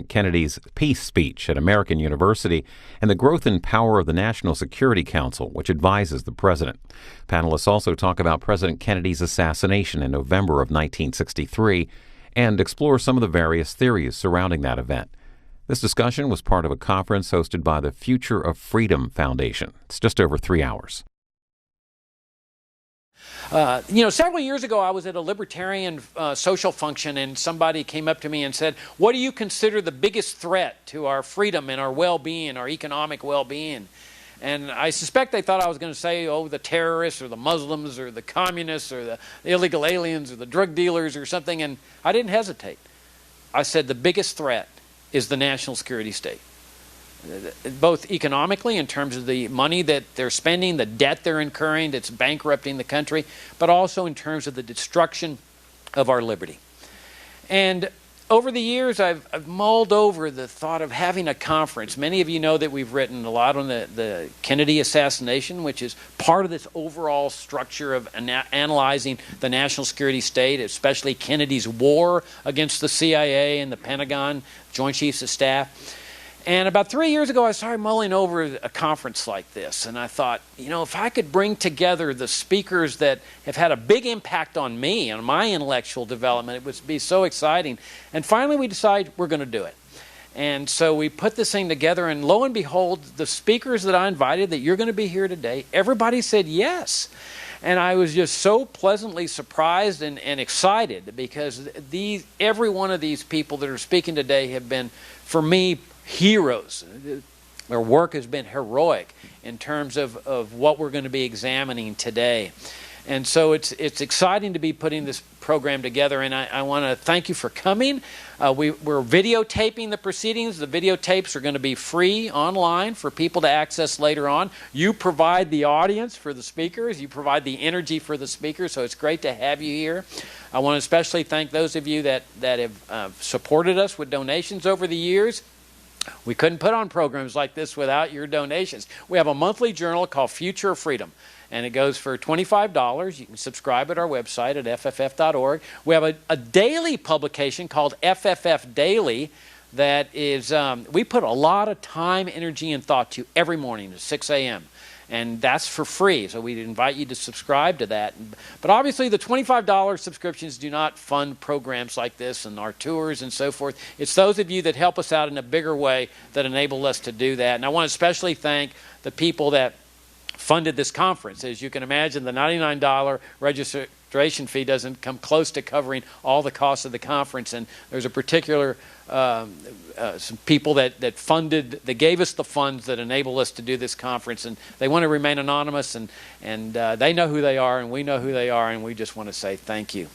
Kennedy's peace speech at American University and the growth and power of the National Security Council, which advises the president. Panelists also talk about President Kennedy's assassination in November of 1963 and explore some of the various theories surrounding that event. This discussion was part of a conference hosted by the Future of Freedom Foundation. It's just over 3 hours. Several years ago I was at a libertarian social function and somebody came up to me and said, what do you consider the biggest threat to our freedom and our well-being, our economic well-being? And I suspect they thought I was going to say, the terrorists or the Muslims or the communists or the illegal aliens or the drug dealers or something, and I didn't hesitate. I said the biggest threat is the national security state. Both economically in terms of the money that they're spending, the debt they're incurring that's bankrupting the country, but also in terms of the destruction of our liberty. And over the years, I've mulled over the thought of having a conference. Many of you know that we've written a lot on the Kennedy assassination, which is part of this overall structure of analyzing the national security state, especially Kennedy's war against the CIA and the Pentagon, Joint Chiefs of Staff. And about 3 years ago, I started mulling over a conference like this. And I thought, if I could bring together the speakers that have had a big impact on me and my intellectual development, it would be so exciting. And finally, we decided we're going to do it. And so we put this thing together, and lo and behold, the speakers that I invited, that you're going to be here today, everybody said yes. And I was just so pleasantly surprised and excited because every one of these people that are speaking today have been, for me, heroes. Their work has been heroic in terms of what we're going to be examining today. And so it's exciting to be putting this program together, and I want to thank you for coming. We're videotaping the proceedings. The videotapes are going to be free online for people to access later on. You provide the audience for the speakers. You provide the energy for the speakers, so it's great to have you here. I want to especially thank those of you that have supported us with donations over the years. We couldn't put on programs like this without your donations. We have a monthly journal called Future of Freedom, and it goes for $25. You can subscribe at our website at fff.org. We have a daily publication called FFF Daily that is, we put a lot of time, energy, and thought to every morning at 6 a.m., and that's for free, so we invite you to subscribe to that. But obviously the $25 subscriptions do not fund programs like this and our tours and so forth. It's those of you that help us out in a bigger way that enable us to do that. And I want to especially thank the people that funded this conference. As you can imagine, the $99 registration fee doesn't come close to covering all the costs of the conference, and there's a particular some people that gave us the funds that enable us to do this conference, and they want to remain anonymous, and they know who they are, and we know who they are, and we just want to say thank you.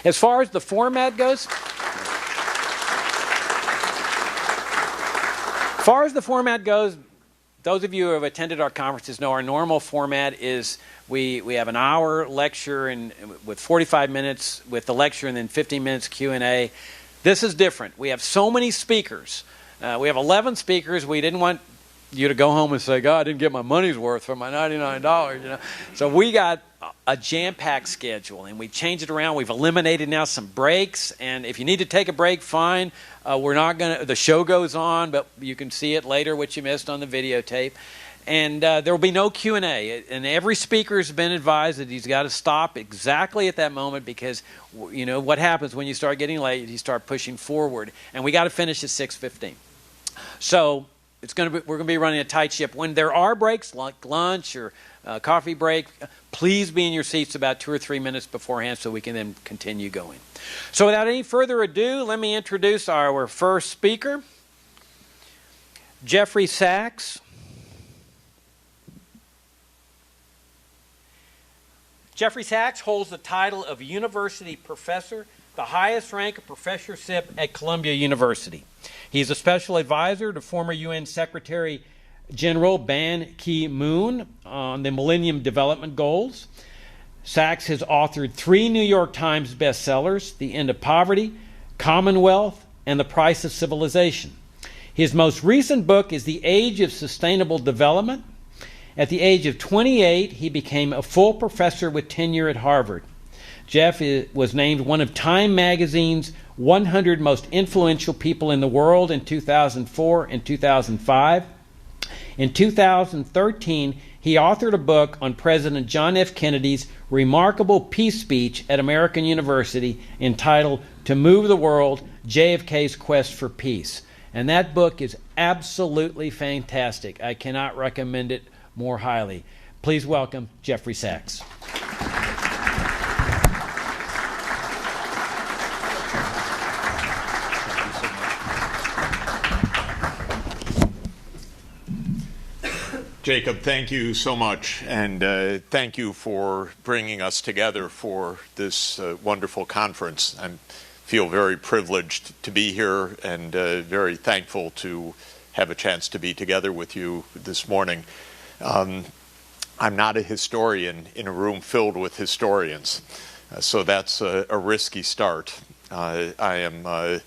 As far as the format goes, those of you who have attended our conferences know our normal format is we have an hour lecture and with 45 minutes with the lecture and then 15 minutes Q&A. This is different. We have so many speakers. We have 11 speakers. We didn't want you to go home and say, God, I didn't get my money's worth for my $99. So we got a jam-packed schedule, and we changed it around. We've eliminated now some breaks, and if you need to take a break, fine. We're not going to. The show goes on, but you can see it later, what you missed on the videotape. And there will be no Q&A. And every speaker has been advised that he's got to stop exactly at that moment because, what happens when you start getting late, you start pushing forward. And we got to finish at 6:15. So we're going to be running a tight ship. When there are breaks, like lunch or coffee break, please be in your seats about 2 or 3 minutes beforehand so we can then continue going. So without any further ado, let me introduce our first speaker, Jeffrey Sachs. Jeffrey Sachs holds the title of University Professor, the highest rank of professorship at Columbia University. He's a special advisor to former UN Secretary General Ban Ki-moon on the Millennium Development Goals. Sachs has authored 3 New York Times bestsellers, The End of Poverty, Commonwealth, and The Price of Civilization. His most recent book is The Age of Sustainable Development. At the age of 28, he became a full professor with tenure at Harvard. Jeff was named one of Time Magazine's 100 Most Influential People in the World in 2004 and 2005. In 2013, he authored a book on President John F. Kennedy's remarkable peace speech at American University entitled To Move the World, JFK's Quest for Peace. And that book is absolutely fantastic. I cannot recommend it more highly. Please welcome Jeffrey Sachs. Jacob, thank you so much, and thank you for bringing us together for this wonderful conference. I feel very privileged to be here and very thankful to have a chance to be together with you this morning. I'm not a historian in a room filled with historians, so that's a risky start. I am a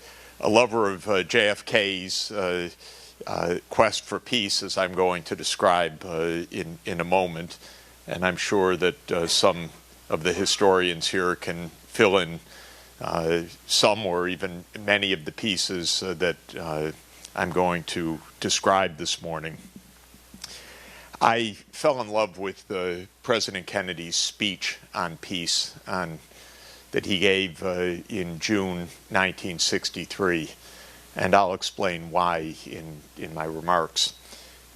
lover of JFK's quest for peace, as I'm going to describe in a moment, and I'm sure that some of the historians here can fill in some or even many of the pieces that I'm going to describe this morning. I fell in love with President Kennedy's speech on peace that he gave in June 1963. And I'll explain why in my remarks.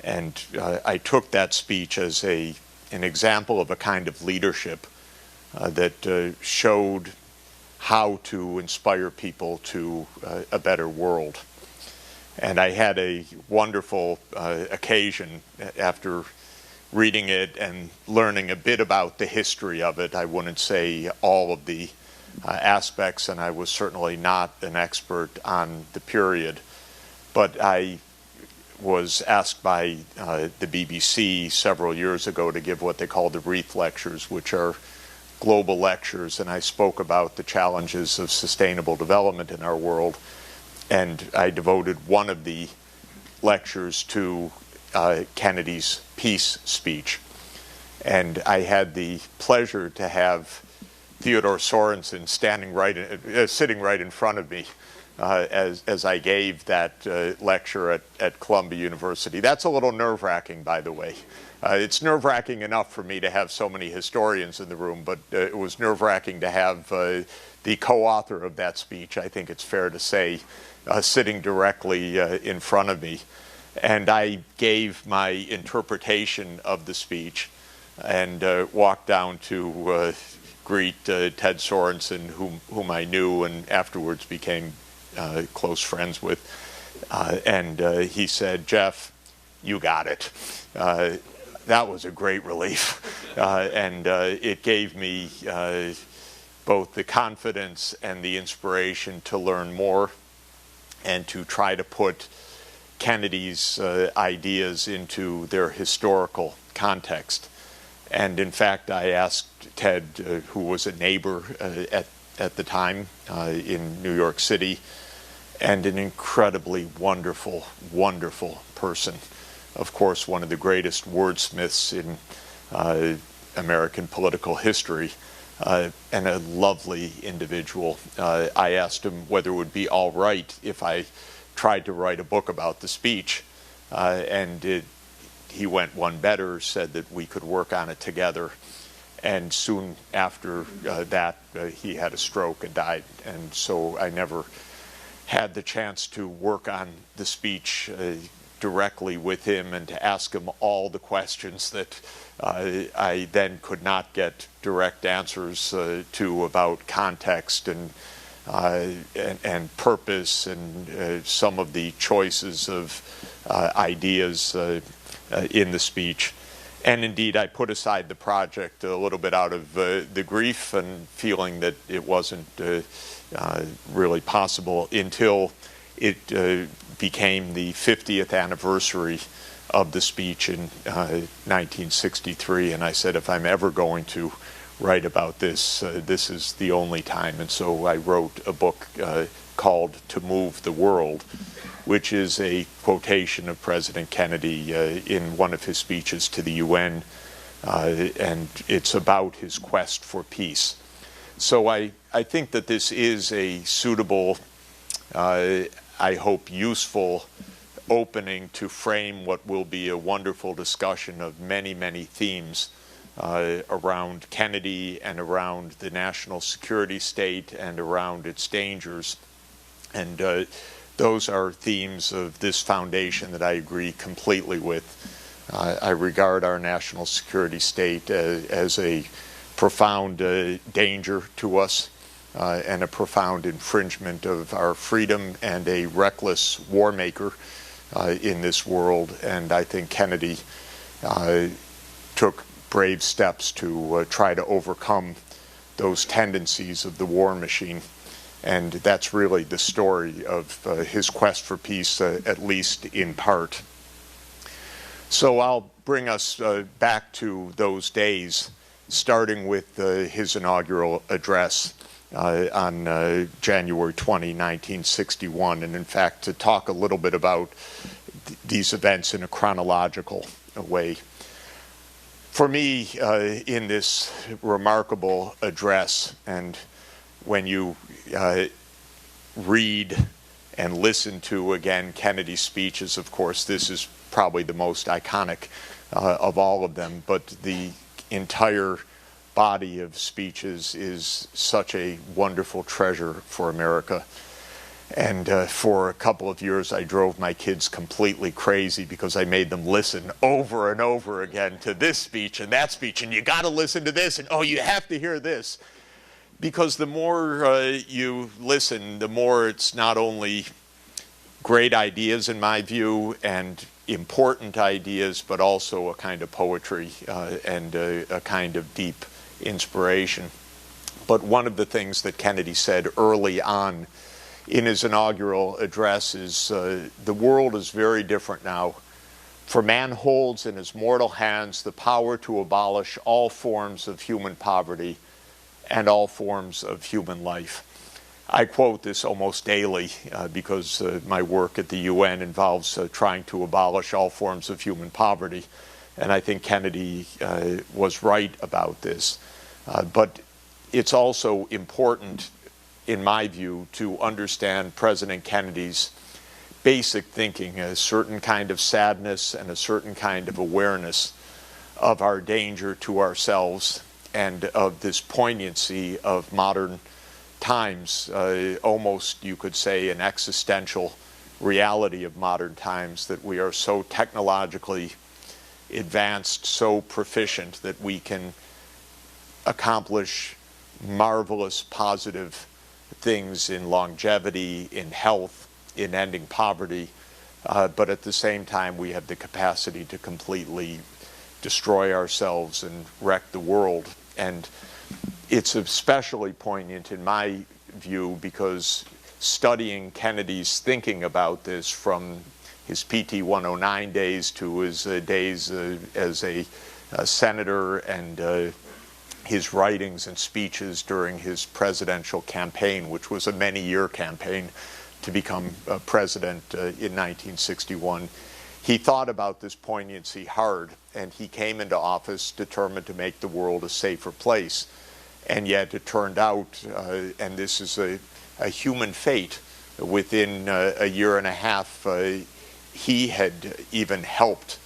And I took that speech as an example of a kind of leadership that showed how to inspire people to a better world. And I had a wonderful occasion after reading it and learning a bit about the history of it. I wouldn't say all of the aspects, and I was certainly not an expert on the period, but I was asked by the BBC several years ago to give what they call the Wreath Lectures, which are global lectures, and I spoke about the challenges of sustainable development in our world, and I devoted one of the lectures to Kennedy's peace speech. And I had the pleasure to have Theodore Sorensen sitting right in front of me as I gave that lecture at Columbia University. That's a little nerve-wracking, by the way. It's nerve-wracking enough for me to have so many historians in the room, but it was nerve-wracking to have the co-author of that speech, I think it's fair to say, sitting directly in front of me. And I gave my interpretation of the speech and walked down to greet Ted Sorensen, whom I knew and afterwards became close friends with. And he said, "Jeff, you got it." That was a great relief. And it gave me both the confidence and the inspiration to learn more and to try to put Kennedy's ideas into their historical context. And in fact, I asked Ted, who was a neighbor at the time in New York City, and an incredibly wonderful, wonderful person. Of course, one of the greatest wordsmiths in American political history, and a lovely individual. I asked him whether it would be all right if I tried to write a book about the speech, and he went one better, said that we could work on it together. And soon after that, he had a stroke and died. And so I never had the chance to work on the speech directly with him and to ask him all the questions that I then could not get direct answers to about context and purpose and some of the choices of ideas in the speech. And indeed, I put aside the project a little bit out of the grief and feeling that it wasn't really possible until it became the 50th anniversary of the speech in 1963. And I said, if I'm ever going to write about this, this is the only time. And so I wrote a book called To Move the World, which is a quotation of President Kennedy in one of his speeches to the UN, and it's about his quest for peace. So I think that this is a suitable I hope, useful opening to frame what will be a wonderful discussion of many, many themes around Kennedy and around the national security state and around its dangers. And those are themes of this foundation that I agree completely with. I regard our national security state as a profound danger to us and a profound infringement of our freedom and a reckless war maker in this world. And I think Kennedy took brave steps to try to overcome those tendencies of the war machine. And that's really the story of his quest for peace, at least in part. So I'll bring us back to those days, starting with his inaugural address on January 20, 1961. And in fact, to talk a little bit about these events in a chronological way. For me, in this remarkable address, and when you read and listen to, again, Kennedy's speeches, of course, this is probably the most iconic of all of them, but the entire body of speeches is such a wonderful treasure for America. And for a couple of years, I drove my kids completely crazy because I made them listen over and over again to this speech and that speech, and you got to listen to this, and oh, you have to hear this. Because the more you listen, the more it's not only great ideas, in my view, and important ideas, but also a kind of poetry and a kind of deep inspiration. But one of the things that Kennedy said early on in his inaugural address is, the world is very different now, for man holds in his mortal hands the power to abolish all forms of human poverty and all forms of human life. I quote this almost daily because my work at the UN involves trying to abolish all forms of human poverty, and I think Kennedy was right about this. But it's also important, in my view, to understand President Kennedy's basic thinking, a certain kind of sadness and a certain kind of awareness of our danger to ourselves and of this poignancy of modern times, almost you could say an existential reality of modern times, that we are so technologically advanced, so proficient that we can accomplish marvelous positive things in longevity, in health, in ending poverty, but at the same time we have the capacity to completely destroy ourselves and wreck the world. And it's especially poignant in my view because studying Kennedy's thinking about this from his PT 109 days to his days as a senator and his writings and speeches during his presidential campaign, which was a many-year campaign to become president in 1961. He thought about this poignancy hard, and he came into office determined to make the world a safer place. And yet it turned out, and this is a human fate, within a year and a half, he had even helped,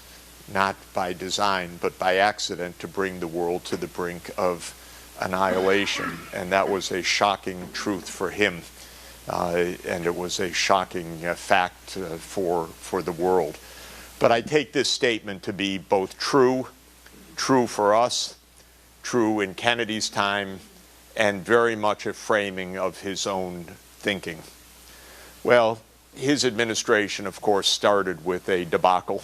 not by design, but by accident, to bring the world to the brink of annihilation. And that was a shocking truth for him. And it was a shocking fact for the world. But I take this statement to be both true for us, true in Kennedy's time, and very much a framing of his own thinking. Well, his administration, of course, started with a debacle,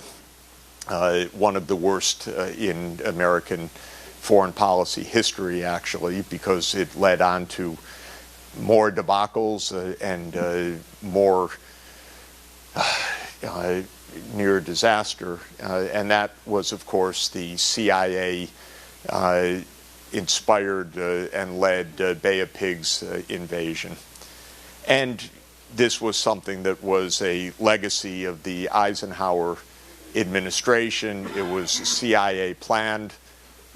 one of the worst in American foreign policy history, actually, because it led on to more debacles and more near disaster. And that was, of course, the CIA inspired and led Bay of Pigs invasion. And this was something that was a legacy of the Eisenhower administration. It was CIA planned,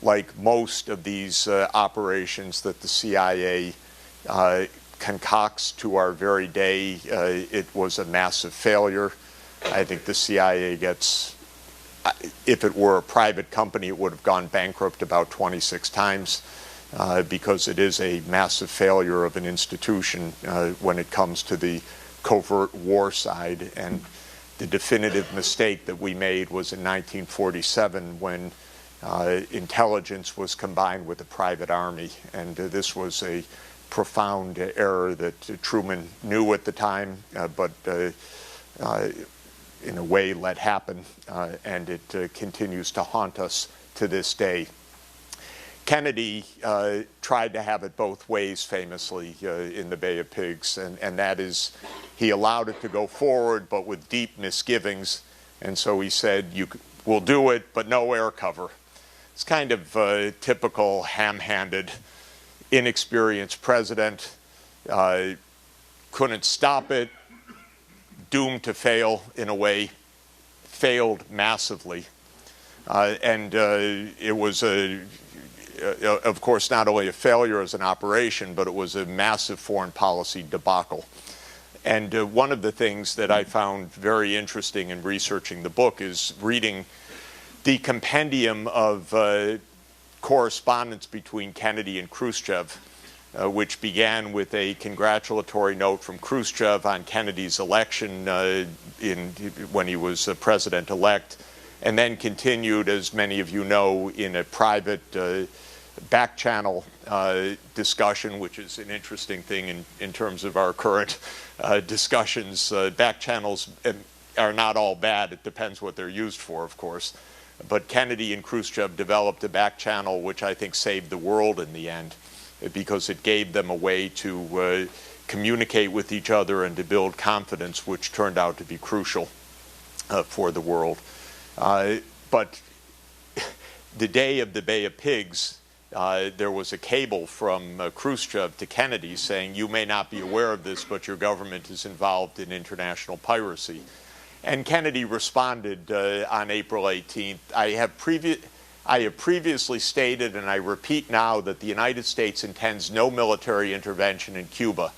like most of these operations that the CIA concocts to our very day. It was a massive failure. I think the CIA gets, if it were a private company, it would have gone bankrupt about 26 times because it is a massive failure of an institution when it comes to the covert war side. And the definitive mistake that we made was in 1947 when intelligence was combined with the private army. And this was a profound error that Truman knew at the time, but in a way let happen, and it continues to haunt us to this day. Kennedy tried to have it both ways famously in the Bay of Pigs, and that is he allowed it to go forward but with deep misgivings, and so he said, we'll do it but no air cover. It's kind of typical ham-handed, inexperienced president, couldn't stop it, doomed to fail in a way, failed massively. And it was, of course, not only a failure as an operation, but it was a massive foreign policy debacle. And one of the things that I found very interesting in researching the book is reading the compendium of correspondence between Kennedy and Khrushchev, which began with a congratulatory note from Khrushchev on Kennedy's election when he was president-elect, and then continued, as many of you know, in a private back-channel discussion, which is an interesting thing in terms of our current discussions. Back channels are not all bad. It depends what they're used for, of course. But Kennedy and Khrushchev developed a back channel which I think saved the world in the end, because it gave them a way to communicate with each other and to build confidence, which turned out to be crucial for the world. But the day of the Bay of Pigs, there was a cable from Khrushchev to Kennedy saying, you may not be aware of this, but your government is involved in international piracy. And Kennedy responded on April 18th, I have previously stated, and I repeat now, that the United States intends no military intervention in Cuba.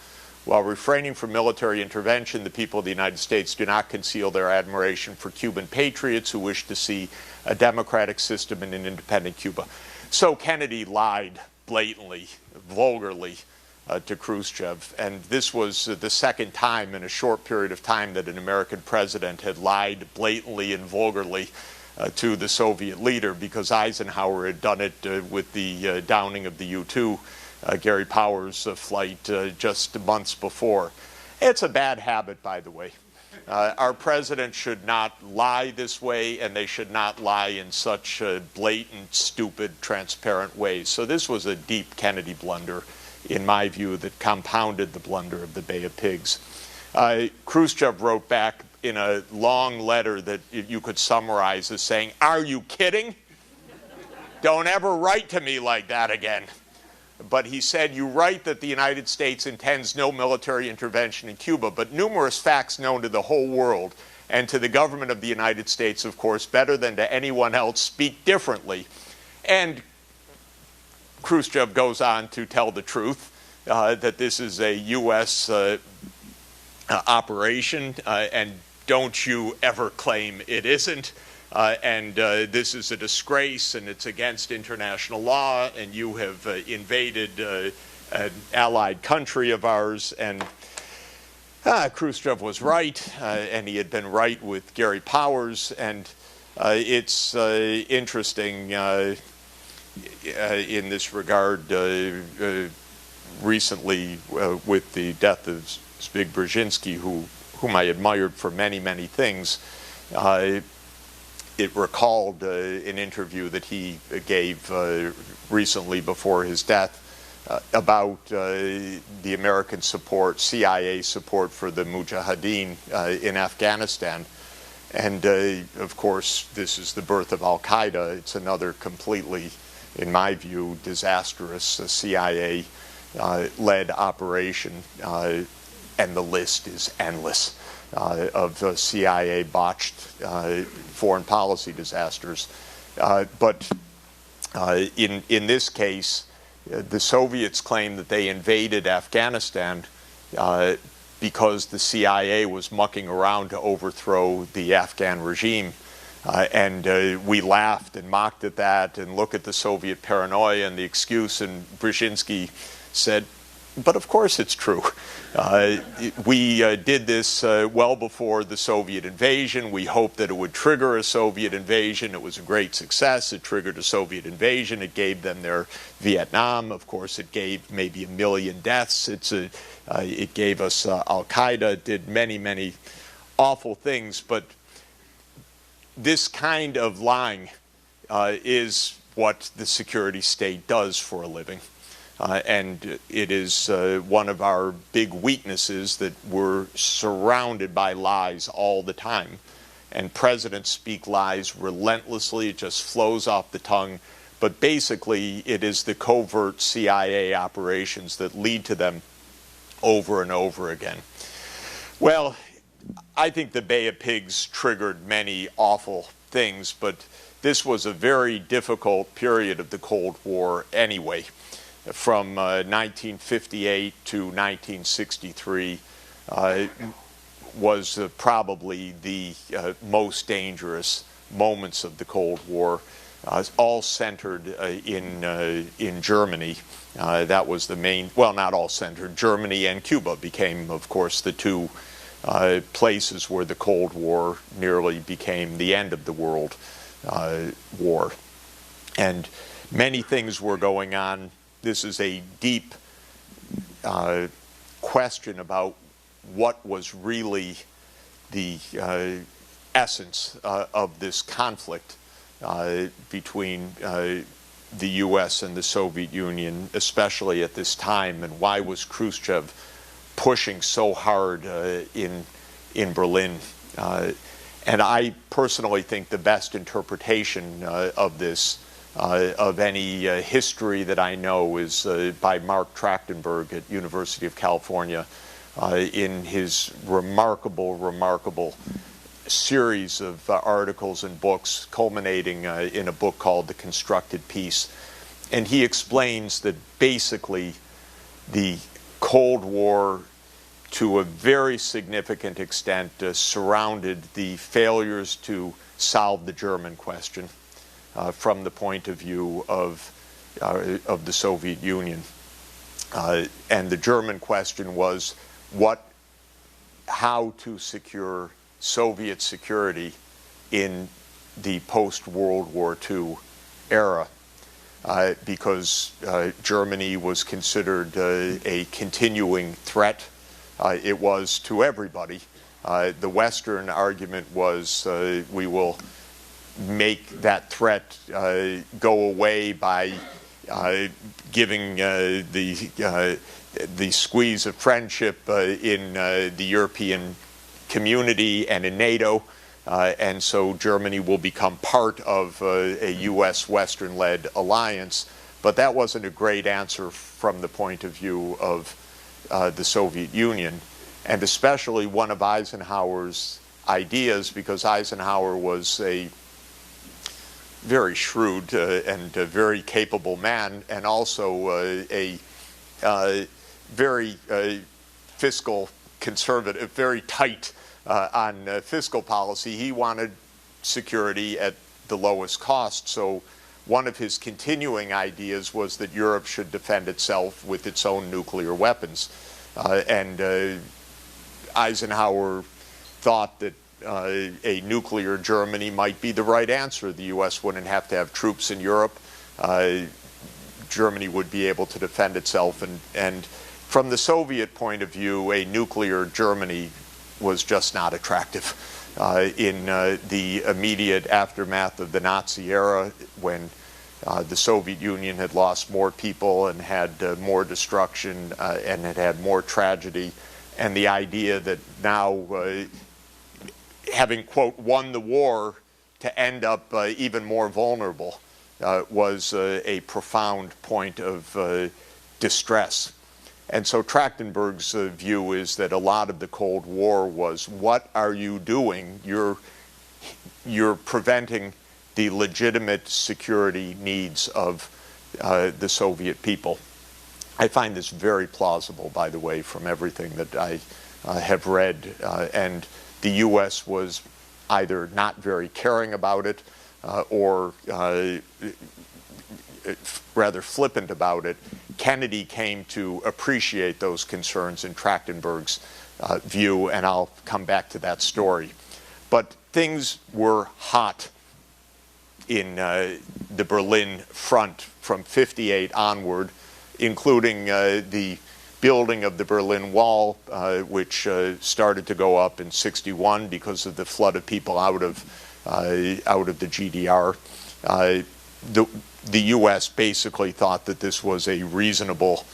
While refraining from military intervention, the people of the United States do not conceal their admiration for Cuban patriots who wish to see a democratic system in an independent Cuba. So Kennedy lied blatantly, vulgarly, to Khrushchev, and this was the second time in a short period of time that an American president had lied blatantly and vulgarly to the Soviet leader, because Eisenhower had done it with the downing of the U-2, Gary Powers' flight just months before. It's a bad habit, by the way. Our president should not lie this way, and they should not lie in such blatant, stupid, transparent ways. So this was a deep Kennedy blunder, in my view, that compounded the blunder of the Bay of Pigs. Khrushchev wrote back in a long letter that you could summarize as saying, are you kidding? Don't ever write to me like that again. But he said, you write that the United States intends no military intervention in Cuba, but numerous facts known to the whole world and to the government of the United States, of course, better than to anyone else, speak differently. And Khrushchev goes on to tell the truth, that this is a U.S. Operation, and don't you ever claim it isn't. And this is a disgrace, and it's against international law, and you have invaded an allied country of ours. And Khrushchev was right, and he had been right with Gary Powers. And it's interesting in this regard, recently with the death of Zbigniew Brzezinski, whom I admired for many, many things. It recalled an interview that he gave recently before his death about the American support, CIA support for the Mujahideen in Afghanistan. And of course, this is the birth of Al-Qaeda. It's another completely, in my view, disastrous CIA-led operation, and the list is endless. Of CIA botched foreign policy disasters. But in this case, the Soviets claim that they invaded Afghanistan because the CIA was mucking around to overthrow the Afghan regime. We laughed and mocked at that and looked at the Soviet paranoia and the excuse, and Brzezinski said, but of course it's true. We did this well before the Soviet invasion. We hoped that it would trigger a Soviet invasion. It was a great success. It triggered a Soviet invasion. It gave them their Vietnam. Of course, it gave maybe 1 million deaths. It gave us Al-Qaeda. It did many, many awful things. But this kind of lying is what the security state does for a living. And it is one of our big weaknesses, that we're surrounded by lies all the time. And presidents speak lies relentlessly. It just flows off the tongue. But basically, it is the covert CIA operations that lead to them over and over again. Well, I think the Bay of Pigs triggered many awful things, but this was a very difficult period of the Cold War anyway. From 1958 to 1963 was probably the most dangerous moments of the Cold War, all centered in Germany. That was the main, well, not all centered. Germany and Cuba became, of course, the two places where the Cold War nearly became the end of the World War. And many things were going on. This is a deep question about what was really the essence of this conflict between the U.S. and the Soviet Union, especially at this time, and why was Khrushchev pushing so hard in Berlin. And I personally think the best interpretation of this, of any history that I know, is by Mark Trachtenberg at University of California in his remarkable series of articles and books, culminating in a book called The Constructed Peace. And he explains that basically the Cold War, to a very significant extent, surrounded the failures to solve the German question from the point of view of the Soviet Union. And the German question was how to secure Soviet security in the post-World War II era, because Germany was considered a continuing threat. It was to everybody. The Western argument was we will make that threat go away by giving the squeeze of friendship in the European community and in NATO, and so Germany will become part of a U.S. Western-led alliance. But that wasn't a great answer from the point of view of the Soviet Union, and especially one of Eisenhower's ideas, because Eisenhower was a very shrewd and very capable man, and also a very fiscal conservative, very tight on fiscal policy. He wanted security at the lowest cost. So one of his continuing ideas was that Europe should defend itself with its own nuclear weapons. And Eisenhower thought that a nuclear Germany might be the right answer. The U.S. wouldn't have to have troops in Europe. Germany would be able to defend itself. And from the Soviet point of view, a nuclear Germany was just not attractive. In the immediate aftermath of the Nazi era, when the Soviet Union had lost more people and had more destruction and had more tragedy, and the idea that now, having, quote, won the war, to end up even more vulnerable was a profound point of distress. And so Trachtenberg's view is that a lot of the Cold War was, what are you doing? You're preventing the legitimate security needs of the Soviet people. I find this very plausible, by the way, from everything that I have read. And the U.S. was either not very caring about it or rather flippant about it. Kennedy came to appreciate those concerns in Trachtenberg's view, and I'll come back to that story. But things were hot in the Berlin front from 58 onward, including the building of the Berlin Wall, which started to go up in 61 because of the flood of people out of the GDR. The U.S. basically thought that this was a reasonable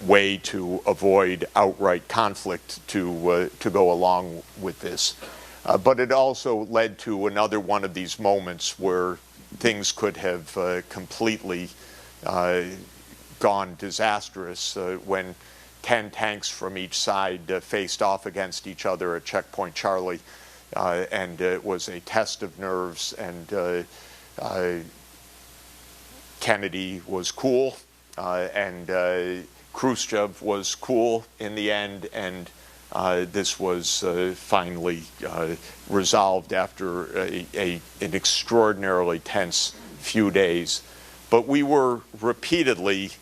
way to avoid outright conflict to go along with this. But it also led to another one of these moments where things could have completely gone disastrous when 10 tanks from each side faced off against each other at Checkpoint Charlie, and it was a test of nerves, and Kennedy was cool, and Khrushchev was cool in the end, and this was finally resolved after an extraordinarily tense few days. But we were repeatedly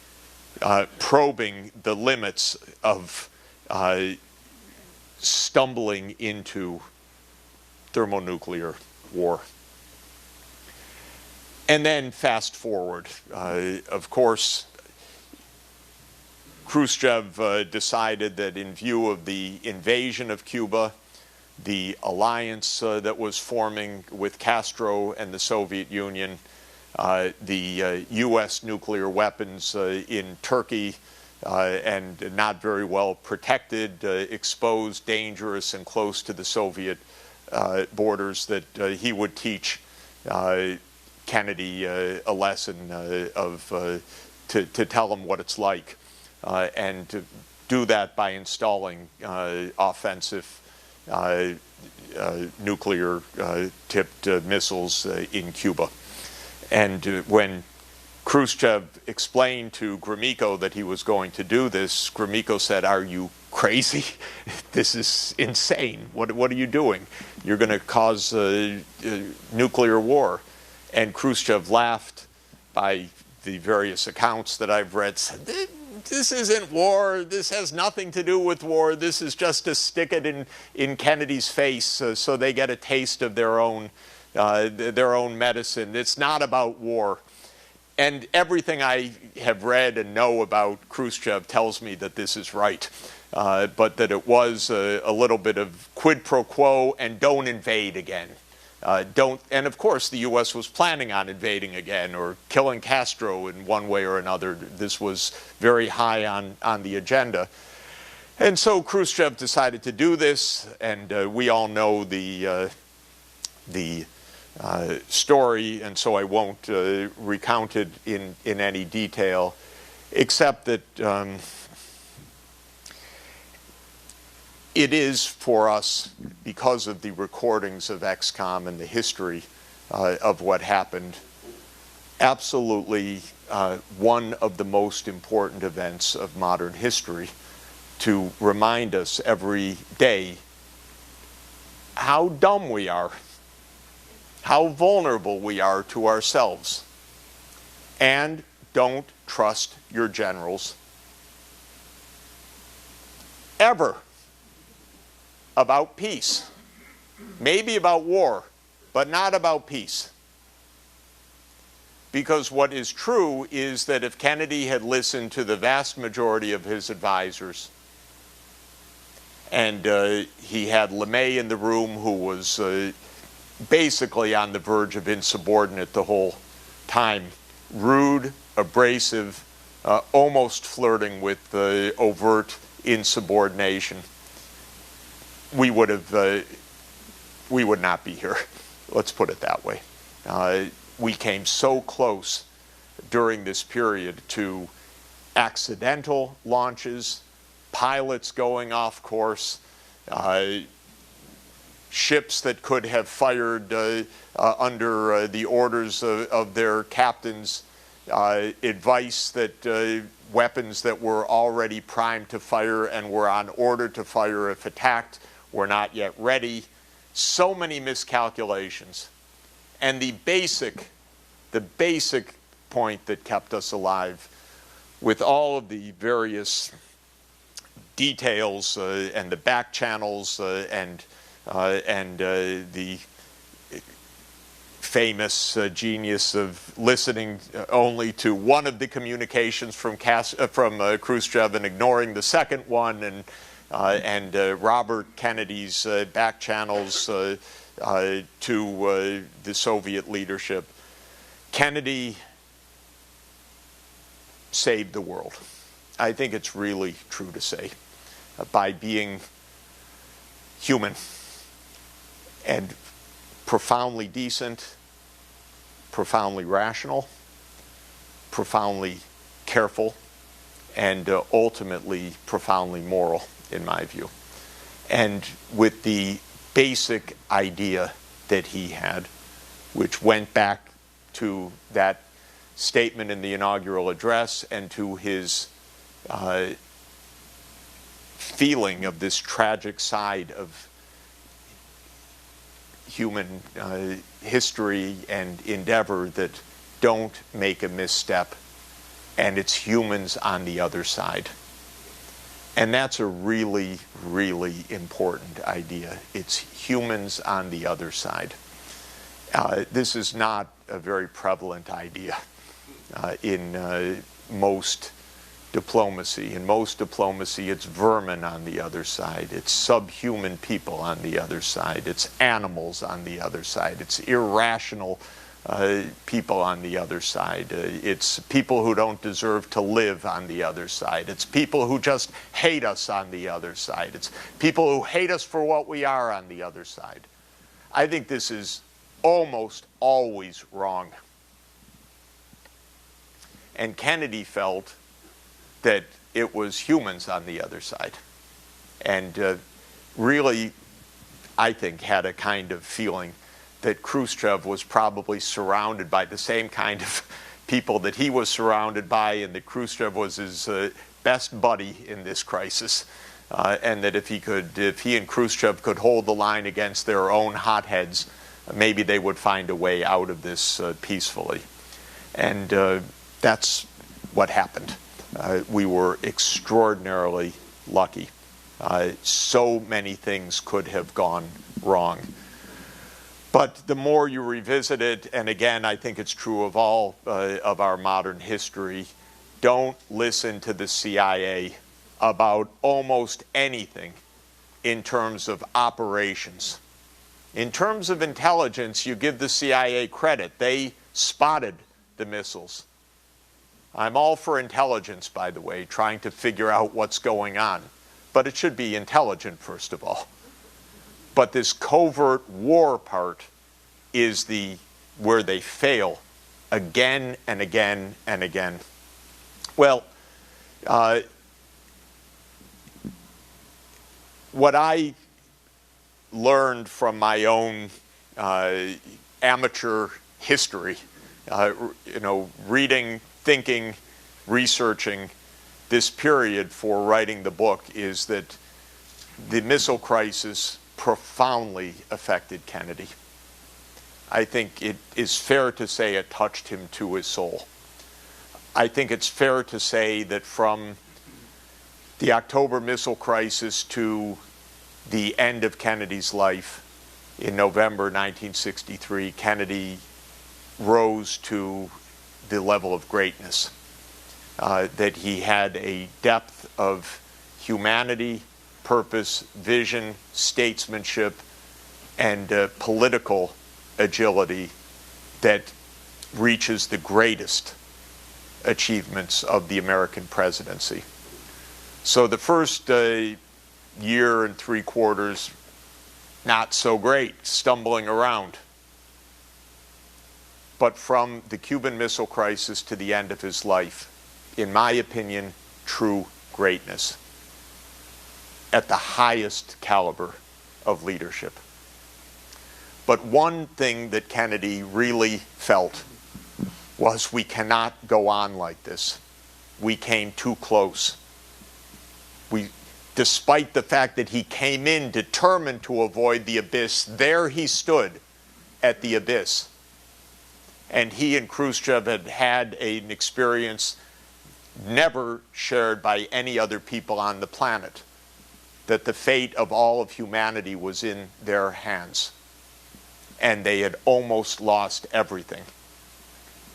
probing the limits of stumbling into thermonuclear war. And then fast forward. Of course, Khrushchev decided that in view of the invasion of Cuba, the alliance that was forming with Castro and the Soviet Union, the U.S. nuclear weapons in Turkey, and not very well protected, exposed, dangerous, and close to the Soviet borders, that he would teach Kennedy a lesson to tell him what it's like, and to do that by installing offensive nuclear-tipped missiles in Cuba. And when Khrushchev explained to Gromyko that he was going to do this, Gromyko said, "Are you crazy? This is insane. What are you doing? You're going to cause nuclear war." And Khrushchev laughed. By the various accounts that I've read, said, "This isn't war. This has nothing to do with war. This is just to stick it in Kennedy's face so they get a taste of their own medicine. It's not about war." And everything I have read and know about Khrushchev tells me that this is right, but that it was a little bit of quid pro quo and don't invade again. And of course, the U.S. was planning on invading again or killing Castro in one way or another. This was very high on the agenda. And so Khrushchev decided to do this, and we all know the story, and so I won't recount it in any detail, except that it is for us, because of the recordings of XCOM and the history of what happened, absolutely one of the most important events of modern history, to remind us every day how dumb we are, how vulnerable we are to ourselves. And don't trust your generals ever about peace. Maybe about war, but not about peace. Because what is true is that if Kennedy had listened to the vast majority of his advisors, and he had LeMay in the room, who was basically on the verge of insubordinate the whole time, rude, abrasive, almost flirting with overt insubordination, we would not be here. Let's put it that way. We came so close during this period to accidental launches, pilots going off course, ships that could have fired under the orders of their captains, advice that weapons that were already primed to fire and were on order to fire if attacked were not yet ready. So many miscalculations. And the basic point that kept us alive, with all of the various details and the back channels and the famous genius of listening only to one of the communications from Khrushchev and ignoring the second one, and Robert Kennedy's back channels to the Soviet leadership. Kennedy saved the world. I think it's really true to say, by being human and profoundly decent, profoundly rational, profoundly careful, and ultimately profoundly moral, in my view. And with the basic idea that he had, which went back to that statement in the inaugural address and to his feeling of this tragic side of human history and endeavor, that don't make a misstep, and it's humans on the other side. And that's a really, really important idea. It's humans on the other side. This is not a very prevalent idea in most diplomacy. In most diplomacy, it's vermin on the other side. It's subhuman people on the other side. It's animals on the other side. It's irrational people on the other side. It's people who don't deserve to live on the other side. It's people who just hate us on the other side. It's people who hate us for what we are on the other side. I think this is almost always wrong. And Kennedy felt that it was humans on the other side. And really, I think, had a kind of feeling that Khrushchev was probably surrounded by the same kind of people that he was surrounded by, and that Khrushchev was his best buddy in this crisis. And that if he and Khrushchev could hold the line against their own hotheads, maybe they would find a way out of this peacefully. And that's what happened. We were extraordinarily lucky. So many things could have gone wrong. But the more you revisit it, and again, I think it's true of all of our modern history, don't listen to the CIA about almost anything in terms of operations. In terms of intelligence, you give the CIA credit. They spotted the missiles. I'm all for intelligence, by the way, trying to figure out what's going on. But it should be intelligent, first of all. But this covert war part is where they fail again and again and again. Well, what I learned from my own amateur history, reading, thinking, researching this period for writing the book, is that the missile crisis profoundly affected Kennedy. I think it is fair to say it touched him to his soul. I think it's fair to say that from the October missile crisis to the end of Kennedy's life in November 1963, Kennedy rose to the level of greatness. That he had a depth of humanity, purpose, vision, statesmanship, and political agility that reaches the greatest achievements of the American presidency. So the first year and 3 quarters, not so great, stumbling around. But from the Cuban Missile Crisis to the end of his life, in my opinion, true greatness at the highest caliber of leadership. But one thing that Kennedy really felt was, we cannot go on like this. we came too close. Despite the fact that he came in determined to avoid the abyss, there he stood at the abyss. And he and Khrushchev had an experience never shared by any other people on the planet, that the fate of all of humanity was in their hands. And they had almost lost everything.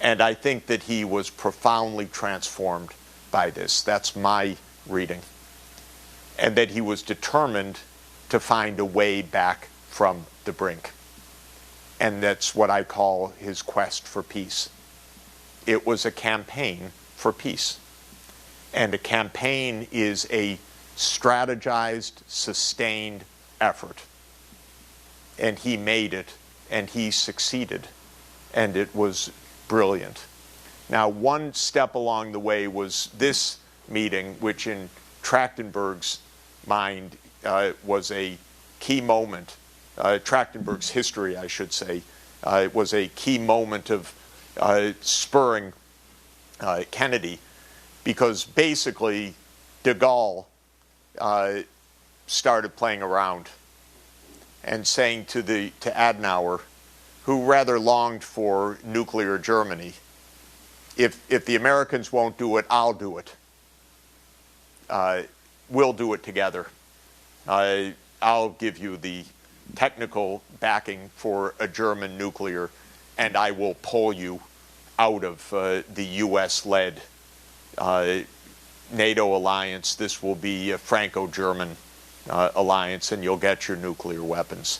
And I think that he was profoundly transformed by this. That's my reading. And that he was determined to find a way back from the brink. And that's what I call his quest for peace. It was a campaign for peace. And a campaign is a strategized, sustained effort. And he made it, and he succeeded. And it was brilliant. Now, one step along the way was this meeting, which in Trachtenberg's mind was a key moment. Trachtenberg's history, I should say, was a key moment of spurring Kennedy, because basically de Gaulle started playing around and saying to Adenauer, who rather longed for nuclear Germany, if the Americans won't do it, I'll do it. We'll do it together. I'll give you the technical backing for a German nuclear, and I will pull you out of the US-led NATO alliance. This will be a Franco-German alliance, and you'll get your nuclear weapons.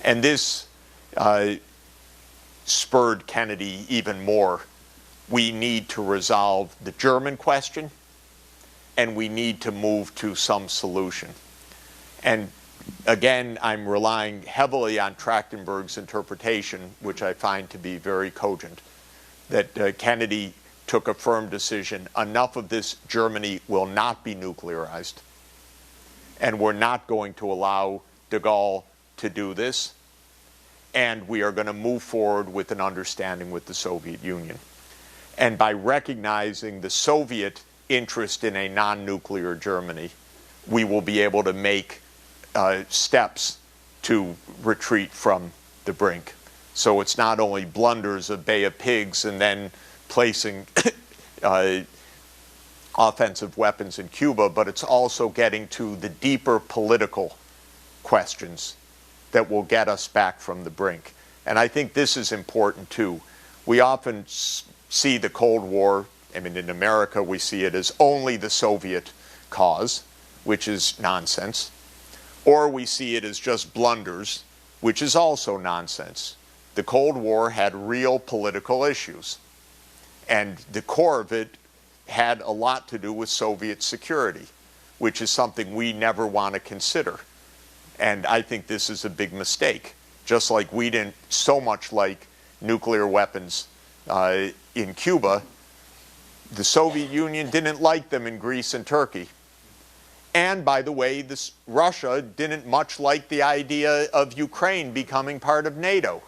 And this spurred Kennedy even more. We need to resolve the German question, and we need to move to some solution. And again, I'm relying heavily on Trachtenberg's interpretation, which I find to be very cogent, that Kennedy took a firm decision. Enough of this. Germany will not be nuclearized, and we're not going to allow de Gaulle to do this, and we are going to move forward with an understanding with the Soviet Union. And by recognizing the Soviet interest in a non-nuclear Germany, we will be able to make steps to retreat from the brink. So it's not only blunders of Bay of Pigs and then placing offensive weapons in Cuba, but it's also getting to the deeper political questions that will get us back from the brink. And I think this is important too. We often see the Cold War, I mean, in America we see it as only the Soviet cause, which is nonsense. Or we see it as just blunders, which is also nonsense. The Cold War had real political issues. And the core of it had a lot to do with Soviet security, which is something we never want to consider. And I think this is a big mistake. Just like we didn't so much like nuclear weapons in Cuba, the Soviet Union didn't like them in Greece and Turkey. And by the way, Russia didn't much like the idea of Ukraine becoming part of NATO.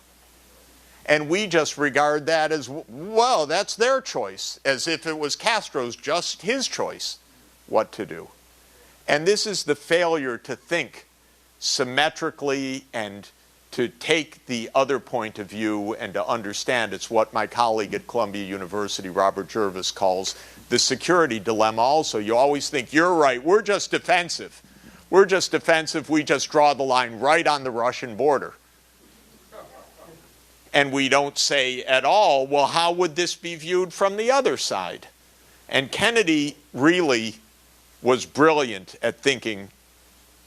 And we just regard that as, well, that's their choice, as if it was Castro's just his choice what to do. And this is the failure to think symmetrically and to take the other point of view and to understand. It's what my colleague at Columbia University, Robert Jervis, calls the security dilemma also. You always think, you're right, we're just defensive. We're just defensive, we just draw the line right on the Russian border. And we don't say at all, well, how would this be viewed from the other side? And Kennedy really was brilliant at thinking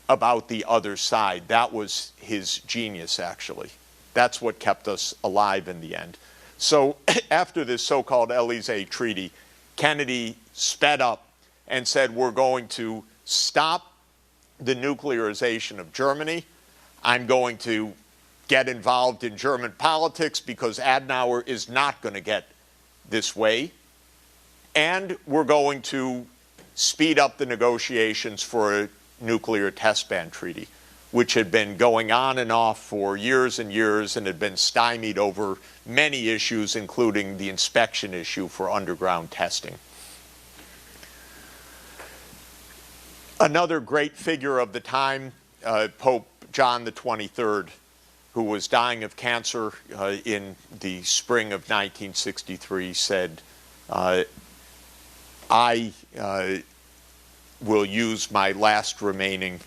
about the other side. That was his genius, actually. That's what kept us alive in the end. So after this so-called Élysée Treaty, Kennedy sped up and said, we're going to stop the nuclearization of Germany. I'm going to get involved in German politics because Adenauer is not going to get this way. And we're going to speed up the negotiations for a nuclear test ban treaty, which had been going on and off for years and years and had been stymied over many issues, including the inspection issue for underground testing. Another great figure of the time, Pope John the 23rd, who was dying of cancer in the spring of 1963, said, I will use my last remaining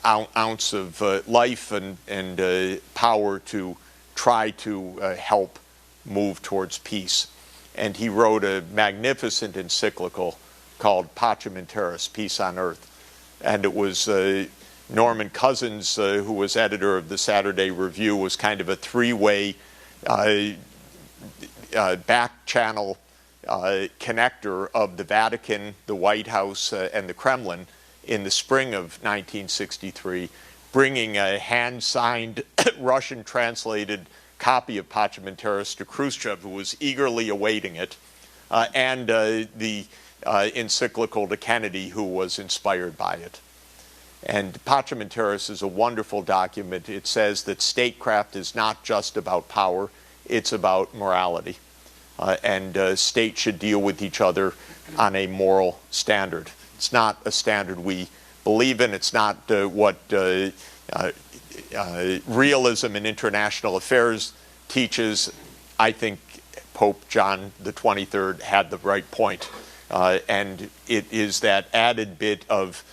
ounce of life and power to try to help move towards peace. And he wrote a magnificent encyclical called Pacementaris, Peace on Earth. And it was Norman Cousins, who was editor of the Saturday Review, was kind of a three-way back channel connector of the Vatican, the White House, and the Kremlin in the spring of 1963, bringing a hand-signed Russian-translated copy of Pacementaris to Khrushchev, who was eagerly awaiting it, and the encyclical to Kennedy, who was inspired by it. And Pacementaris is a wonderful document. It says that statecraft is not just about power, it's about morality. And states should deal with each other on a moral standard. It's not a standard we believe in. It's not what realism in international affairs teaches. I think Pope John the 23rd had the right point. And it is that added bit of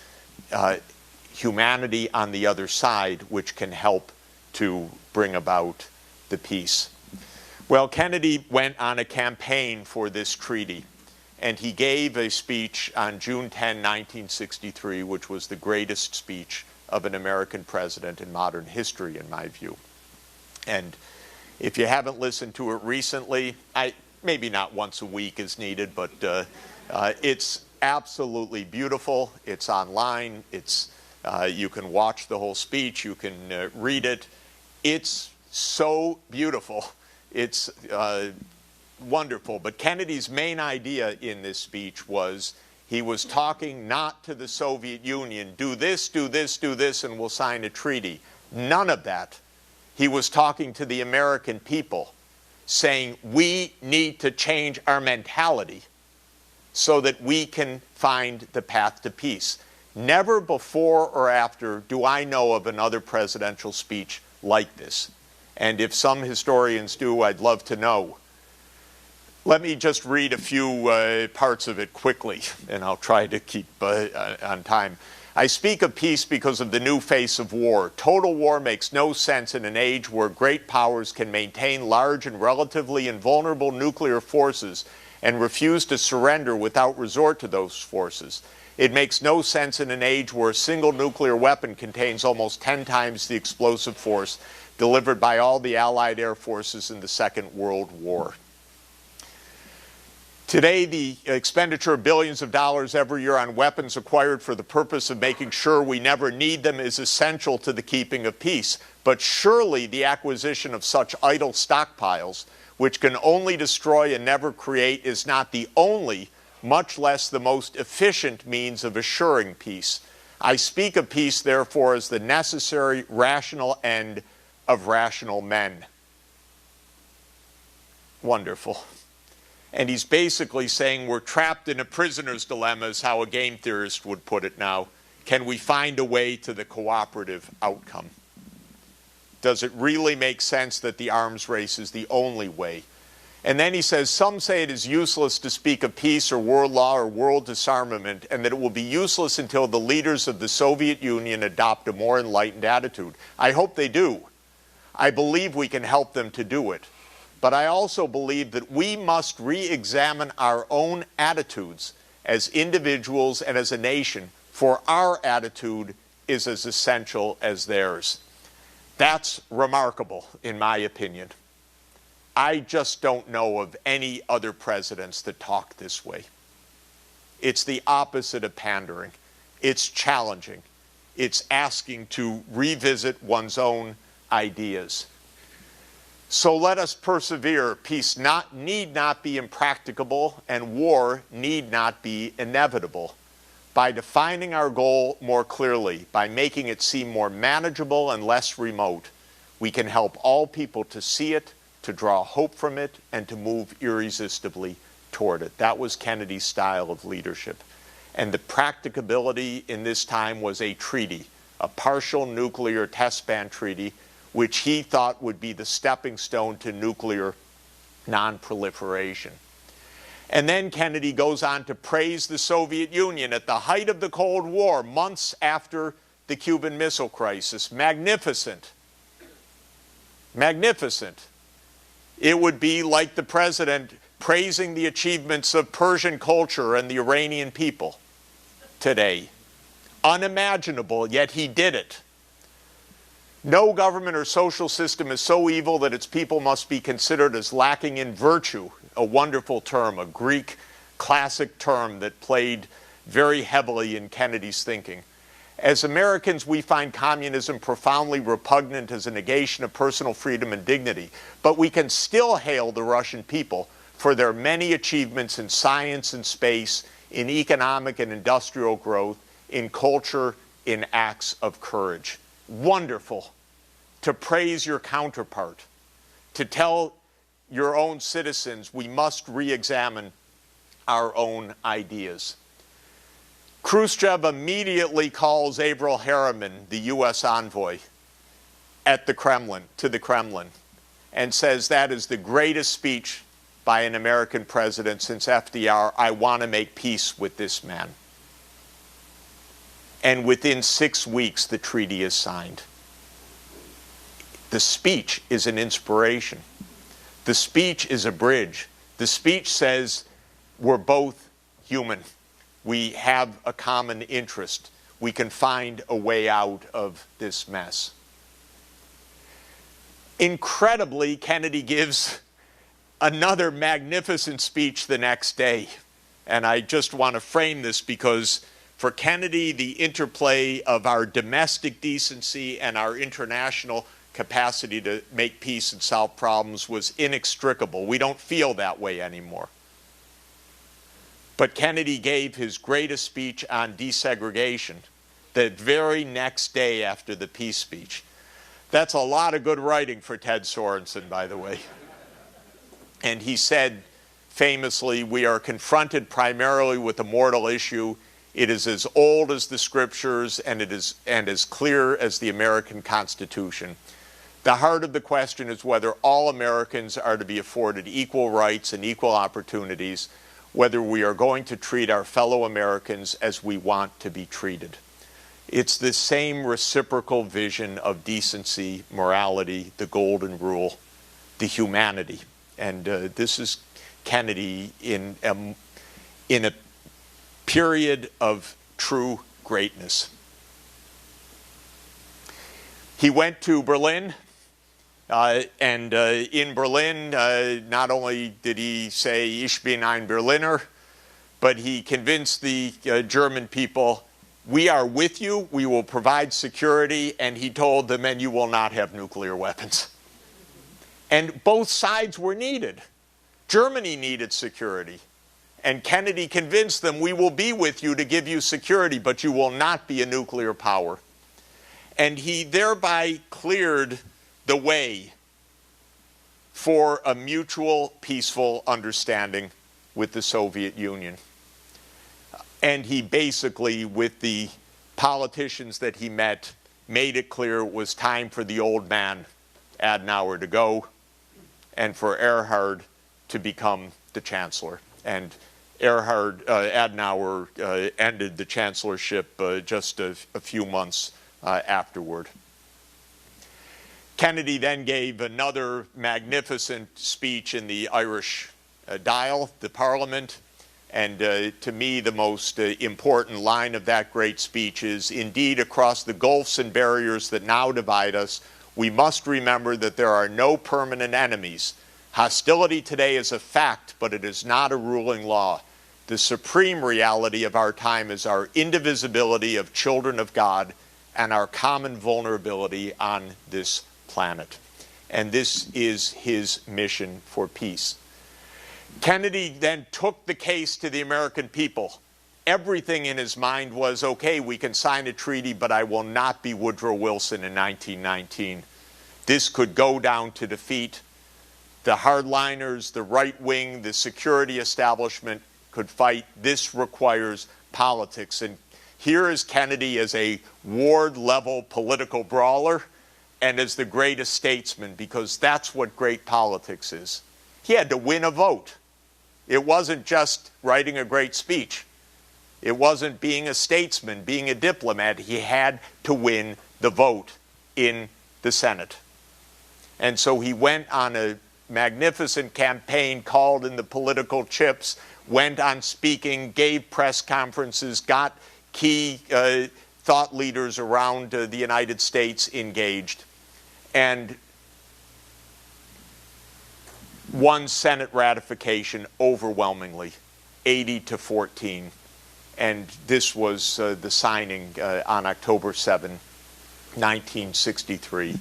humanity on the other side which can help to bring about the peace. Well, Kennedy went on a campaign for this treaty, and he gave a speech on June 10, 1963, which was the greatest speech of an American president in modern history, in my view. And if you haven't listened to it recently, maybe not once a week is needed, but it's absolutely beautiful. It's online. You can watch the whole speech. You can read it. It's so beautiful. It's wonderful. But Kennedy's main idea in this speech was he was talking not to the Soviet Union, do this, do this, do this, and we'll sign a treaty. None of that. He was talking to the American people, saying we need to change our mentality so that we can find the path to peace. Never before or after do I know of another presidential speech like this. And if some historians do, I'd love to know. Let me just read a few parts of it quickly, and I'll try to keep on time. I speak of peace because of the new face of war. Total war makes no sense in an age where great powers can maintain large and relatively invulnerable nuclear forces and refuse to surrender without resort to those forces. It makes no sense in an age where a single nuclear weapon contains almost 10 times the explosive force delivered by all the Allied air forces in the Second World War. Today, the expenditure of billions of dollars every year on weapons acquired for the purpose of making sure we never need them is essential to the keeping of peace. But surely the acquisition of such idle stockpiles, which can only destroy and never create, is not the only, much less the most efficient means of assuring peace. I speak of peace, therefore, as the necessary, rational end of rational men. Wonderful. And he's basically saying we're trapped in a prisoner's dilemma, is how a game theorist would put it now. Can we find a way to the cooperative outcome? Does it really make sense that the arms race is the only way? And then he says, some say it is useless to speak of peace or world law or world disarmament, and that it will be useless until the leaders of the Soviet Union adopt a more enlightened attitude. I hope they do. I believe we can help them to do it. But I also believe that we must re-examine our own attitudes as individuals and as a nation, for our attitude is as essential as theirs. That's remarkable, in my opinion. I just don't know of any other presidents that talk this way. It's the opposite of pandering. It's challenging. It's asking to revisit one's own ideas. So let us persevere. Peace need not be impracticable, and war need not be inevitable. By defining our goal more clearly, by making it seem more manageable and less remote, we can help all people to see it, to draw hope from it, and to move irresistibly toward it. That was Kennedy's style of leadership. And the practicability in this time was a treaty, a partial nuclear test ban treaty, which he thought would be the stepping stone to nuclear non-proliferation. And then Kennedy goes on to praise the Soviet Union at the height of the Cold War, months after the Cuban Missile Crisis. Magnificent. Magnificent. It would be like the president praising the achievements of Persian culture and the Iranian people today. Unimaginable, yet he did it. No government or social system is so evil that its people must be considered as lacking in virtue, a wonderful term, a Greek classic term that played very heavily in Kennedy's thinking. As Americans, we find communism profoundly repugnant as a negation of personal freedom and dignity, but we can still hail the Russian people for their many achievements in science and space, in economic and industrial growth, in culture, in acts of courage. Wonderful to praise your counterpart, to tell your own citizens we must re-examine our own ideas. Khrushchev immediately calls Averell Harriman, the U.S. envoy, at the Kremlin, to the Kremlin, and says that is the greatest speech by an American president since FDR. I want to make peace with this man. And within 6 weeks, the treaty is signed. The speech is an inspiration. The speech is a bridge. The speech says we're both human. We have a common interest. We can find a way out of this mess. Incredibly, Kennedy gives another magnificent speech the next day. And I just want to frame this because for Kennedy, the interplay of our domestic decency and our international capacity to make peace and solve problems was inextricable. We don't feel that way anymore. But Kennedy gave his greatest speech on desegregation the very next day after the peace speech. That's a lot of good writing for Ted Sorensen, by the way. And he said famously, we are confronted primarily with a mortal issue. It is as old as the scriptures and as clear as the American Constitution. The heart of the question is whether all Americans are to be afforded equal rights and equal opportunities, whether we are going to treat our fellow Americans as we want to be treated. It's the same reciprocal vision of decency, morality, the golden rule, the humanity. And this is Kennedy in a period of true greatness. He went to Berlin, and in Berlin, not only did he say, Ich bin ein Berliner, but he convinced the German people, we are with you, we will provide security, and he told the men, you will not have nuclear weapons. And both sides were needed. Germany needed security. And Kennedy convinced them, we will be with you to give you security, but you will not be a nuclear power. And he thereby cleared the way for a mutual, peaceful understanding with the Soviet Union. And he basically, with the politicians that he met, made it clear it was time for the old man, Adenauer, to go, and for Erhard to become the chancellor. And Adenauer ended the chancellorship just a few months afterward. Kennedy then gave another magnificent speech in the Irish Dáil, the Parliament, and to me the most important line of that great speech is, indeed, across the gulfs and barriers that now divide us, we must remember that there are no permanent enemies. Hostility today is a fact, but it is not a ruling law. The supreme reality of our time is our indivisibility of children of God and our common vulnerability on this planet. And this is his mission for peace. Kennedy then took the case to the American people. Everything in his mind was, okay, we can sign a treaty, but I will not be Woodrow Wilson in 1919. This could go down to defeat. The hardliners, the right wing, the security establishment could fight. This requires politics. And here is Kennedy as a ward-level political brawler and as the greatest statesman, because that's what great politics is. He had to win a vote. It wasn't just writing a great speech. It wasn't being a statesman, being a diplomat. He had to win the vote in the Senate. And so he went on a magnificent campaign, called in the political chips, went on speaking, gave press conferences, got key thought leaders around the United States engaged, and won Senate ratification overwhelmingly, 80-14. And this was the signing on October 7, 1963.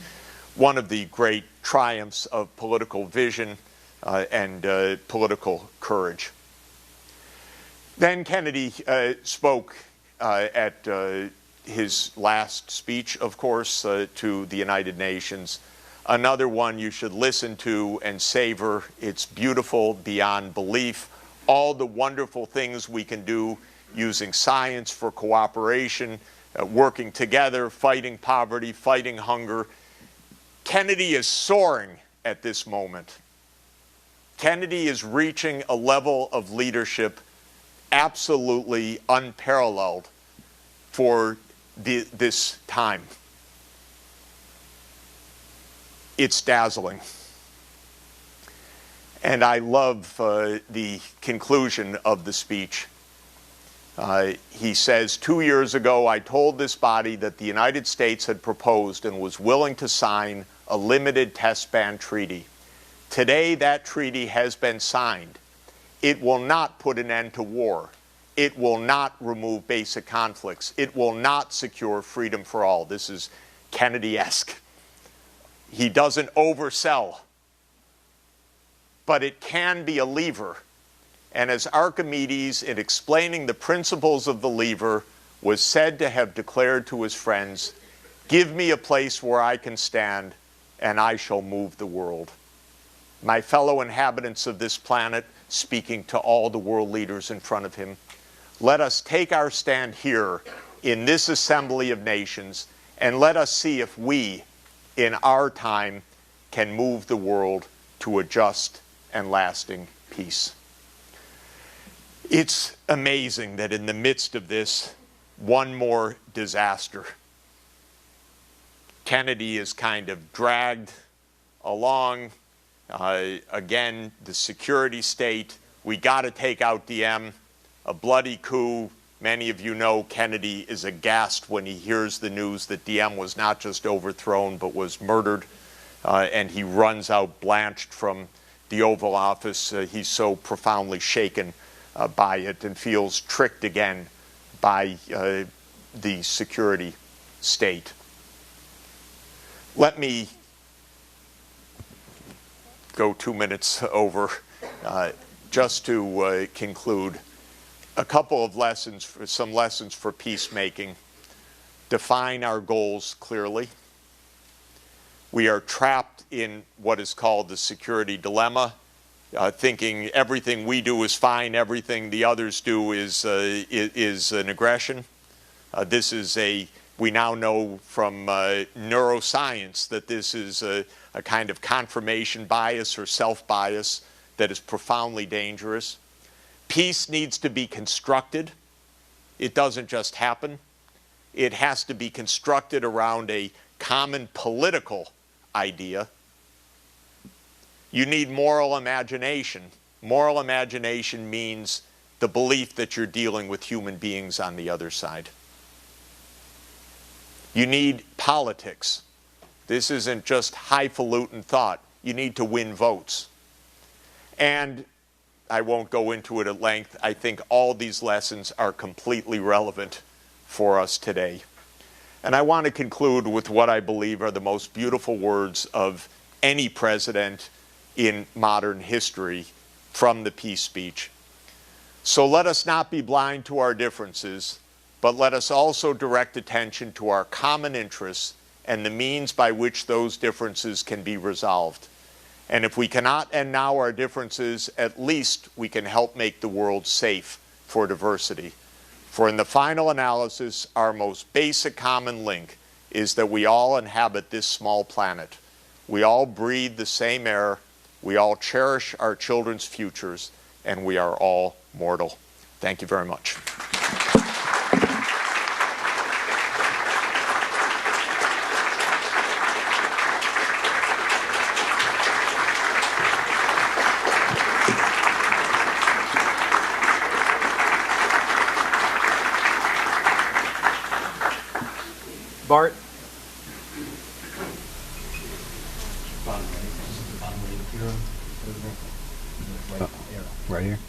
One of the great triumphs of political vision and political courage. Then Kennedy spoke at his last speech, of course, to the United Nations. Another one you should listen to and savor. It's beautiful beyond belief. All the wonderful things we can do using science for cooperation, working together, fighting poverty, fighting hunger. Kennedy is soaring at this moment. Kennedy is reaching a level of leadership absolutely unparalleled for this time. It's dazzling. And I love the conclusion of the speech. He says, 2 years ago, I told this body that the United States had proposed and was willing to sign a limited test ban treaty. Today, that treaty has been signed. It will not put an end to war. It will not remove basic conflicts. It will not secure freedom for all. This is Kennedy-esque. He doesn't oversell, but it can be a lever. And as Archimedes, in explaining the principles of the lever, was said to have declared to his friends, "Give me a place where I can stand, and I shall move the world." My fellow inhabitants of this planet, speaking to all the world leaders in front of him, let us take our stand here in this assembly of nations, and let us see if we, in our time, can move the world to a just and lasting peace. It's amazing that in the midst of this, one more disaster, Kennedy is kind of dragged along. Again, the security state, we got to take out Diem, a bloody coup. Many of you know Kennedy is aghast when he hears the news that Diem was not just overthrown but was murdered, and he runs out blanched from the Oval Office. He's so profoundly shaken by it and feels tricked again by the security state. Let me go 2 minutes over just to conclude. A couple of lessons, some lessons for peacemaking. Define our goals clearly. We are trapped in what is called the security dilemma, thinking everything we do is fine, everything the others do is an aggression. We now know from neuroscience that this is a kind of confirmation bias or self-bias that is profoundly dangerous. Peace needs to be constructed. It doesn't just happen. It has to be constructed around a common political idea. You need moral imagination. Moral imagination means the belief that you're dealing with human beings on the other side. You need politics. This isn't just highfalutin thought. You need to win votes. And I won't go into it at length. I think all these lessons are completely relevant for us today. And I want to conclude with what I believe are the most beautiful words of any president in modern history from the peace speech. So let us not be blind to our differences, but let us also direct attention to our common interests and the means by which those differences can be resolved. And if we cannot end now our differences, at least we can help make the world safe for diversity. For in the final analysis, our most basic common link is that we all inhabit this small planet. We all breathe the same air, we all cherish our children's futures, and we are all mortal. Thank you very much. Bart? Right here.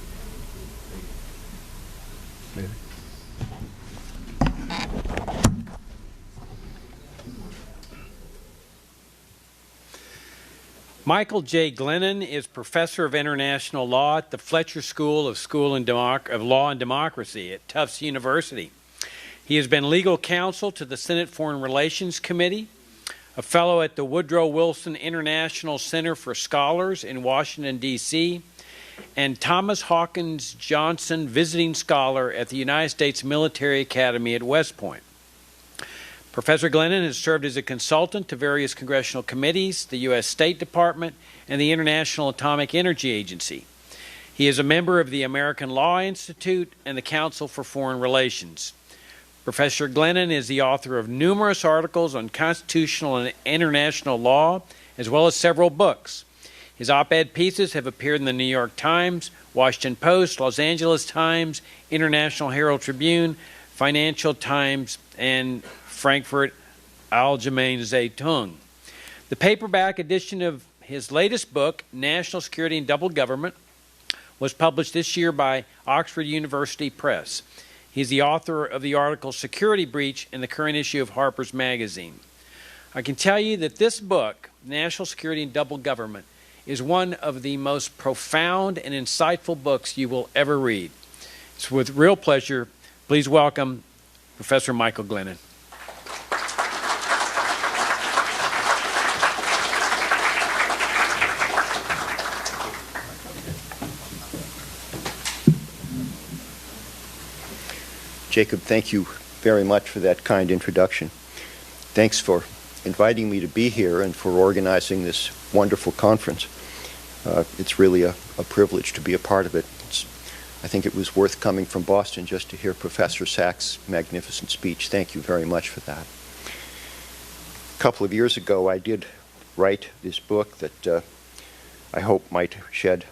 Michael J. Glennon is professor of international law at the Fletcher School of Law and Democracy at Tufts University. He has been legal counsel to the Senate Foreign Relations Committee, a fellow at the Woodrow Wilson International Center for Scholars in Washington, D.C., and Thomas Hawkins Johnson Visiting Scholar at the United States Military Academy at West Point. Professor Glennon has served as a consultant to various congressional committees, the U.S. State Department, and the International Atomic Energy Agency. He is a member of the American Law Institute and the Council for Foreign Relations. Professor Glennon is the author of numerous articles on constitutional and international law, as well as several books. His op-ed pieces have appeared in the New York Times, Washington Post, Los Angeles Times, International Herald Tribune, Financial Times, and Frankfurt Allgemeine Zeitung. The paperback edition of his latest book, National Security and Double Government, was published this year by Oxford University Press. He's the author of the article Security Breach in the current issue of Harper's Magazine. I can tell you that this book, National Security and Double Government, is one of the most profound and insightful books you will ever read. It's with real pleasure. Please welcome Professor Michael Glennon. Jacob, thank you very much for that kind introduction. Thanks for inviting me to be here and for organizing this wonderful conference. It's really a privilege to be a part of it. I think it was worth coming from Boston just to hear Professor Sachs' magnificent speech. Thank you very much for that. A couple of years ago, I did write this book that I hope might shed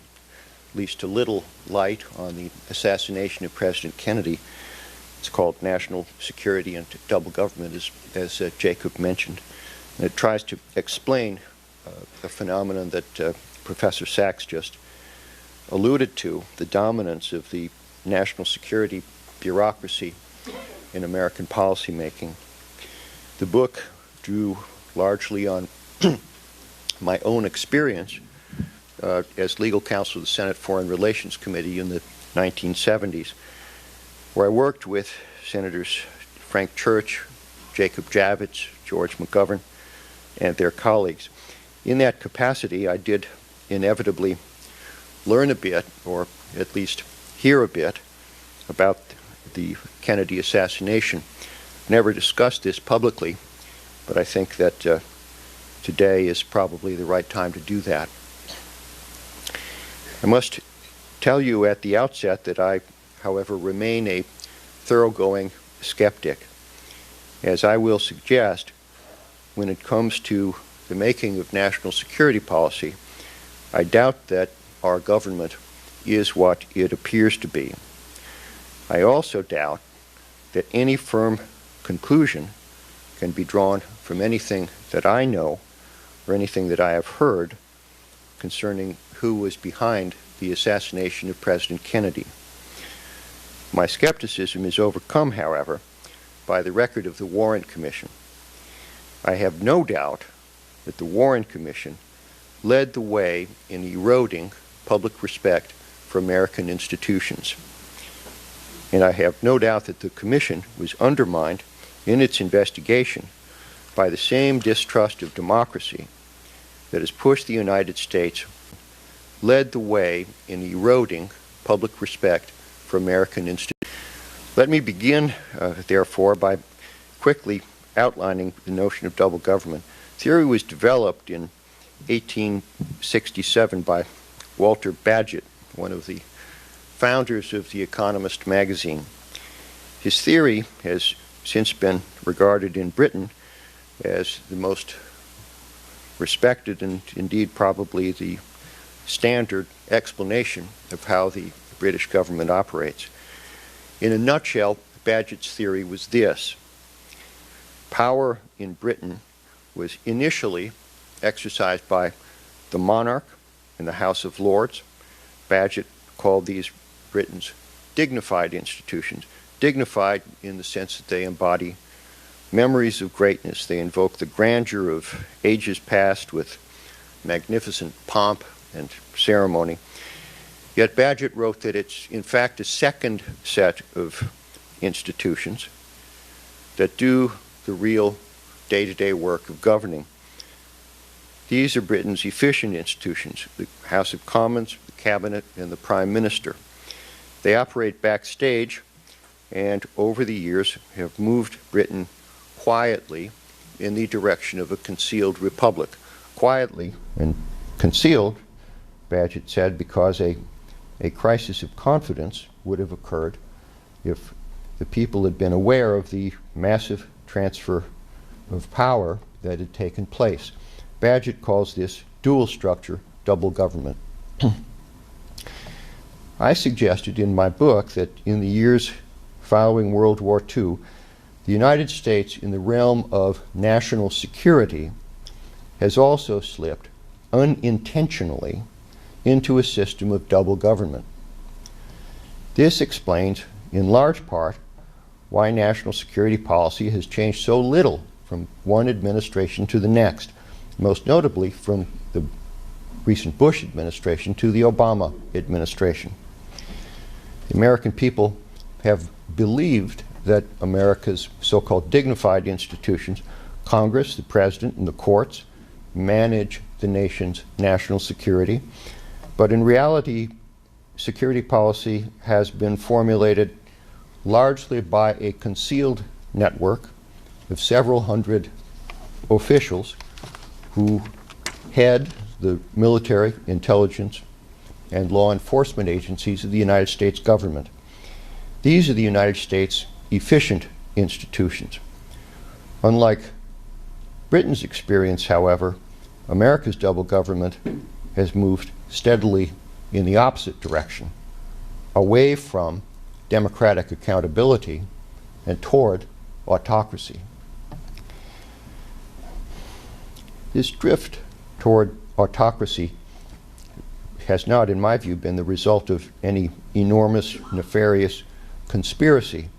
at least a little light on the assassination of President Kennedy. It's called National Security and Double Government, as Jacob mentioned. And it tries to explain the phenomenon that Professor Sachs just alluded to, the dominance of the national security bureaucracy in American policymaking. The book drew largely on my own experience as legal counsel of the Senate Foreign Relations Committee in the 1970s, where I worked with Senators Frank Church, Jacob Javits, George McGovern, and their colleagues. In that capacity, I did inevitably learn a bit, or at least hear a bit, about the Kennedy assassination. Never discussed this publicly, but I think that today is probably the right time to do that. I must tell you at the outset that I, however, remain a thoroughgoing skeptic. As I will suggest, when it comes to the making of national security policy, I doubt that our government is what it appears to be. I also doubt that any firm conclusion can be drawn from anything that I know or anything that I have heard concerning who was behind the assassination of President Kennedy. My skepticism is overcome, however, by the record of the Warren Commission. I have no doubt that the Warren Commission led the way in eroding public respect for American institutions. And I have no doubt that the Commission was undermined in its investigation by the same distrust of democracy that has pushed the United States, led the way in eroding public respect for American institutions. Let me begin, therefore, by quickly outlining the notion of double government. Theory was developed in 1867 by Walter Bagehot, one of the founders of The Economist magazine. His theory has since been regarded in Britain as the most respected and indeed probably the standard explanation of how the British government operates. In a nutshell, Bagehot's theory was this: power in Britain was initially exercised by the monarch and the House of Lords. Bagehot called these Britain's dignified institutions, dignified in the sense that they embody memories of greatness. They invoke the grandeur of ages past with magnificent pomp and ceremony. Yet Bagehot wrote that it's in fact a second set of institutions that do the real day-to-day work of governing. These are Britain's efficient institutions: the House of Commons, the Cabinet, and the Prime Minister. They operate backstage and over the years have moved Britain quietly in the direction of a concealed republic. Quietly and concealed, Bagehot said, because a crisis of confidence would have occurred if the people had been aware of the massive transfer of power that had taken place. Bagehot calls this dual structure double government. I suggested in my book that in the years following World War II, the United States, in the realm of national security, has also slipped unintentionally into a system of double government. This explains, in large part, why national security policy has changed so little from one administration to the next, most notably from the recent Bush administration to the Obama administration. The American people have believed that America's so-called dignified institutions, Congress, the President, and the courts, manage the nation's national security. But in reality, security policy has been formulated largely by a concealed network of several hundred officials who head the military, intelligence, and law enforcement agencies of the United States government. These are the United States' efficient institutions. Unlike Britain's experience, however, America's double government has moved steadily in the opposite direction, away from democratic accountability and toward autocracy. This drift toward autocracy has not, in my view, been the result of any enormous, nefarious conspiracy.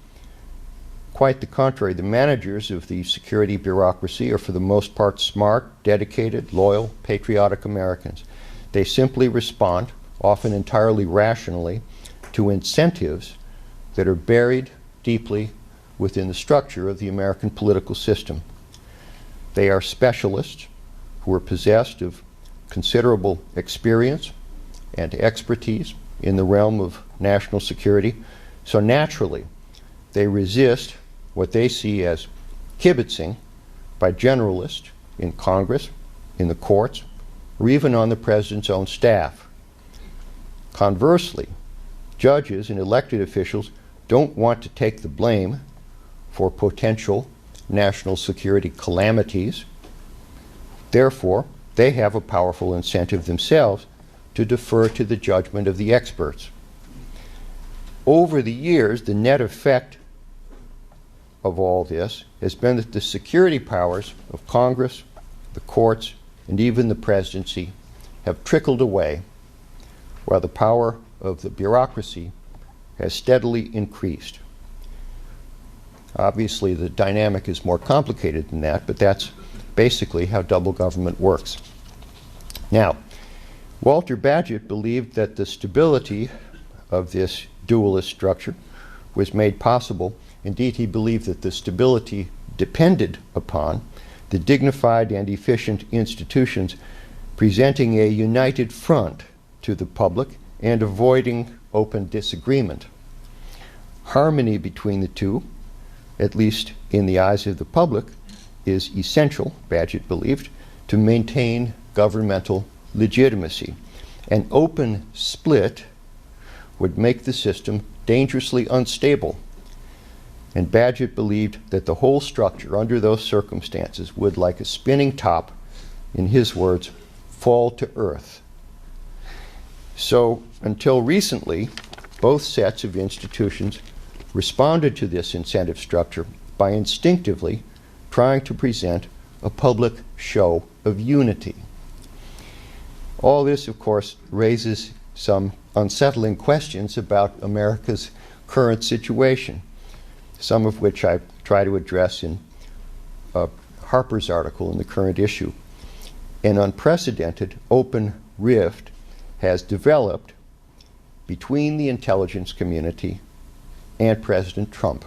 Quite the contrary, the managers of the security bureaucracy are for the most part smart, dedicated, loyal, patriotic Americans. They simply respond, often entirely rationally, to incentives that are buried deeply within the structure of the American political system. They are specialists who are possessed of considerable experience and expertise in the realm of national security, so naturally they resist what they see as kibitzing by generalists in Congress, in the courts, or even on the President's own staff. Conversely, judges and elected officials don't want to take the blame for potential national security calamities. Therefore, they have a powerful incentive themselves to defer to the judgment of the experts. Over the years, the net effect of all this has been that the security powers of Congress, the courts, and even the presidency have trickled away, while the power of the bureaucracy has steadily increased. Obviously, the dynamic is more complicated than that, but that's basically how double government works. Now, Walter Bagehot believed that the stability of this dualist structure was made possible. Indeed, he believed that the stability depended upon the dignified and efficient institutions presenting a united front to the public and avoiding open disagreement. Harmony between the two, at least in the eyes of the public, is essential, Bagehot believed, to maintain governmental legitimacy. An open split would make the system dangerously unstable, and Bagehot believed that the whole structure under those circumstances would, like a spinning top, in his words, fall to earth. So, until recently, both sets of institutions responded to this incentive structure by instinctively trying to present a public show of unity. All this, of course, raises some unsettling questions about America's current situation, some of which I try to address in Harper's article in the current issue. An unprecedented open rift has developed between the intelligence community and President Trump.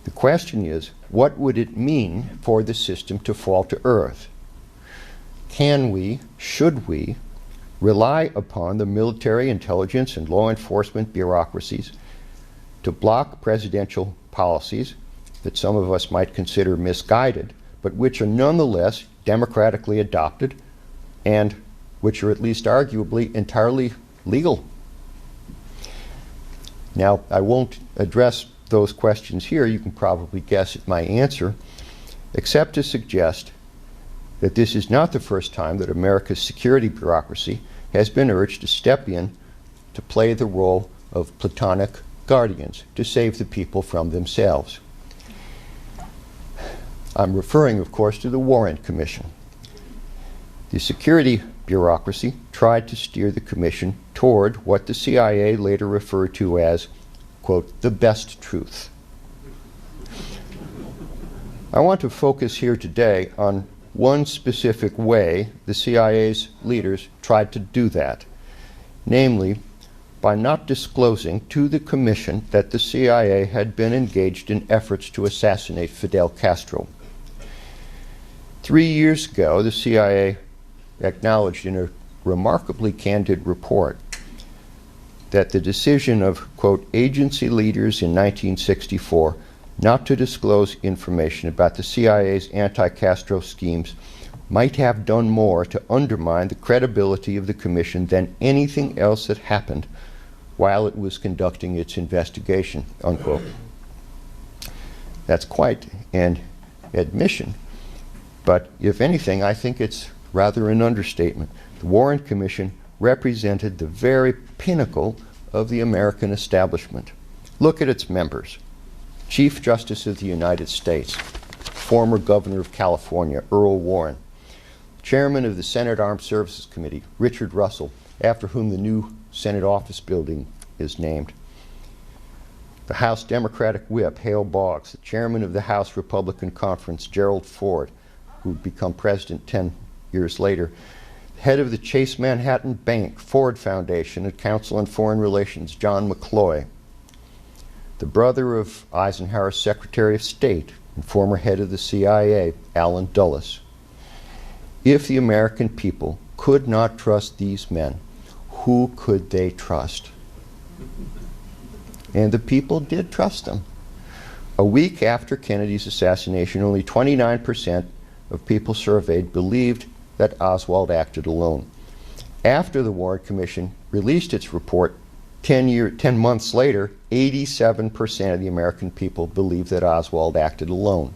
The question is, what would it mean for the system to fall to earth? Can we, should we, rely upon the military, intelligence, and law enforcement bureaucracies to block presidential policies that some of us might consider misguided, but which are nonetheless democratically adopted and which are at least arguably entirely legal? Now, I won't address those questions here. You can probably guess at my answer, except to suggest that this is not the first time that America's security bureaucracy has been urged to step in to play the role of platonic guardians to save the people from themselves. I'm referring, of course, to the Warren Commission. The security bureaucracy tried to steer the commission toward what the CIA later referred to as, quote, the best truth. I want to focus here today on one specific way the CIA's leaders tried to do that, namely by not disclosing to the commission that the CIA had been engaged in efforts to assassinate Fidel Castro. 3 years ago, the CIA acknowledged in a remarkably candid report that the decision of, quote, agency leaders in 1964 not to disclose information about the CIA's anti-Castro schemes might have done more to undermine the credibility of the commission than anything else that happened while it was conducting its investigation, unquote. That's quite an admission, but if anything, I think it's rather an understatement. The Warren Commission represented the very pinnacle of the American establishment. Look at its members. Chief Justice of the United States, former Governor of California, Earl Warren, Chairman of the Senate Armed Services Committee, Richard Russell, after whom the new Senate office building is named, the House Democratic Whip, Hale Boggs, the Chairman of the House Republican Conference, Gerald Ford, who would become president 10 years later, head of the Chase Manhattan Bank, Ford Foundation, and Council on Foreign Relations, John McCloy, the brother of Eisenhower's Secretary of State and former head of the CIA, Allen Dulles. If the American people could not trust these men, who could they trust? And the people did trust them. A week after Kennedy's assassination, only 29% of people surveyed believed that Oswald acted alone. After the Warren Commission released its report 10 months later, 87% of the American people believed that Oswald acted alone.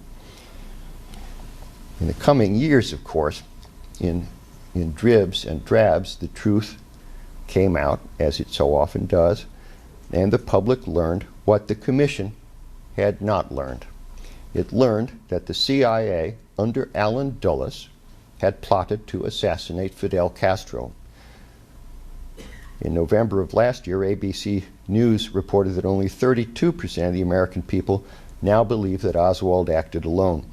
In the coming years, of course, in dribs and drabs, the truth came out, as it so often does, and the public learned what the Commission had not learned. It learned that the CIA, under Allen Dulles, had plotted to assassinate Fidel Castro. In November of last year, ABC News reported that only 32% of the American people now believe that Oswald acted alone.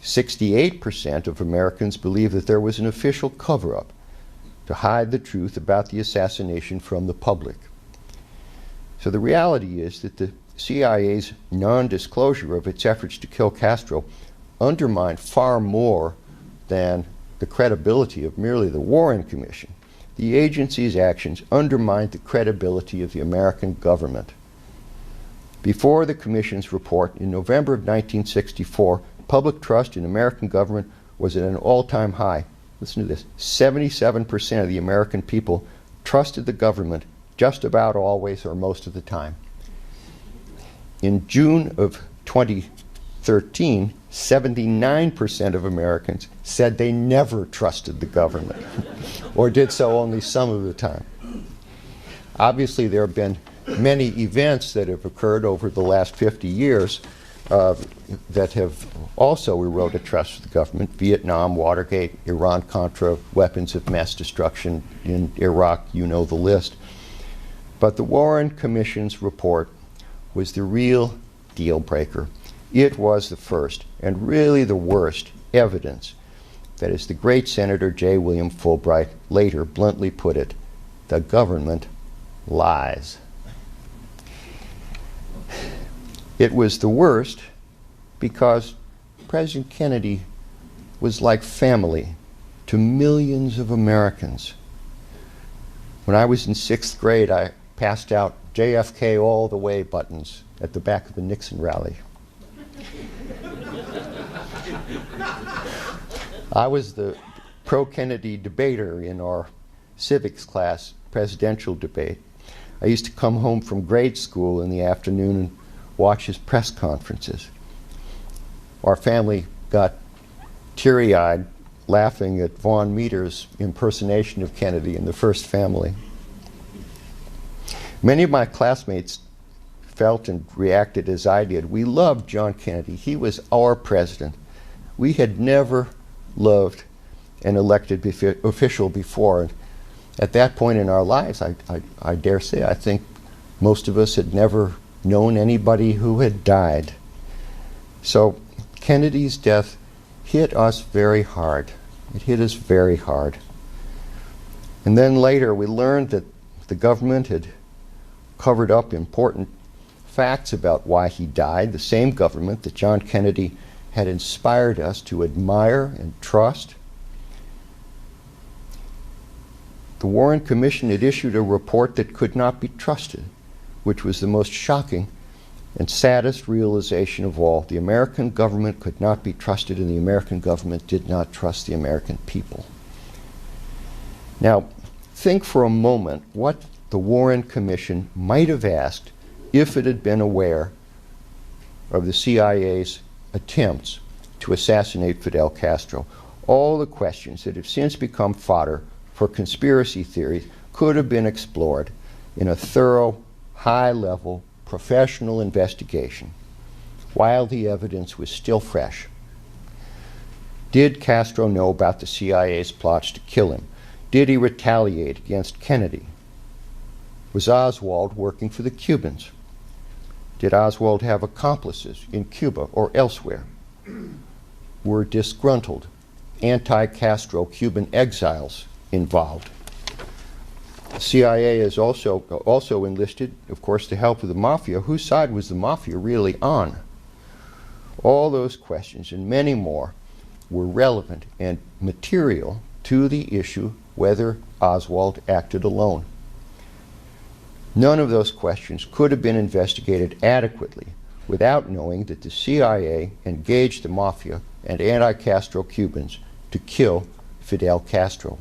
68% of Americans believe that there was an official cover-up to hide the truth about the assassination from the public. So the reality is that the CIA's non-disclosure of its efforts to kill Castro undermined far more than the credibility of merely the Warren Commission. The agency's actions undermined the credibility of the American government. Before the Commission's report in November of 1964, public trust in American government was at an all-time high. Listen to this. 77% of the American people trusted the government just about always or most of the time. In June of 2013, 79% of Americans said they never trusted the government or did so only some of the time. Obviously, there have been many events that have occurred over the last 50 years that have also eroded trust for the government. Vietnam, Watergate, Iran-Contra, weapons of mass destruction in Iraq, you know the list. But the Warren Commission's report was the real deal breaker. It was the first, and really the worst, evidence that, as the great Senator J. William Fulbright later bluntly put it, the government lies. It was the worst because President Kennedy was like family to millions of Americans. When I was in 6th grade, I passed out JFK all the way buttons at the back of the Nixon rally. I was the pro-Kennedy debater in our civics class presidential debate. I used to come home from grade school in the afternoon and watch his press conferences. Our family got teary-eyed laughing at Vaughn Meader's impersonation of Kennedy in The First Family. Many of my classmates felt and reacted as I did. We loved John Kennedy. He was our president. We had never loved an elected official before. And at that point in our lives, I dare say, I think most of us had never known anybody who had died. So Kennedy's death hit us very hard. It hit us very hard. And then later we learned that the government had covered up important facts about why he died, the same government that John Kennedy had inspired us to admire and trust. The Warren Commission had issued a report that could not be trusted, which was the most shocking and saddest realization of all. The American government could not be trusted, and the American government did not trust the American people. Now, think for a moment what the Warren Commission might have asked if it had been aware of the CIA's attempts to assassinate Fidel Castro. All the questions that have since become fodder for conspiracy theories could have been explored in a thorough, high-level, professional investigation while the evidence was still fresh. Did Castro know about the CIA's plots to kill him? Did he retaliate against Kennedy? Was Oswald working for the Cubans? Did Oswald have accomplices in Cuba or elsewhere? Were disgruntled anti-Castro Cuban exiles involved? The CIA is also enlisted, of course, to help with the Mafia. Whose side was the Mafia really on? All those questions and many more were relevant and material to the issue whether Oswald acted alone. None of those questions could have been investigated adequately without knowing that the CIA engaged the Mafia and anti-Castro Cubans to kill Fidel Castro.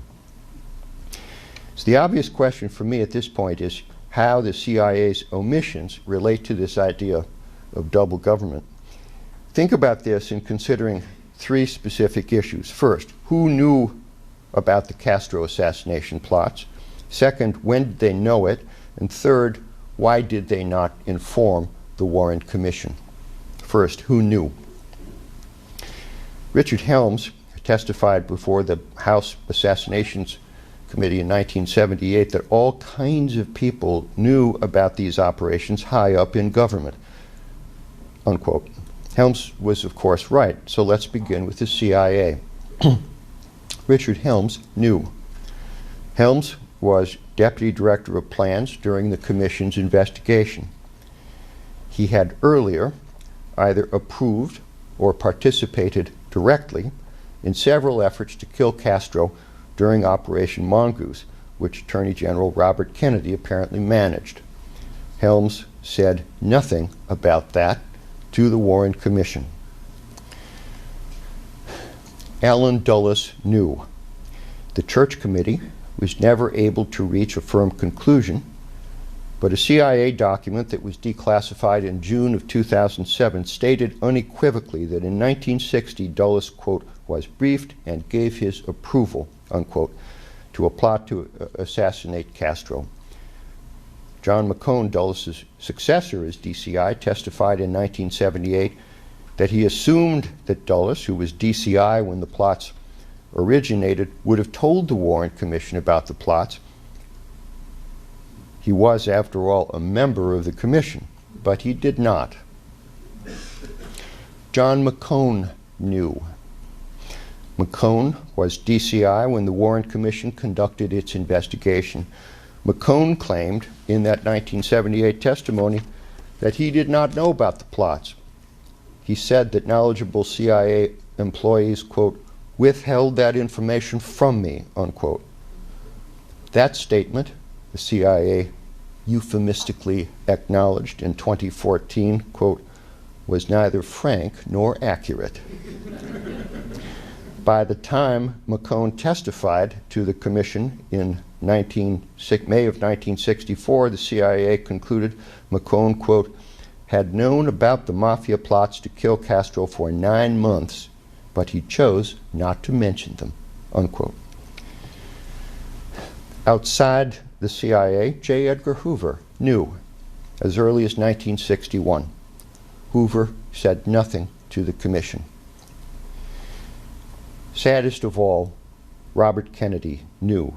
So the obvious question for me at this point is how the CIA's omissions relate to this idea of double government. Think about this in considering three specific issues. First, who knew about the Castro assassination plots? Second, when did they know it? And third, why did they not inform the Warren Commission? First, who knew? Richard Helms testified before the House Assassinations Committee in 1978 that all kinds of people knew about these operations high up in government, unquote. Helms was, of course, right, so let's begin with the CIA. Richard Helms knew. Helms was Deputy Director of Plans during the Commission's investigation. He had earlier either approved or participated directly in several efforts to kill Castro during Operation Mongoose, which Attorney General Robert Kennedy apparently managed. Helms said nothing about that to the Warren Commission. Allen Dulles knew. The Church Committee was never able to reach a firm conclusion, but a CIA document that was declassified in June of 2007 stated unequivocally that in 1960 Dulles, quote, was briefed and gave his approval, unquote, to a plot to assassinate Castro. John McCone, Dulles' successor as DCI, testified in 1978 that he assumed that Dulles, who was DCI when the plots originated, would have told the Warren Commission about the plots. He was, after all, a member of the commission, but he did not. John McCone knew. McCone was DCI when the Warren Commission conducted its investigation. McCone claimed in that 1978 testimony that he did not know about the plots. He said that knowledgeable CIA employees, quote, withheld that information from me, unquote. That statement, the CIA euphemistically acknowledged in 2014, quote, was neither frank nor accurate. By the time McCone testified to the commission in May of 1964, the CIA concluded McCone, quote, had known about the Mafia plots to kill Castro for 9 months, but he chose not to mention them, unquote. Outside the CIA, J. Edgar Hoover knew as early as 1961. Hoover said nothing to the commission. Saddest of all, Robert Kennedy knew.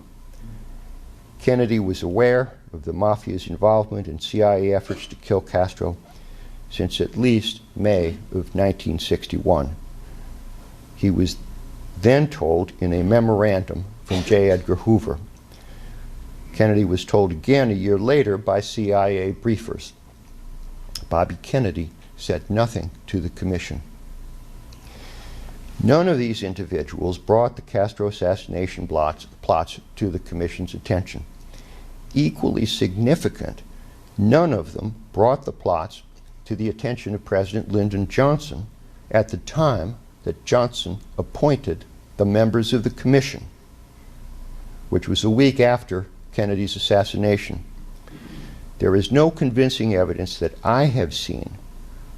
Kennedy was aware of the Mafia's involvement in CIA efforts to kill Castro since at least May of 1961. He was then told in a memorandum from J. Edgar Hoover. Kennedy was told again a year later by CIA briefers. Bobby Kennedy said nothing to the commission. None of these individuals brought the Castro assassination plots to the commission's attention. Equally significant, none of them brought the plots to the attention of President Lyndon Johnson at the time that Johnson appointed the members of the commission, which was a week after Kennedy's assassination. There is no convincing evidence that I have seen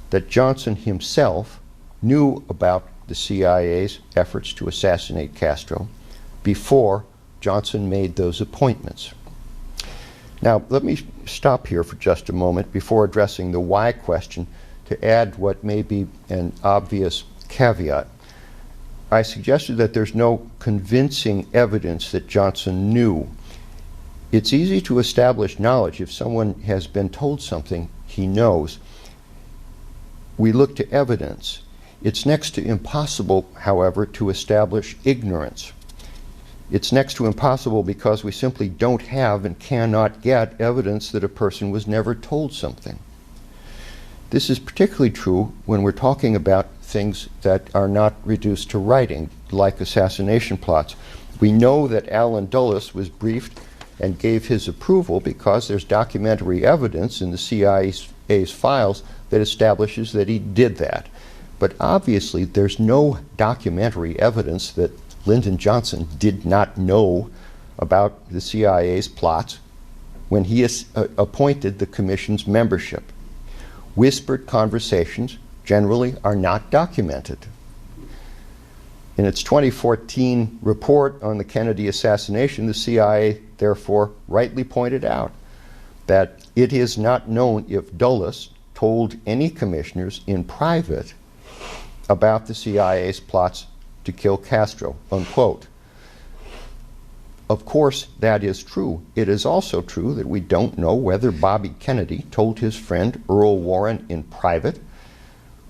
that Johnson himself knew about the CIA's efforts to assassinate Castro before Johnson made those appointments. Now, let me stop here for just a moment before addressing the why question to add what may be an obvious caveat. I suggested that there's no convincing evidence that Johnson knew. It's easy to establish knowledge if someone has been told something he knows. We look to evidence. It's next to impossible, however, to establish ignorance. It's next to impossible because we simply don't have and cannot get evidence that a person was never told something. This is particularly true when we're talking about things that are not reduced to writing, like assassination plots. We know that Allen Dulles was briefed and gave his approval because there's documentary evidence in the CIA's files that establishes that he did that. But obviously there's no documentary evidence that Lyndon Johnson did not know about the CIA's plots when he appointed the commission's membership. Whispered conversations generally are not documented. In its 2014 report on the Kennedy assassination, the CIA therefore rightly pointed out that it is not known if Dulles told any commissioners in private about the CIA's plots to kill Castro, unquote. Of course, that is true. It is also true that we don't know whether Bobby Kennedy told his friend Earl Warren in private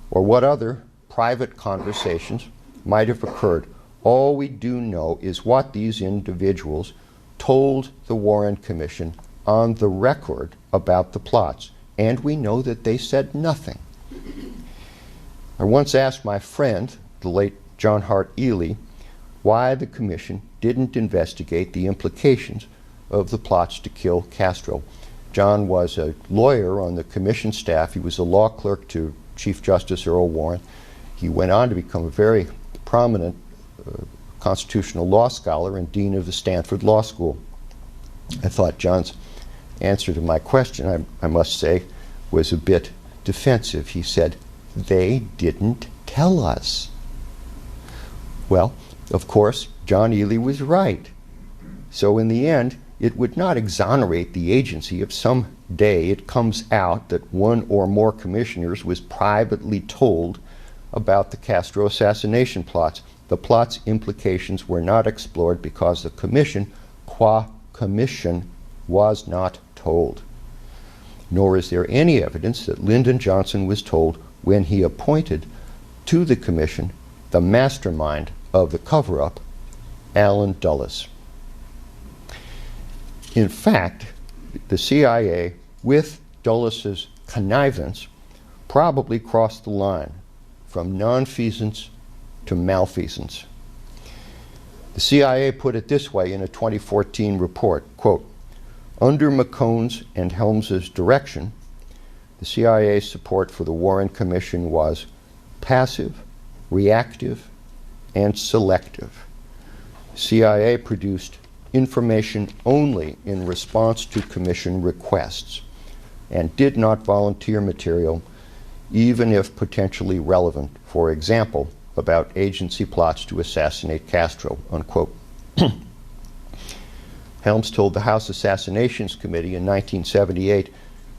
or what other private conversations might have occurred. All we do know is what these individuals told the Warren Commission on the record about the plots, and we know that they said nothing. I once asked my friend, the late John Hart Ely, why the commission didn't investigate the implications of the plots to kill Castro. John was a lawyer on the commission staff. He was a law clerk to Chief Justice Earl Warren. He went on to become a very prominent constitutional law scholar and dean of the Stanford Law School. I thought John's answer to my question, I must say, was a bit defensive. He said, "They didn't tell us." Well, of course, John Ely was right. So in the end, it would not exonerate the agency if some day it comes out that one or more commissioners was privately told about the Castro assassination plots. The plot's implications were not explored because the commission, qua commission, was not told. Nor is there any evidence that Lyndon Johnson was told when he appointed to the commission the mastermind of the cover-up, Allen Dulles. In fact, the CIA, with Dulles's connivance, probably crossed the line from nonfeasance to malfeasance. The CIA put it this way in a 2014 report, quote, "Under McCone's and Helms's direction, the CIA's support for the Warren Commission was passive, reactive, and selective. CIA produced information only in response to commission requests and did not volunteer material even if potentially relevant, for example, about agency plots to assassinate Castro," unquote. Helms told the House Assassinations Committee in 1978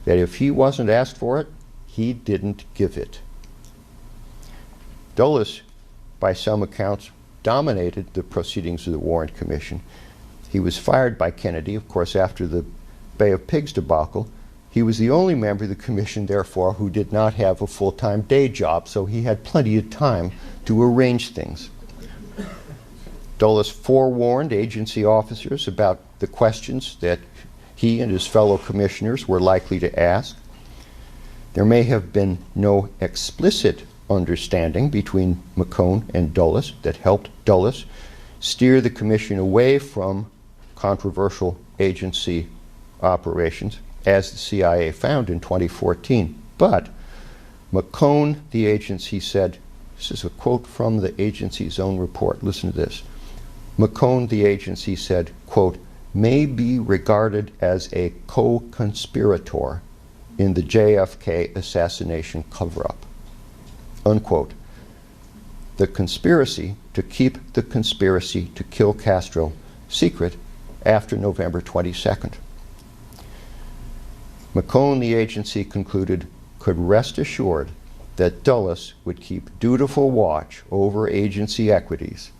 that if he wasn't asked for it, he didn't give it. Dulles, by some accounts, dominated the proceedings of the Warren Commission. He was fired by Kennedy, of course, after the Bay of Pigs debacle. He was the only member of the commission, therefore, who did not have a full-time day job, so he had plenty of time to arrange things. Dulles forewarned agency officers about the questions that he and his fellow commissioners were likely to ask. There may have been no explicit understanding between McCone and Dulles that helped Dulles steer the commission away from controversial agency operations, as the CIA found in 2014. But McCone, the agency, said, this is a quote from the agency's own report, listen to this. McCone, the agency, said, quote, "may be regarded as a co-conspirator in the JFK assassination cover-up," unquote. The conspiracy to keep the conspiracy to kill Castro secret after November 22nd. McCone, the agency, concluded, could rest assured that Dulles would keep dutiful watch over agency equities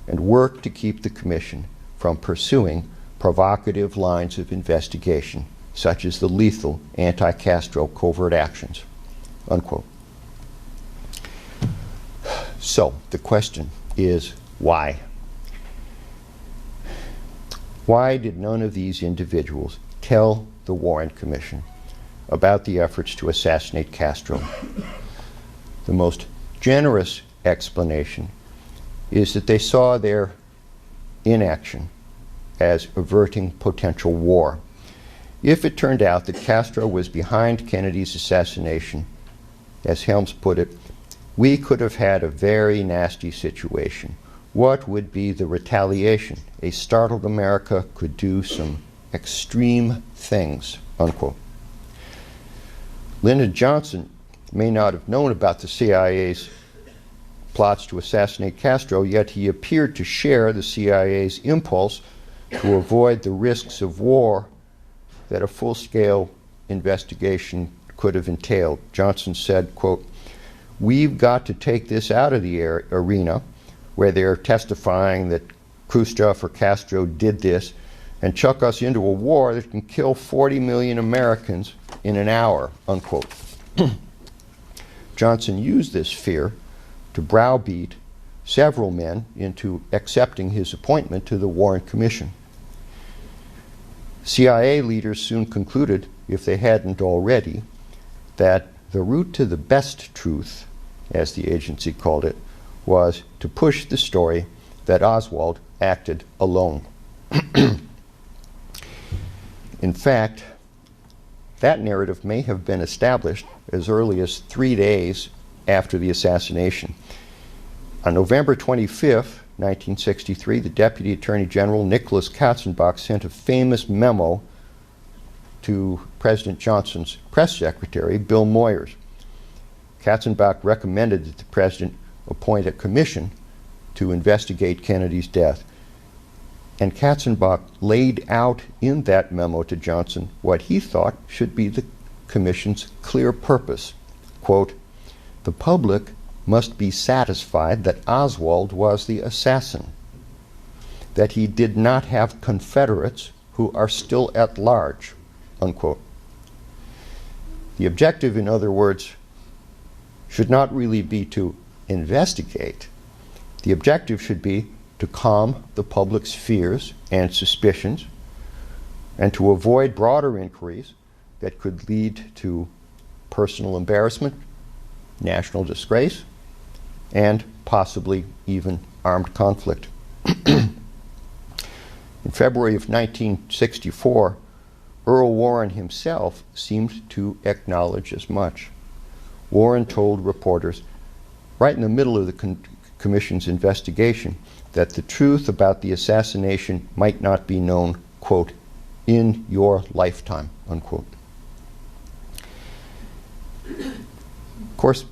and work to keep the commission from pursuing provocative lines of investigation, such as the lethal anti-Castro covert actions, unquote. So, the question is, why? Why did none of these individuals tell the Warren Commission about the efforts to assassinate Castro? The most generous explanation is that they saw their inaction as averting potential war. If it turned out that Castro was behind Kennedy's assassination, as Helms put it, we could have had a very nasty situation. What would be the retaliation? A startled America could do some extreme things, unquote. Lyndon Johnson may not have known about the CIA's plots to assassinate Castro, yet he appeared to share the CIA's impulse to avoid the risks of war that a full-scale investigation could have entailed. Johnson said, quote, "We've got to take this out of the arena where they're testifying that Khrushchev or Castro did this and chuck us into a war that can kill 40 million Americans in an hour," unquote. Johnson used this fear to browbeat several men into accepting his appointment to the Warren Commission. CIA leaders soon concluded, if they hadn't already, that the route to the best truth, as the agency called it, was to push the story that Oswald acted alone. In fact, that narrative may have been established as early as 3 days after the assassination. On November 25th, 1963, the Deputy Attorney General Nicholas Katzenbach sent a famous memo to President Johnson's press secretary, Bill Moyers. Katzenbach recommended that the President appoint a commission to investigate Kennedy's death. And Katzenbach laid out in that memo to Johnson what he thought should be the commission's clear purpose. Quote, "The public must be satisfied that Oswald was the assassin, that he did not have confederates who are still at large," unquote. The objective, in other words, should not really be to investigate. The objective should be to calm the public's fears and suspicions and to avoid broader inquiries that could lead to personal embarrassment, national disgrace, and possibly even armed conflict. In February of 1964, Earl Warren himself seemed to acknowledge as much. Warren told reporters, right in the middle of the Commission's investigation, that the truth about the assassination might not be known, quote, "in your lifetime," unquote. Of course,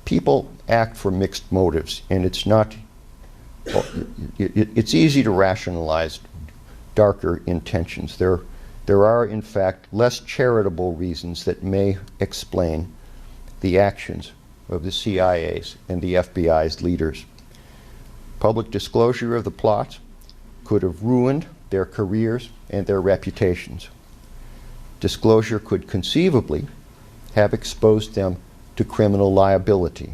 people act for mixed motives, and it's easy to rationalize darker intentions. There are, in fact, less charitable reasons that may explain the actions of the CIA's and the FBI's leaders. Public disclosure of the plots could have ruined their careers and their reputations. Disclosure could conceivably have exposed them to criminal liability.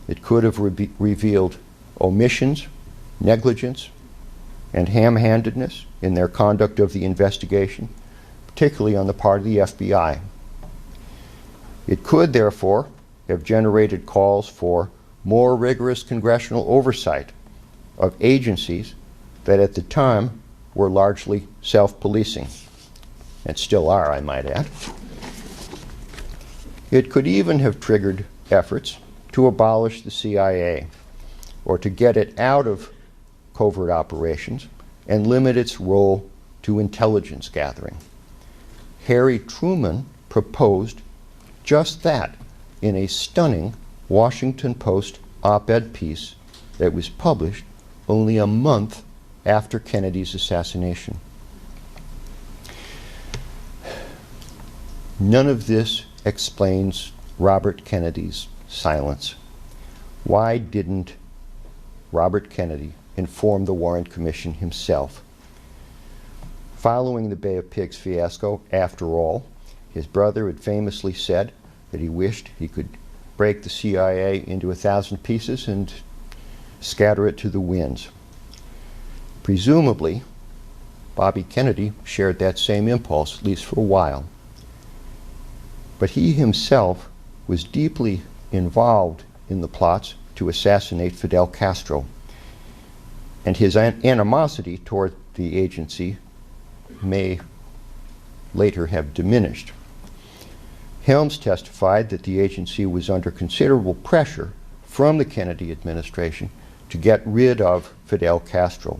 It could have revealed omissions, negligence, and ham-handedness in their conduct of the investigation, particularly on the part of the FBI. It could, therefore, have generated calls for more rigorous congressional oversight of agencies that at the time were largely self-policing, and still are, I might add. It could even have triggered efforts to abolish the CIA, or to get it out of covert operations and limit its role to intelligence gathering. Harry Truman proposed just that in a stunning Washington Post op-ed piece that was published only a month after Kennedy's assassination. None of this explains Robert Kennedy's silence. Why didn't Robert Kennedy inform the Warren Commission himself? Following the Bay of Pigs fiasco, after all, his brother had famously said that he wished he could break the CIA into 1,000 pieces and scatter it to the winds. Presumably, Bobby Kennedy shared that same impulse, at least for a while. But he himself was deeply involved in the plots to assassinate Fidel Castro, and his animosity toward the agency may later have diminished. Helms testified that the agency was under considerable pressure from the Kennedy administration to get rid of Fidel Castro.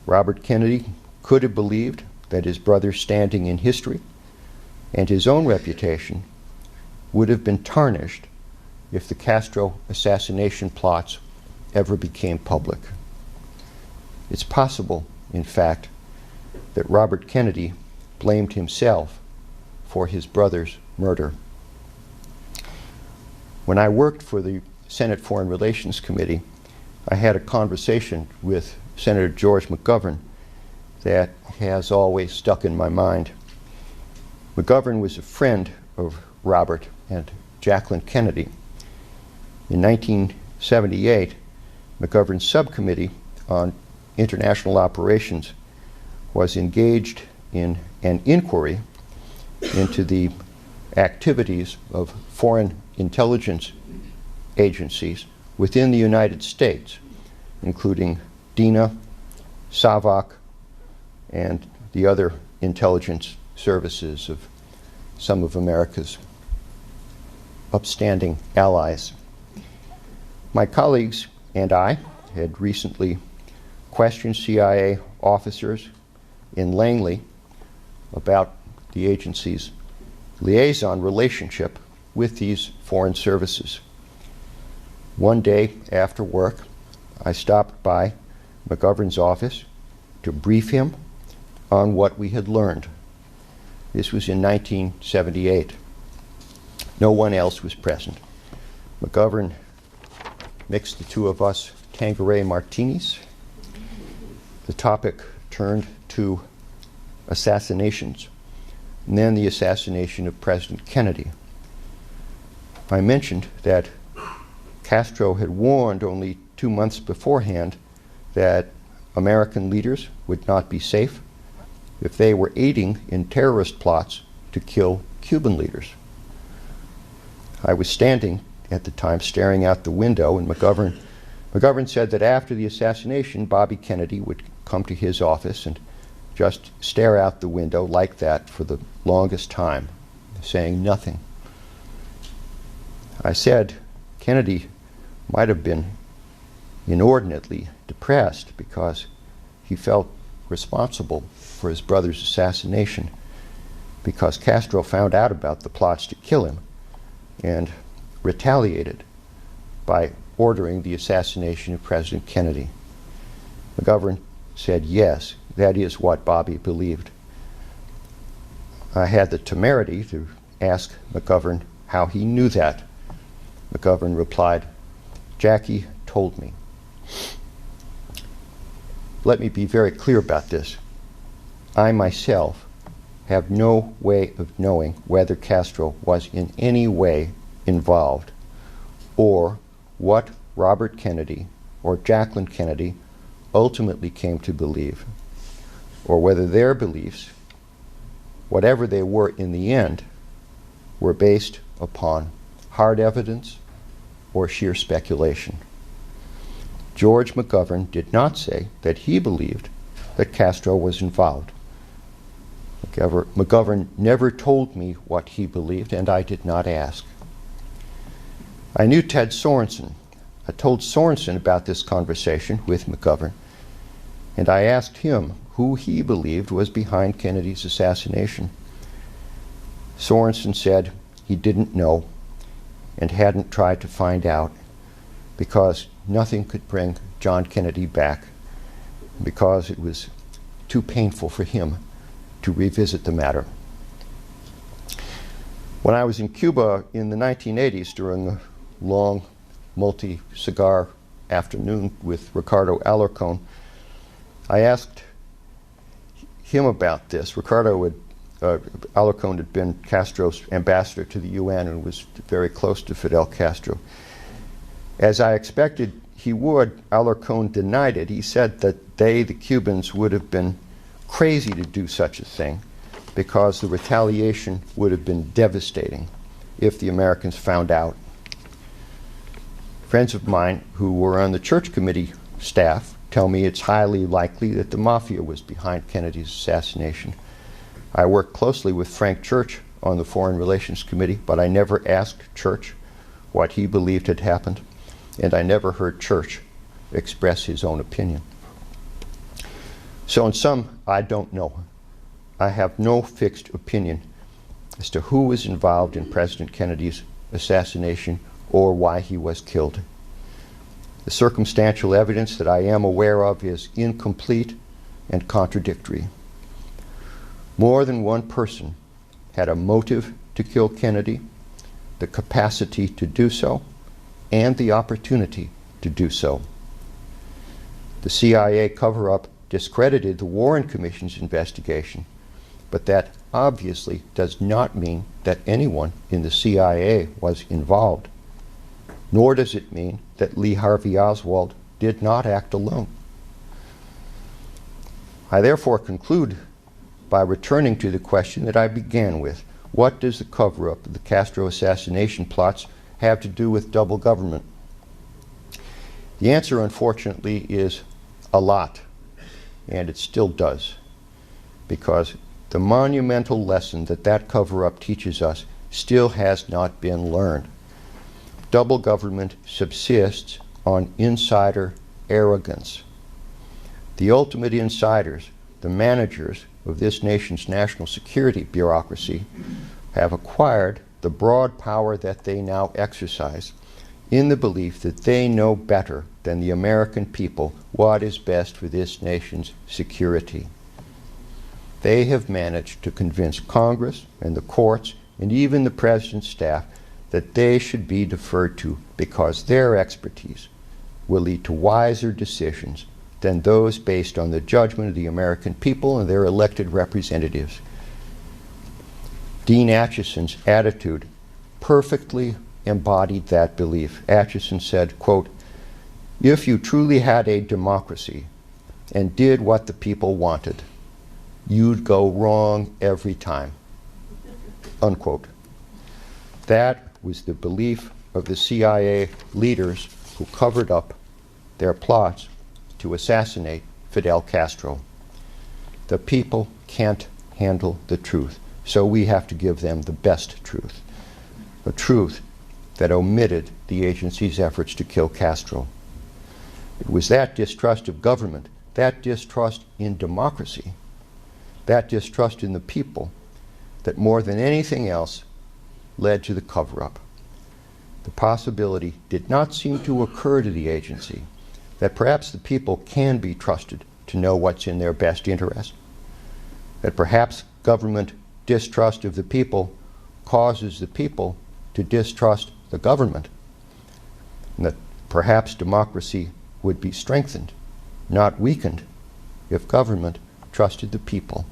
Robert Kennedy could have believed that his brother's standing in history and his own reputation would have been tarnished if the Castro assassination plots ever became public. It's possible, in fact, that Robert Kennedy blamed himself for his brother's murder. When I worked for the Senate Foreign Relations Committee, I had a conversation with Senator George McGovern that has always stuck in my mind. McGovern was a friend of Robert and Jacqueline Kennedy. In 1978, McGovern's subcommittee on international operations was engaged in an inquiry into the activities of foreign intelligence agencies within the United States, including DINA, SAVAK, and the other intelligence services of some of America's upstanding allies. My colleagues and I had recently questioned CIA officers in Langley about the agency's liaison relationship with these foreign services. One day after work, I stopped by McGovern's office to brief him on what we had learned. This was in 1978. No one else was present. McGovern mixed the two of us Tanqueray martinis. The topic turned to assassinations, and then the assassination of President Kennedy. I mentioned that Castro had warned only 2 months beforehand that American leaders would not be safe if they were aiding in terrorist plots to kill Cuban leaders. I was standing at the time staring out the window, and McGovern said that after the assassination, Bobby Kennedy would come to his office and just stare out the window like that for the longest time, saying nothing. I said Kennedy might have been inordinately depressed because he felt responsible for his brother's assassination, because Castro found out about the plots to kill him and retaliated by ordering the assassination of President Kennedy. McGovern said yes, that is what Bobby believed. I had the temerity to ask McGovern how he knew that. McGovern replied, "Jackie told me." Let me be very clear about this. I myself have no way of knowing whether Castro was in any way involved, or what Robert Kennedy or Jacqueline Kennedy ultimately came to believe, or whether their beliefs, whatever they were in the end, were based upon hard evidence or sheer speculation. George McGovern did not say that he believed that Castro was involved. McGovern never told me what he believed, and I did not ask. I knew Ted Sorensen. I told Sorensen about this conversation with McGovern, and I asked him who he believed was behind Kennedy's assassination. Sorensen said he didn't know and hadn't tried to find out because nothing could bring John Kennedy back, because it was too painful for him to revisit the matter. When I was in Cuba in the 1980s during a long multi-cigar afternoon with Ricardo Alarcón, I asked him about this. Alarcón had been Castro's ambassador to the UN and was very close to Fidel Castro. As I expected he would, Alarcón denied it. He said that they, the Cubans, would have been crazy to do such a thing because the retaliation would have been devastating if the Americans found out. Friends of mine who were on the church committee staff tell me it's highly likely that the Mafia was behind Kennedy's assassination. I worked closely with Frank Church on the Foreign Relations Committee, but I never asked Church what he believed had happened, and I never heard Church express his own opinion. So in sum, I don't know. I have no fixed opinion as to who was involved in President Kennedy's assassination or why he was killed. The circumstantial evidence that I am aware of is incomplete and contradictory. More than one person had a motive to kill Kennedy, the capacity to do so, and the opportunity to do so. The CIA cover-up discredited the Warren Commission's investigation, but that obviously does not mean that anyone in the CIA was involved, nor does it mean that Lee Harvey Oswald did not act alone. I therefore conclude by returning to the question that I began with. What does the cover-up of the Castro assassination plots have to do with double government? The answer, unfortunately, is a lot, and it still does, because the monumental lesson that cover-up teaches us still has not been learned. Double government subsists on insider arrogance. The ultimate insiders, the managers of this nation's national security bureaucracy, have acquired the broad power that they now exercise in the belief that they know better than the American people what is best for this nation's security. They have managed to convince Congress and the courts and even the President's staff that they should be deferred to because their expertise will lead to wiser decisions than those based on the judgment of the American people and their elected representatives. Dean Acheson's attitude perfectly embodied that belief. Acheson said, quote, "If you truly had a democracy and did what the people wanted, you'd go wrong every time," unquote. That was the belief of the CIA leaders who covered up their plots to assassinate Fidel Castro. The people can't handle the truth, so we have to give them the best truth, a truth that omitted the agency's efforts to kill Castro. It was that distrust of government, that distrust in democracy, that distrust in the people that more than anything else led to the cover-up. The possibility did not seem to occur to the agency that perhaps the people can be trusted to know what's in their best interest, that perhaps government distrust of the people causes the people to distrust the government, and that perhaps democracy would be strengthened, not weakened, if government trusted the people.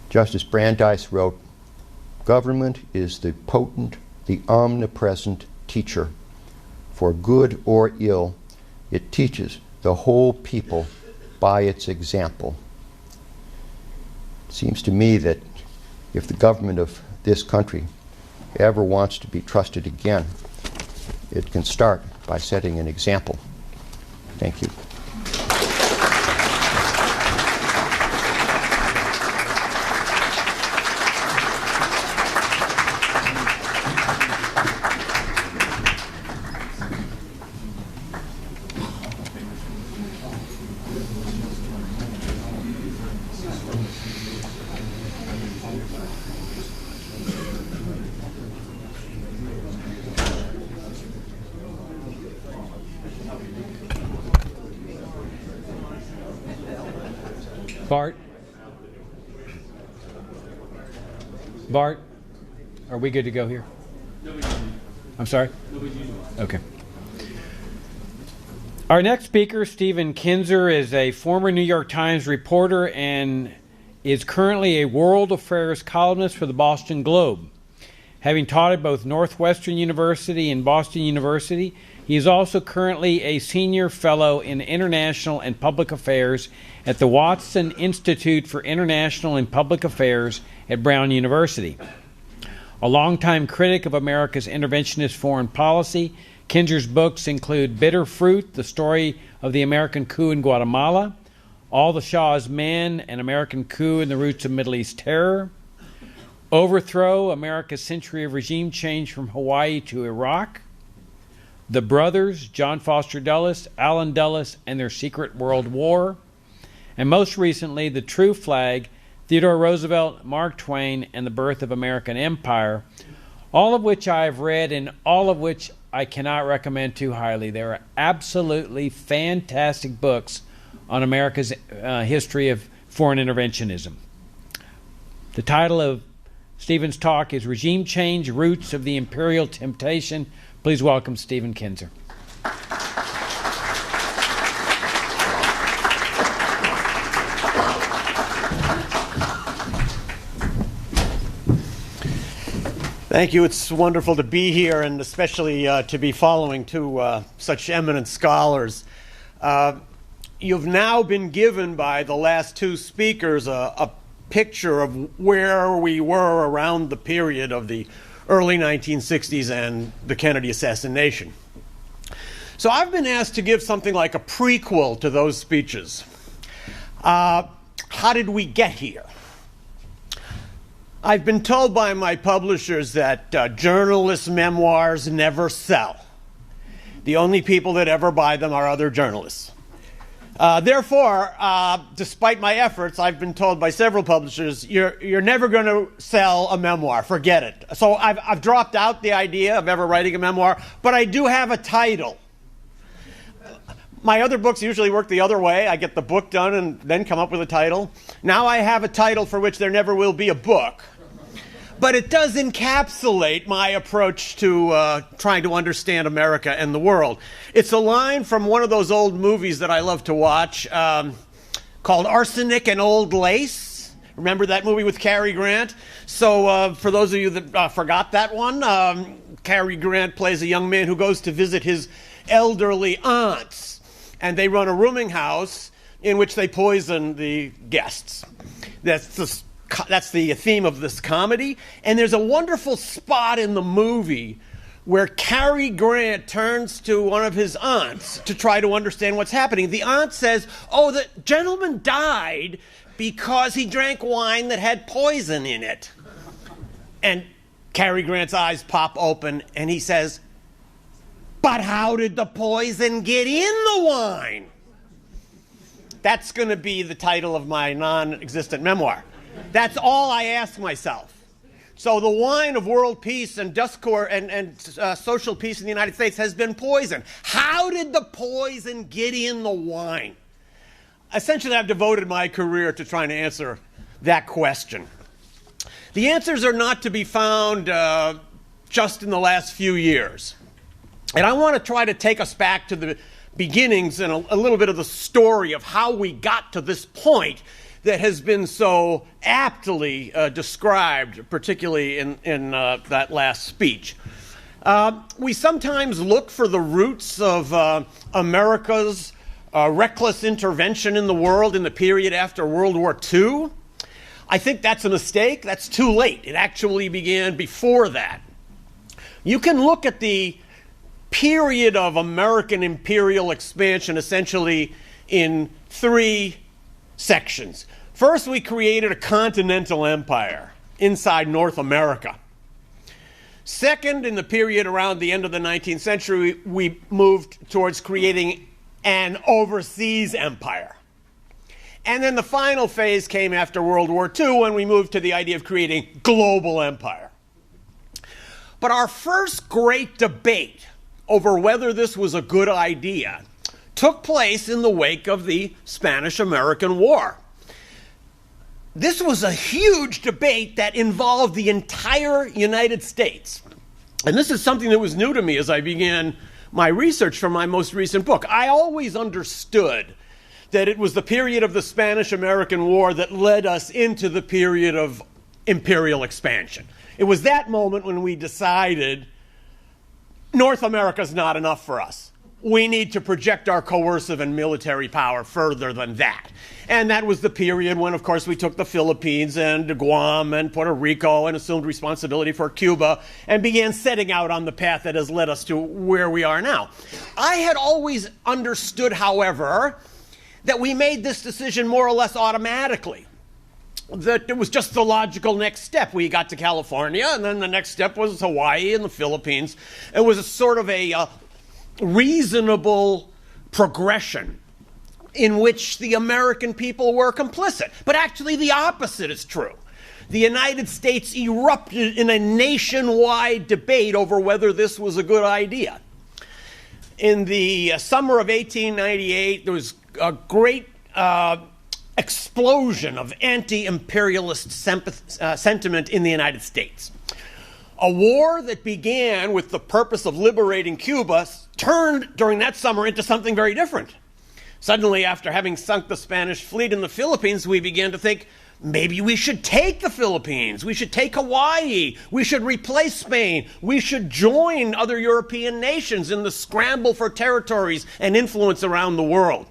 Justice Brandeis wrote, "Government is the potent, the omnipresent teacher. For good or ill, it teaches the whole people by its example." It seems to me that if the government of this country ever wants to be trusted again, it can start by setting an example. Thank you. Bart, are we good to go here? I'm sorry? Okay. Our next speaker, Stephen Kinzer, is a former New York Times reporter and is currently a world affairs columnist for the Boston Globe. Having taught at both Northwestern University and Boston University, he is also currently a senior fellow in international and public affairs at the Watson Institute for International and Public Affairs at Brown University. A longtime critic of America's interventionist foreign policy, Kinzer's books include Bitter Fruit, the story of the American coup in Guatemala, All the Shah's Men, an American coup and the roots of Middle East terror, Overthrow, America's Century of Regime Change from Hawaii to Iraq, The Brothers, John Foster Dulles, Allen Dulles, and Their Secret World War, and most recently, The True Flag, Theodore Roosevelt, Mark Twain, and the Birth of American Empire, all of which I have read and all of which I cannot recommend too highly. They are absolutely fantastic books on America's history of foreign interventionism. The title of Stephen's talk is Regime Change, Roots of the Imperial Temptation. Please welcome Stephen Kinzer. Thank you. It's wonderful to be here, and especially to be following two such eminent scholars. You've now been given by the last two speakers a picture of where we were around the period of the early 1960s and the Kennedy assassination. So I've been asked to give something like a prequel to those speeches. How how did we get here? I've been told by my publishers that journalists' memoirs never sell. The only people that ever buy them are other journalists. Therefore, despite my efforts, I've been told by several publishers, you're never going to sell a memoir. Forget it. So I've dropped out the idea of ever writing a memoir, but I do have a title. My other books usually work the other way. I get the book done and then come up with a title. Now I have a title for which there never will be a book. But it does encapsulate my approach to trying to understand America and the world. It's a line from one of those old movies that I love to watch called Arsenic and Old Lace. Remember that movie with Cary Grant? So for those of you that forgot that one, Cary Grant plays a young man who goes to visit his elderly aunts. And they run a rooming house in which they poison the guests. That's the theme of this comedy. And there's a wonderful spot in the movie where Cary Grant turns to one of his aunts to try to understand what's happening. The aunt says, oh, the gentleman died because he drank wine that had poison in it. And Cary Grant's eyes pop open and he says, but how did the poison get in the wine? That's going to be the title of my non-existent memoir. That's all I ask myself. So the wine of world peace and discord and social peace in the United States has been poisoned. How did the poison get in the wine? Essentially, I've devoted my career to trying to answer that question. The answers are not to be found just in the last few years. And I want to try to take us back to the beginnings and a little bit of the story of how we got to this point that has been so aptly described, particularly in that last speech. We sometimes look for the roots of America's reckless intervention in the world in the period after World War II. I think that's a mistake. That's too late. It actually began before that. You can look at the period of American imperial expansion essentially in three sections. First, we created a continental empire inside North America. Second, in the period around the end of the 19th century, we moved towards creating an overseas empire. And then the final phase came after World War II when we moved to the idea of creating global empire. But our first great debate over whether this was a good idea took place in the wake of the Spanish-American War. This was a huge debate that involved the entire United States. And this is something that was new to me as I began my research for my most recent book. I always understood that it was the period of the Spanish-American War that led us into the period of imperial expansion. It was that moment when we decided North America's not enough for us. We need to project our coercive and military power further than that. And that was the period when, of course, we took the Philippines and Guam and Puerto Rico and assumed responsibility for Cuba and began setting out on the path that has led us to where we are now. I had always understood, however, that we made this decision more or less automatically. That it was just the logical next step. We got to California, and then the next step was Hawaii and the Philippines. It was a sort of a reasonable progression in which the American people were complicit. But actually the opposite is true. The United States erupted in a nationwide debate over whether this was a good idea. In the summer of 1898, there was a great explosion of anti-imperialist sentiment in the United States. A war that began with the purpose of liberating Cuba turned during that summer into something very different. Suddenly, after having sunk the Spanish fleet in the Philippines, we began to think, maybe we should take the Philippines, we should take Hawaii, we should replace Spain, we should join other European nations in the scramble for territories and influence around the world.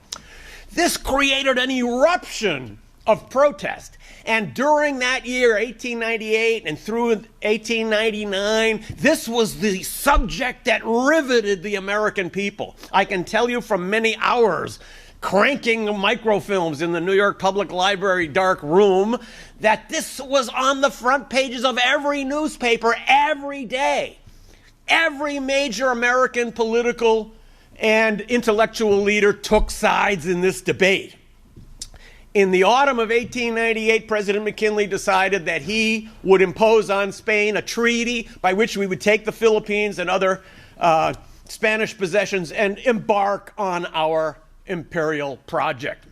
This created an eruption of protest. And during that year, 1898 and through 1899, this was the subject that riveted the American people. I can tell you from many hours cranking microfilms in the New York Public Library dark room, that this was on the front pages of every newspaper every day. Every major American political and intellectual leader took sides in this debate. In the autumn of 1898, President McKinley decided that he would impose on Spain a treaty by which we would take the Philippines and other Spanish possessions and embark on our imperial project.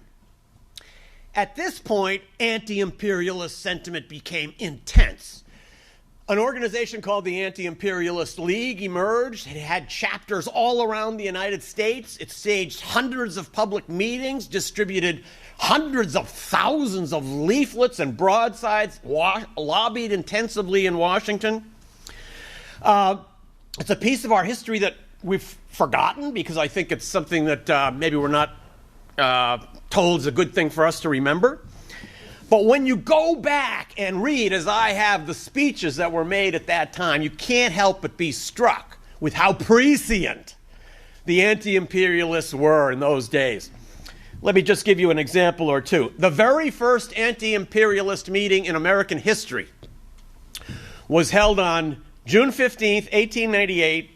At this point, anti-imperialist sentiment became intense. An organization called the Anti-Imperialist League emerged. It had chapters all around the United States. It staged hundreds of public meetings, distributed hundreds of thousands of leaflets and broadsides, lobbied intensively in Washington. It's a piece of our history that we've forgotten because I think it's something that maybe we're not told is a good thing for us to remember. But when you go back and read, as I have, the speeches that were made at that time, you can't help but be struck with how prescient the anti-imperialists were in those days. Let me just give you an example or two. The very first anti-imperialist meeting in American history was held on June 15th, 1898,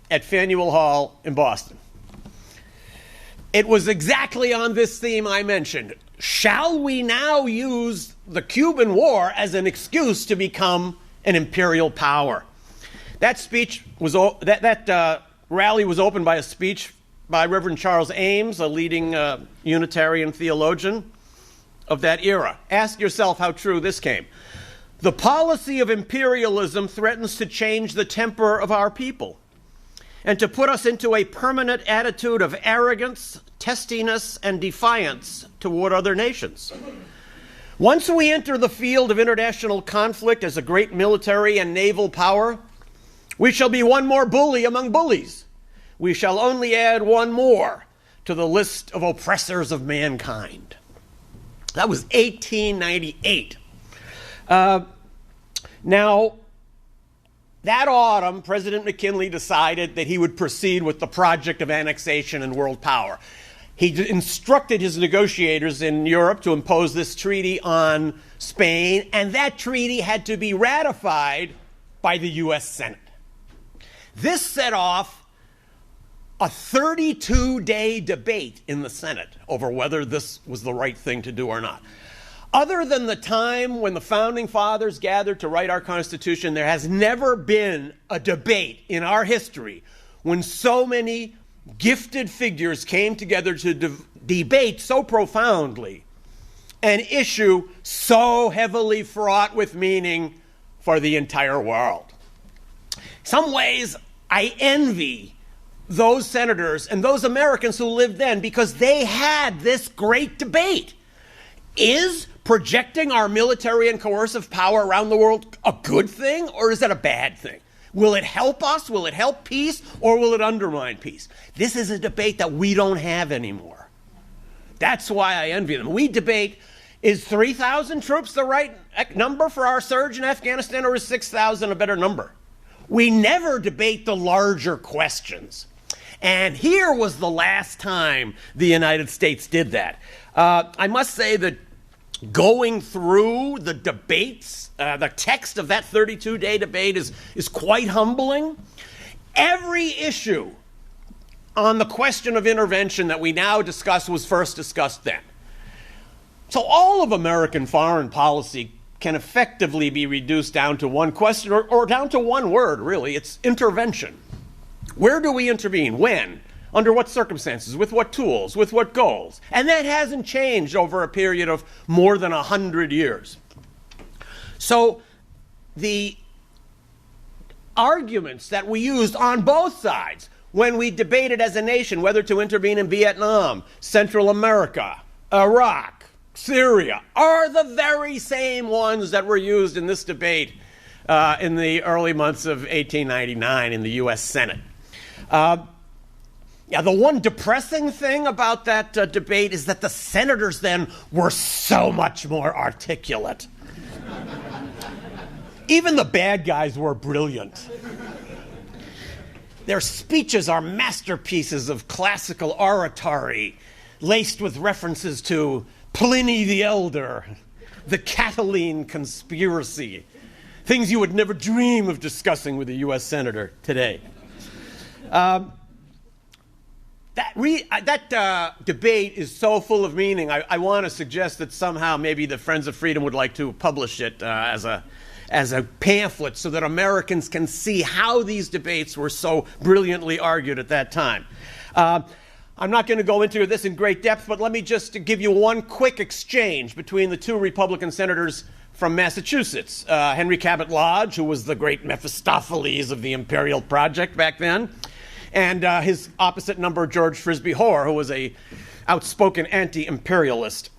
at Faneuil Hall in Boston. It was exactly on this theme I mentioned. Shall we now use the Cuban War as an excuse to become an imperial power? That speech was rally was opened by a speech by Reverend Charles Ames, a leading Unitarian theologian of that era. Ask yourself how true this came. The policy of imperialism threatens to change the temper of our people and to put us into a permanent attitude of arrogance, testiness, and defiance toward other nations. Once we enter the field of international conflict as a great military and naval power, we shall be one more bully among bullies. We shall only add one more to the list of oppressors of mankind. That was 1898. Now, that autumn, President McKinley decided that he would proceed with the project of annexation and world power. He instructed his negotiators in Europe to impose this treaty on Spain, and that treaty had to be ratified by the U.S. Senate. This set off a 32-day debate in the Senate over whether this was the right thing to do or not. Other than the time when the Founding Fathers gathered to write our Constitution, there has never been a debate in our history when so many gifted figures came together to debate so profoundly an issue so heavily fraught with meaning for the entire world. In some ways, I envy those senators and those Americans who lived then because they had this great debate. Is projecting our military and coercive power around the world a good thing, or is it a bad thing? Will it help us? Will it help peace? Or will it undermine peace? This is a debate that we don't have anymore. That's why I envy them. We debate, is 3,000 troops the right number for our surge in Afghanistan, or is 6,000 a better number? We never debate the larger questions. And here was the last time the United States did that. I must say that going through the debates, the text of that 32-day debate is quite humbling. Every issue on the question of intervention that we now discuss was first discussed then. So all of American foreign policy can effectively be reduced down to one question, or down to one word, really. It's intervention. Where do we intervene? When? Under what circumstances? With what tools? With what goals? And that hasn't changed over a period of more than 100 years. So the arguments that we used on both sides when we debated as a nation whether to intervene in Vietnam, Central America, Iraq, Syria, are the very same ones that were used in this debate in the early months of 1899 in the U.S. Senate. The one depressing thing about that debate is that the senators then were so much more articulate. Even the bad guys were brilliant. Their speeches are masterpieces of classical oratory. laced with references to Pliny the Elder, the Catiline conspiracy, things you would never dream of discussing with a U.S. senator today. That debate is so full of meaning. I want to suggest that somehow maybe the Friends of Freedom would like to publish it as a pamphlet so that Americans can see how these debates were so brilliantly argued at that time. I'm not going to go into this in great depth, but let me just give you one quick exchange between the two Republican senators from Massachusetts. Henry Cabot Lodge, who was the great Mephistopheles of the Imperial Project back then, and his opposite number, George Frisbee Hoare, who was an outspoken anti-imperialist.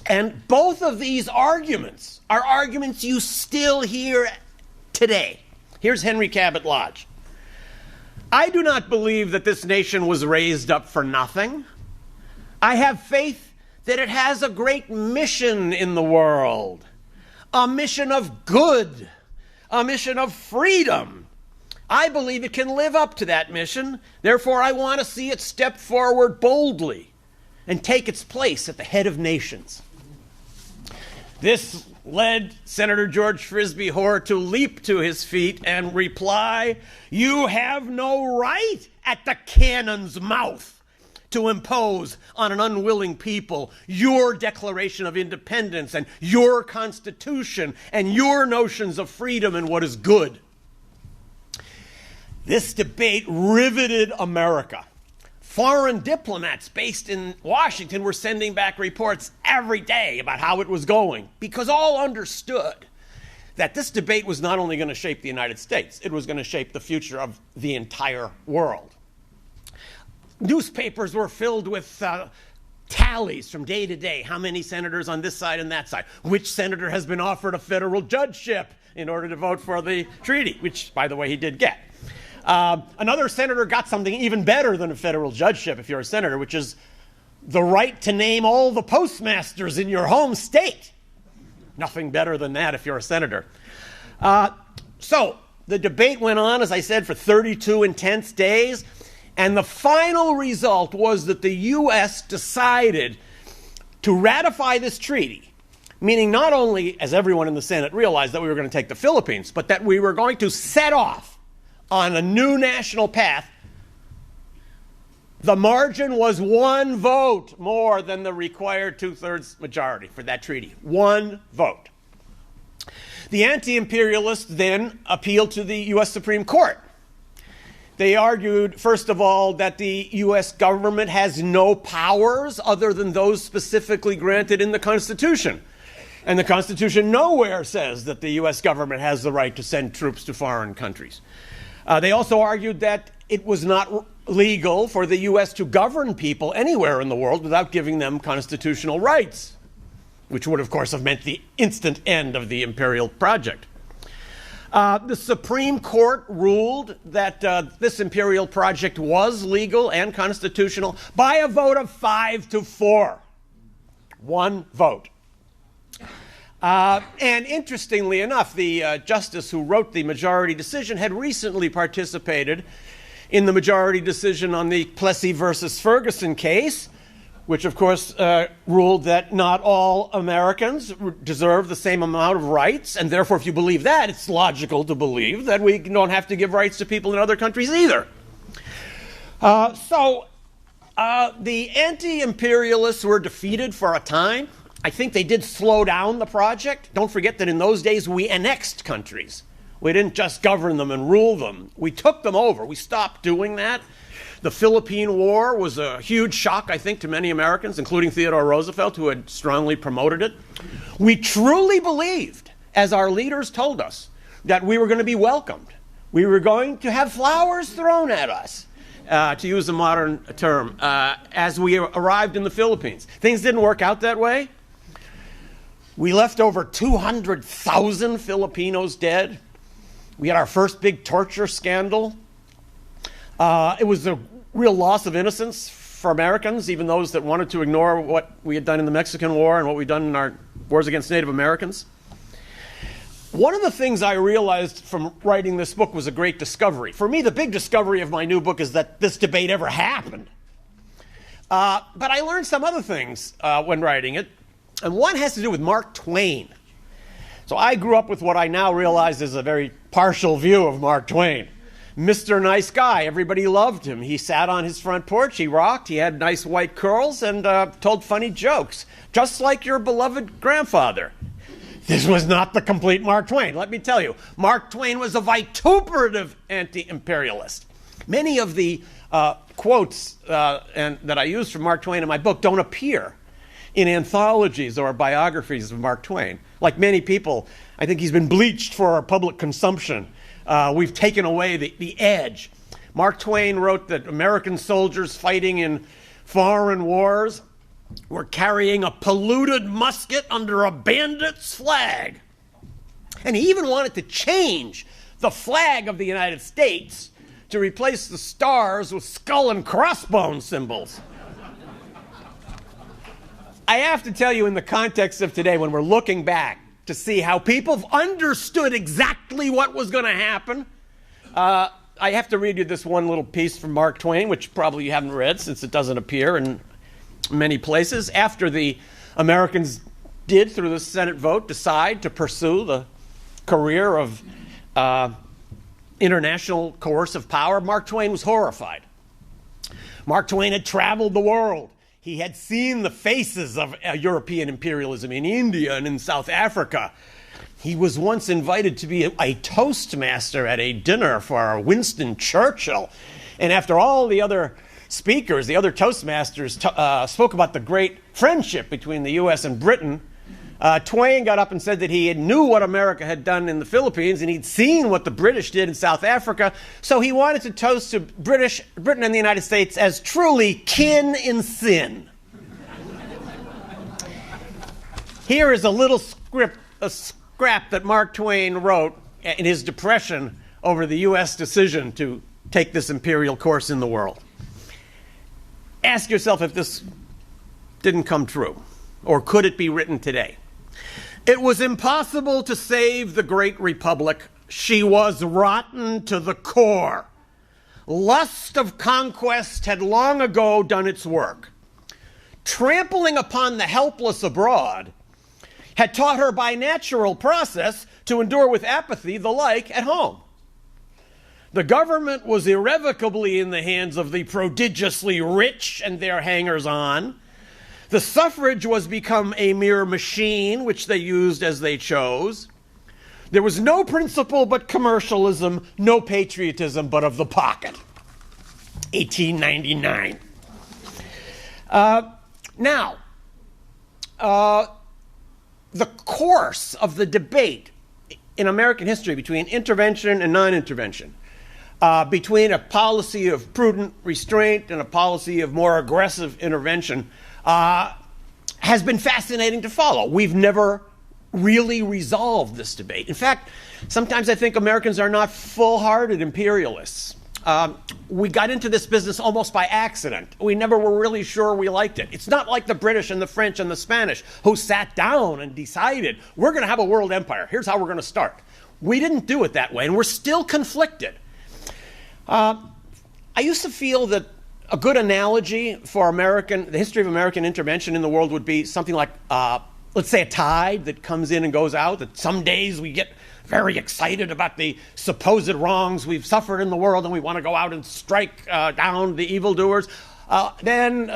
And both of these arguments are arguments you still hear today. Here's Henry Cabot Lodge. I do not believe that this nation was raised up for nothing. I have faith that it has a great mission in the world, a mission of good, a mission of freedom. I believe it can live up to that mission. Therefore, I want to see it step forward boldly and take its place at the head of nations. This led Senator George Frisbee Hoare to leap to his feet and reply, "You have no right at the cannon's mouth to impose on an unwilling people your Declaration of Independence and your Constitution and your notions of freedom and what is good." This debate riveted America. Foreign diplomats based in Washington were sending back reports every day about how it was going, because all understood that this debate was not only going to shape the United States, it was going to shape the future of the entire world. Newspapers were filled with tallies from day to day. How many senators on this side and that side? Which senator has been offered a federal judgeship in order to vote for the treaty, which, by the way, he did get. Another senator got something even better than a federal judgeship if you're a senator, which is the right to name all the postmasters in your home state. Nothing better than that if you're a senator. So the debate went on, as I said, for 32 intense days. And the final result was that the U.S. decided to ratify this treaty, meaning not only, as everyone in the Senate realized, that we were going to take the Philippines, but that we were going to set off on a new national path. The margin was one vote more than the required two-thirds majority for that treaty. One vote. The anti-imperialists then appealed to the U.S. Supreme Court. They argued, first of all, that the U.S. government has no powers other than those specifically granted in the Constitution. And the Constitution nowhere says that the U.S. government has the right to send troops to foreign countries. They also argued that it was not legal for the U.S. to govern people anywhere in the world without giving them constitutional rights, which would, of course, have meant the instant end of the imperial project. The Supreme Court ruled that this imperial project was legal and constitutional by a vote of 5-4. One vote. And interestingly enough, the justice who wrote the majority decision had recently participated in the majority decision on the Plessy versus Ferguson case, which of course ruled that not all Americans deserve the same amount of rights, and therefore if you believe that, it's logical to believe that we don't have to give rights to people in other countries either. So the anti-imperialists were defeated for a time. I think they did slow down the project. Don't forget that in those days we annexed countries. We didn't just govern them and rule them. We took them over. We stopped doing that. The Philippine War was a huge shock, I think, to many Americans, including Theodore Roosevelt, who had strongly promoted it. We truly believed, as our leaders told us, that we were going to be welcomed. We were going to have flowers thrown at us, to use a modern term, as we arrived in the Philippines. Things didn't work out that way. We left over 200,000 Filipinos dead. We had our first big torture scandal. It was a real loss of innocence for Americans, even those that wanted to ignore what we had done in the Mexican War and what we'd done in our wars against Native Americans. One of the things I realized from writing this book was a great discovery. For me, the big discovery of my new book is that this debate ever happened. But I learned some other things when writing it, and one has to do with Mark Twain. So I grew up with what I now realize is a very partial view of Mark Twain. Mr. Nice Guy, everybody loved him. He sat on his front porch, he rocked, he had nice white curls, and told funny jokes, just like your beloved grandfather. This was not the complete Mark Twain, let me tell you. Mark Twain was a vituperative anti-imperialist. Many of the quotes that I use from Mark Twain in my book don't appear in anthologies or biographies of Mark Twain. Like many people, I think he's been bleached for our public consumption. We've taken away the edge. Mark Twain wrote that American soldiers fighting in foreign wars were carrying a polluted musket under a bandit's flag. And he even wanted to change the flag of the United States to replace the stars with skull and crossbone symbols. I have to tell you, in the context of today, when we're looking back to see how people understood exactly what was going to happen, I have to read you this one little piece from Mark Twain, which probably you haven't read since it doesn't appear in many places. After the Americans did, through the Senate vote, decide to pursue the career of international coercive power, Mark Twain was horrified. Mark Twain had traveled the world. He had seen the faces of European imperialism in India and in South Africa. He was once invited to be a toastmaster at a dinner for Winston Churchill. And after all the other speakers, the other toastmasters spoke about the great friendship between the U.S. and Britain, Twain got up and said that he knew what America had done in the Philippines and he'd seen what the British did in South Africa, so he wanted to toast to Britain and the United States as truly kin in sin. Here is a little scrap that Mark Twain wrote in his depression over the U.S. decision to take this imperial course in the world. Ask yourself if this didn't come true, or could it be written today? It was impossible to save the great republic. She was rotten to the core. Lust of conquest had long ago done its work. Trampling upon the helpless abroad had taught her by natural process to endure with apathy the like at home. The government was irrevocably in the hands of the prodigiously rich and their hangers-on. The suffrage was become a mere machine which they used as they chose. There was no principle but commercialism, no patriotism but of the pocket. 1899. The course of the debate in American history between intervention and non-intervention, between a policy of prudent restraint and a policy of more aggressive intervention, has been fascinating to follow. We've never really resolved this debate. In fact, sometimes I think Americans are not full-hearted imperialists. We got into this business almost by accident. We never were really sure we liked it. It's not like the British and the French and the Spanish who sat down and decided, we're going to have a world empire. Here's how we're going to start. We didn't do it that way, and we're still conflicted. I used to feel that a good analogy for the history of American intervention in the world would be something like, let's say, a tide that comes in and goes out, that some days we get very excited about the supposed wrongs we've suffered in the world and we want to go out and strike down the evildoers. Then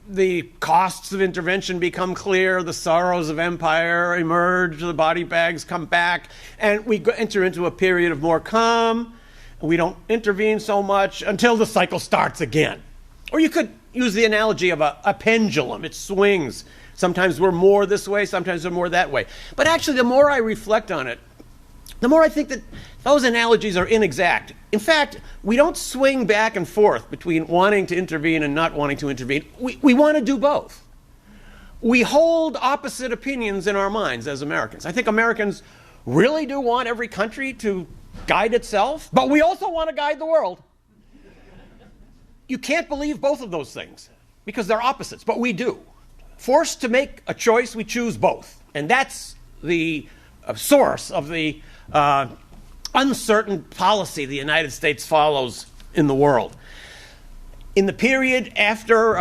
the costs of intervention become clear, the sorrows of empire emerge, the body bags come back, and we enter into a period of more calm. We don't intervene so much until the cycle starts again. Or you could use the analogy of a pendulum. It swings. Sometimes we're more this way, sometimes we're more that way. But actually, the more I reflect on it, the more I think that those analogies are inexact. In fact, we don't swing back and forth between wanting to intervene and not wanting to intervene. We want to do both. We hold opposite opinions in our minds as Americans. I think Americans really do want every country to guide itself, but we also want to guide the world. You can't believe both of those things because they're opposites, but we do. Forced to make a choice, we choose both. And that's the source of the uncertain policy the United States follows in the world. In the period after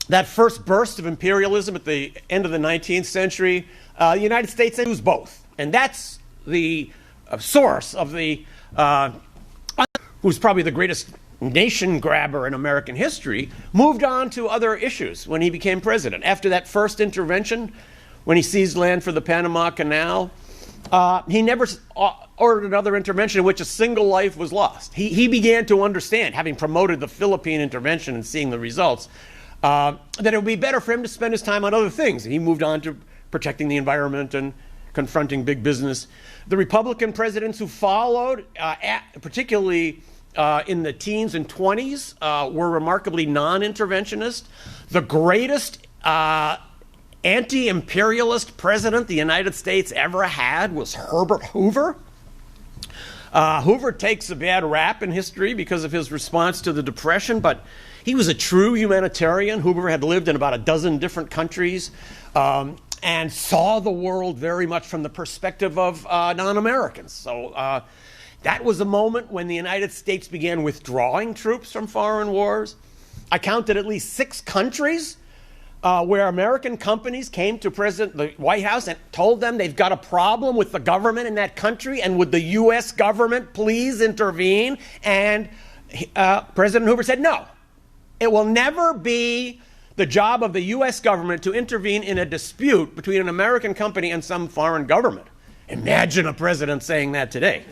that first burst of imperialism at the end of the 19th century, the United States used both. And that's the source of the, who's probably the greatest nation grabber in American history, moved on to other issues when he became president. After that first intervention, when he seized land for the Panama Canal, he never ordered another intervention in which a single life was lost. He began to understand, having promoted the Philippine intervention and seeing the results, that it would be better for him to spend his time on other things. And he moved on to protecting the environment and confronting big business. The Republican presidents who followed, particularly in the teens and 20s, were remarkably non-interventionist. The greatest anti-imperialist president the United States ever had was Herbert Hoover. Hoover takes a bad rap in history because of his response to the Depression, but he was a true humanitarian. Hoover had lived in about a dozen different countries and saw the world very much from the perspective of non-Americans. So that was a moment when the United States began withdrawing troops from foreign wars. I counted at least 6 countries where American companies came to the White House and told them they've got a problem with the government in that country, and would the U.S. government please intervene? And President Hoover said, no, it will never be the job of the U.S. government to intervene in a dispute between an American company and some foreign government. Imagine a president saying that today.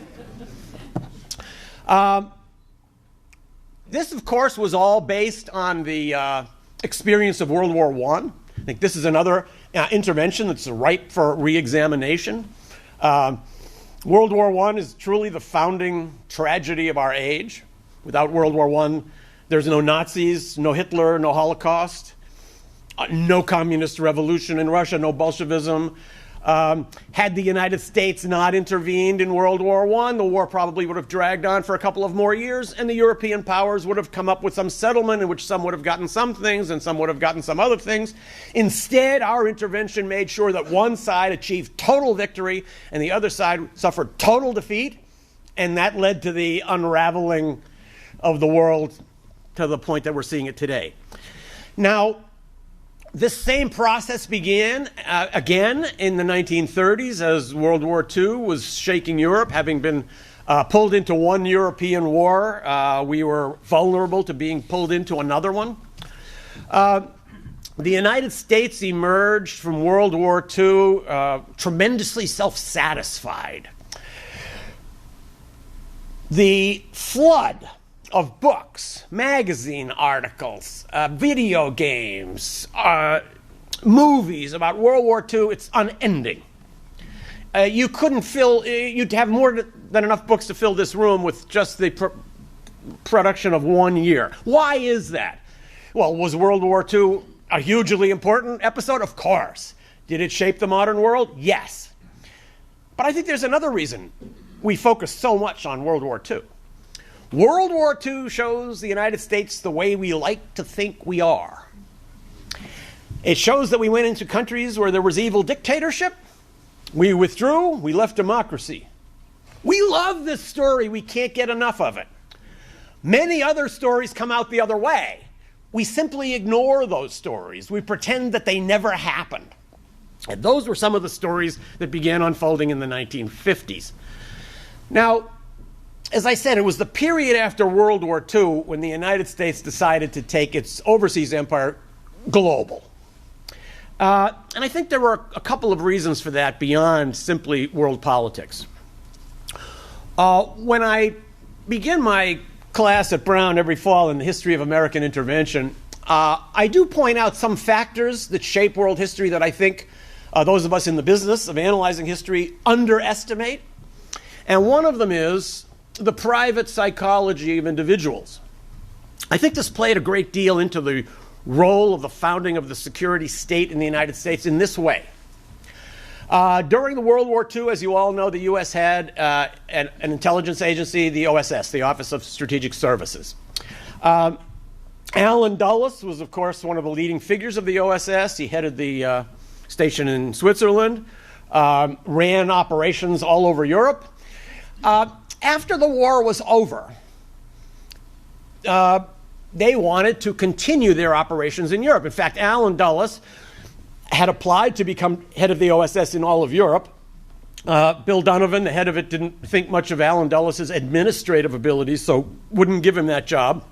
This, of course, was all based on the experience of World War I. I think this is another intervention that's ripe for re-examination. World War I is truly the founding tragedy of our age. Without World War I, there's no Nazis, no Hitler, no Holocaust, no communist revolution in Russia, no Bolshevism. Had the United States not intervened in World War I, the war probably would have dragged on for a couple of more years, and the European powers would have come up with some settlement in which some would have gotten some things and some would have gotten some other things. Instead, our intervention made sure that one side achieved total victory and the other side suffered total defeat, and that led to the unraveling of the world to the point that we're seeing it today. Now, this same process began again in the 1930s as World War II was shaking Europe. Having been pulled into one European war, we were vulnerable to being pulled into another one. The United States emerged from World War II tremendously self-satisfied. The flood of books, magazine articles, video games, movies about World War II, it's unending. You'd have more than enough books to fill this room with just the production of one year. Why is that? Well, was World War II a hugely important episode? Of course. Did it shape the modern world? Yes. But I think there's another reason we focus so much on World War II. World War II shows the United States the way we like to think we are. It shows that we went into countries where there was evil dictatorship. We withdrew. We left democracy. We love this story. We can't get enough of it. Many other stories come out the other way. We simply ignore those stories. We pretend that they never happened. And those were some of the stories that began unfolding in the 1950s. Now, as I said, it was the period after World War II when the United States decided to take its overseas empire global. And I think there were a couple of reasons for that beyond simply world politics. When I begin my class at Brown every fall in the history of American intervention, I do point out some factors that shape world history that I think those of us in the business of analyzing history underestimate. And one of them is the private psychology of individuals. I think this played a great deal into the role of the founding of the security state in the United States in this way. During the World War II, as you all know, the U.S. had an intelligence agency, the OSS, the Office of Strategic Services. Allen Dulles was, of course, one of the leading figures of the OSS. He headed the station in Switzerland, ran operations all over Europe. After the war was over, they wanted to continue their operations in Europe. In fact, Allen Dulles had applied to become head of the OSS in all of Europe. Bill Donovan, the head of it, didn't think much of Allen Dulles' administrative abilities, so wouldn't give him that job,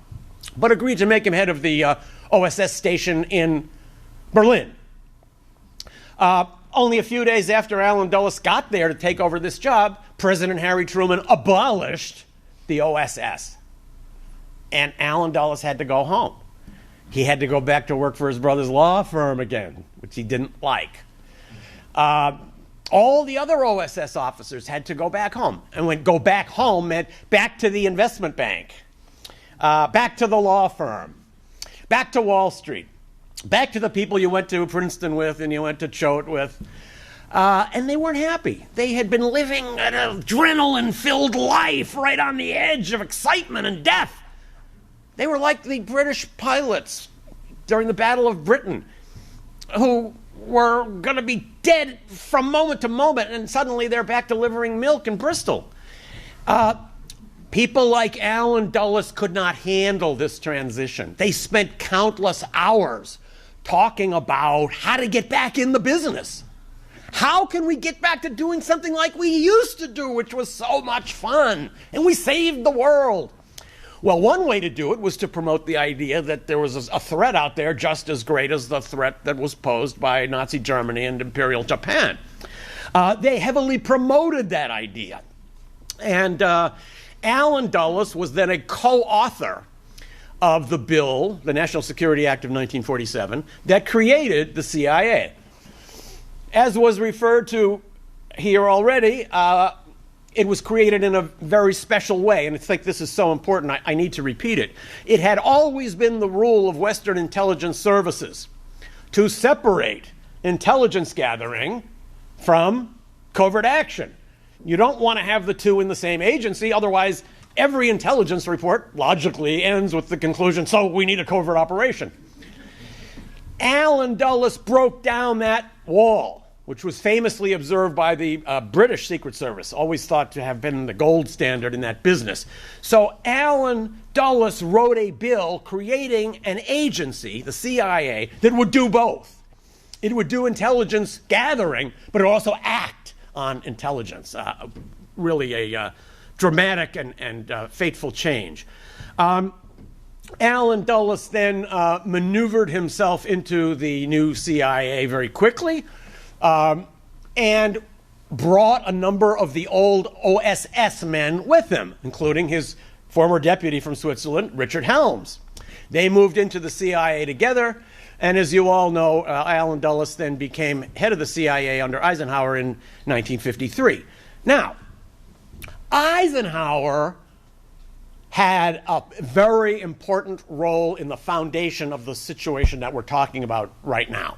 but agreed to make him head of the OSS station in Berlin. Only a few days after Allen Dulles got there to take over this job, President Harry Truman abolished the OSS. And Allen Dulles had to go home. He had to go back to work for his brother's law firm again, which he didn't like. All the other OSS officers had to go back home. And when go back home meant back to the investment bank, back to the law firm, back to Wall Street, back to the people you went to Princeton with and you went to Choate with. And they weren't happy. They had been living an adrenaline-filled life right on the edge of excitement and death. They were like the British pilots during the Battle of Britain who were going to be dead from moment to moment, and suddenly they're back delivering milk in Bristol. People like Allen Dulles could not handle this transition. They spent countless hours talking about how to get back in the business. How can we get back to doing something like we used to do, which was so much fun, and we saved the world? Well, one way to do it was to promote the idea that there was a threat out there just as great as the threat that was posed by Nazi Germany and Imperial Japan. They heavily promoted that idea. And Allen Dulles was then a co-author of the bill, the National Security Act of 1947, that created the CIA. As was referred to here already, it was created in a very special way, and I think this is so important, I need to repeat it. It had always been the rule of Western intelligence services to separate intelligence gathering from covert action. You don't want to have the two in the same agency, otherwise every intelligence report logically ends with the conclusion, so we need a covert operation. Allen Dulles broke down that wall, which was famously observed by the British Secret Service, always thought to have been the gold standard in that business. So Allen Dulles wrote a bill creating an agency, the CIA, that would do both. It would do intelligence gathering, but it would also act on intelligence. Really a dramatic and fateful change. Allen Dulles then maneuvered himself into the new CIA very quickly, and brought a number of the old OSS men with him, including his former deputy from Switzerland, Richard Helms. They moved into the CIA together, and as you all know, Allen Dulles then became head of the CIA under Eisenhower in 1953. Now, Eisenhower had a very important role in the foundation of the situation that we're talking about right now.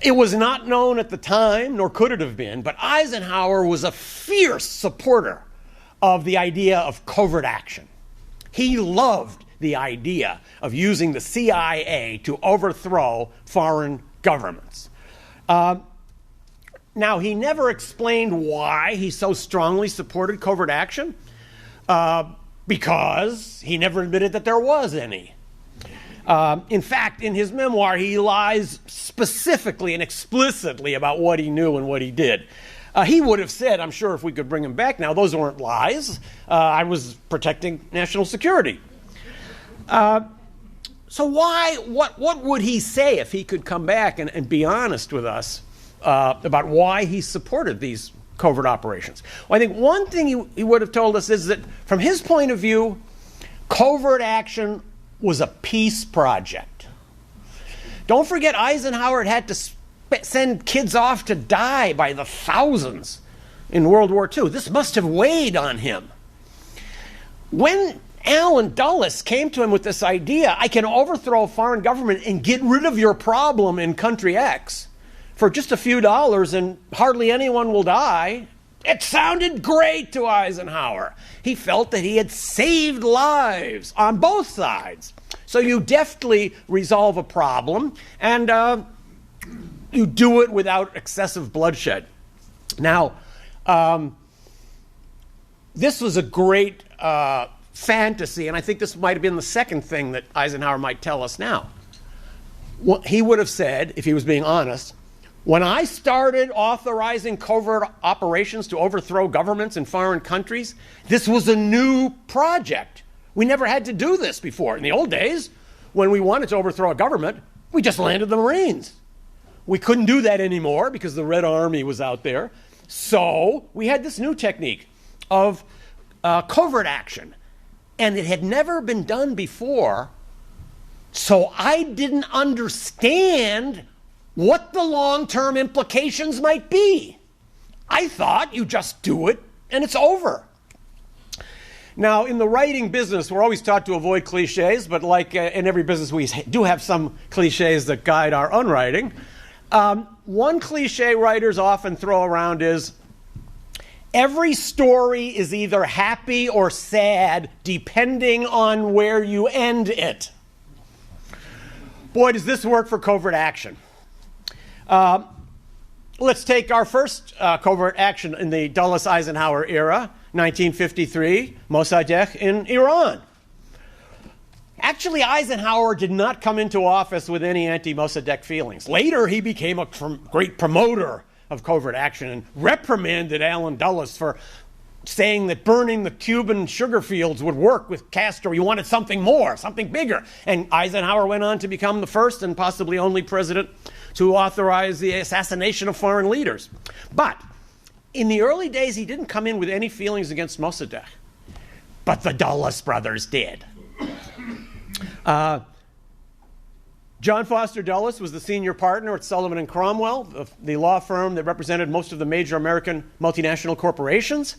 It was not known at the time, nor could it have been, but Eisenhower was a fierce supporter of the idea of covert action. He loved the idea of using the CIA to overthrow foreign governments. Now, he never explained why he so strongly supported covert action, because he never admitted that there was any. In fact, in his memoir, he lies specifically and explicitly about what he knew and what he did. He would have said, I'm sure if we could bring him back now, those weren't lies. I was protecting national security. So what would he say if he could come back and be honest with us about why he supported these covert operations? Well, I think one thing he would have told us is that from his point of view, covert action was a peace project. Don't forget, Eisenhower had to send kids off to die by the thousands in World War II. This must have weighed on him. When Allen Dulles came to him with this idea, I can overthrow a foreign government and get rid of your problem in country X for just a few dollars and hardly anyone will die, it sounded great to Eisenhower. He felt that he had saved lives on both sides. So you deftly resolve a problem, and you do it without excessive bloodshed. Now, this was a great fantasy, and I think this might have been the second thing that Eisenhower might tell us now. What he would have said, if he was being honest, when I started authorizing covert operations to overthrow governments in foreign countries, this was a new project. We never had to do this before. In the old days, when we wanted to overthrow a government, we just landed the Marines. We couldn't do that anymore because the Red Army was out there. So we had this new technique of covert action. And it had never been done before. So I didn't understand what the long-term implications might be. I thought you just do it and it's over. Now, in the writing business, we're always taught to avoid cliches, but like in every business, we do have some cliches that guide our own writing. One cliche writers often throw around is, every story is either happy or sad, depending on where you end it. Boy, does this work for covert action. Let's take our first covert action in the Dulles-Eisenhower era, 1953, Mossadegh in Iran. Actually, Eisenhower did not come into office with any anti-Mossadegh feelings. Later, he became a great promoter of covert action and reprimanded Allen Dulles for saying that burning the Cuban sugar fields would work with Castro. He wanted something more, something bigger. And Eisenhower went on to become the first and possibly only president to authorize the assassination of foreign leaders. But in the early days, he didn't come in with any feelings against Mossadegh. But the Dulles brothers did. John Foster Dulles was the senior partner at Sullivan and Cromwell, the law firm that represented most of the major American multinational corporations.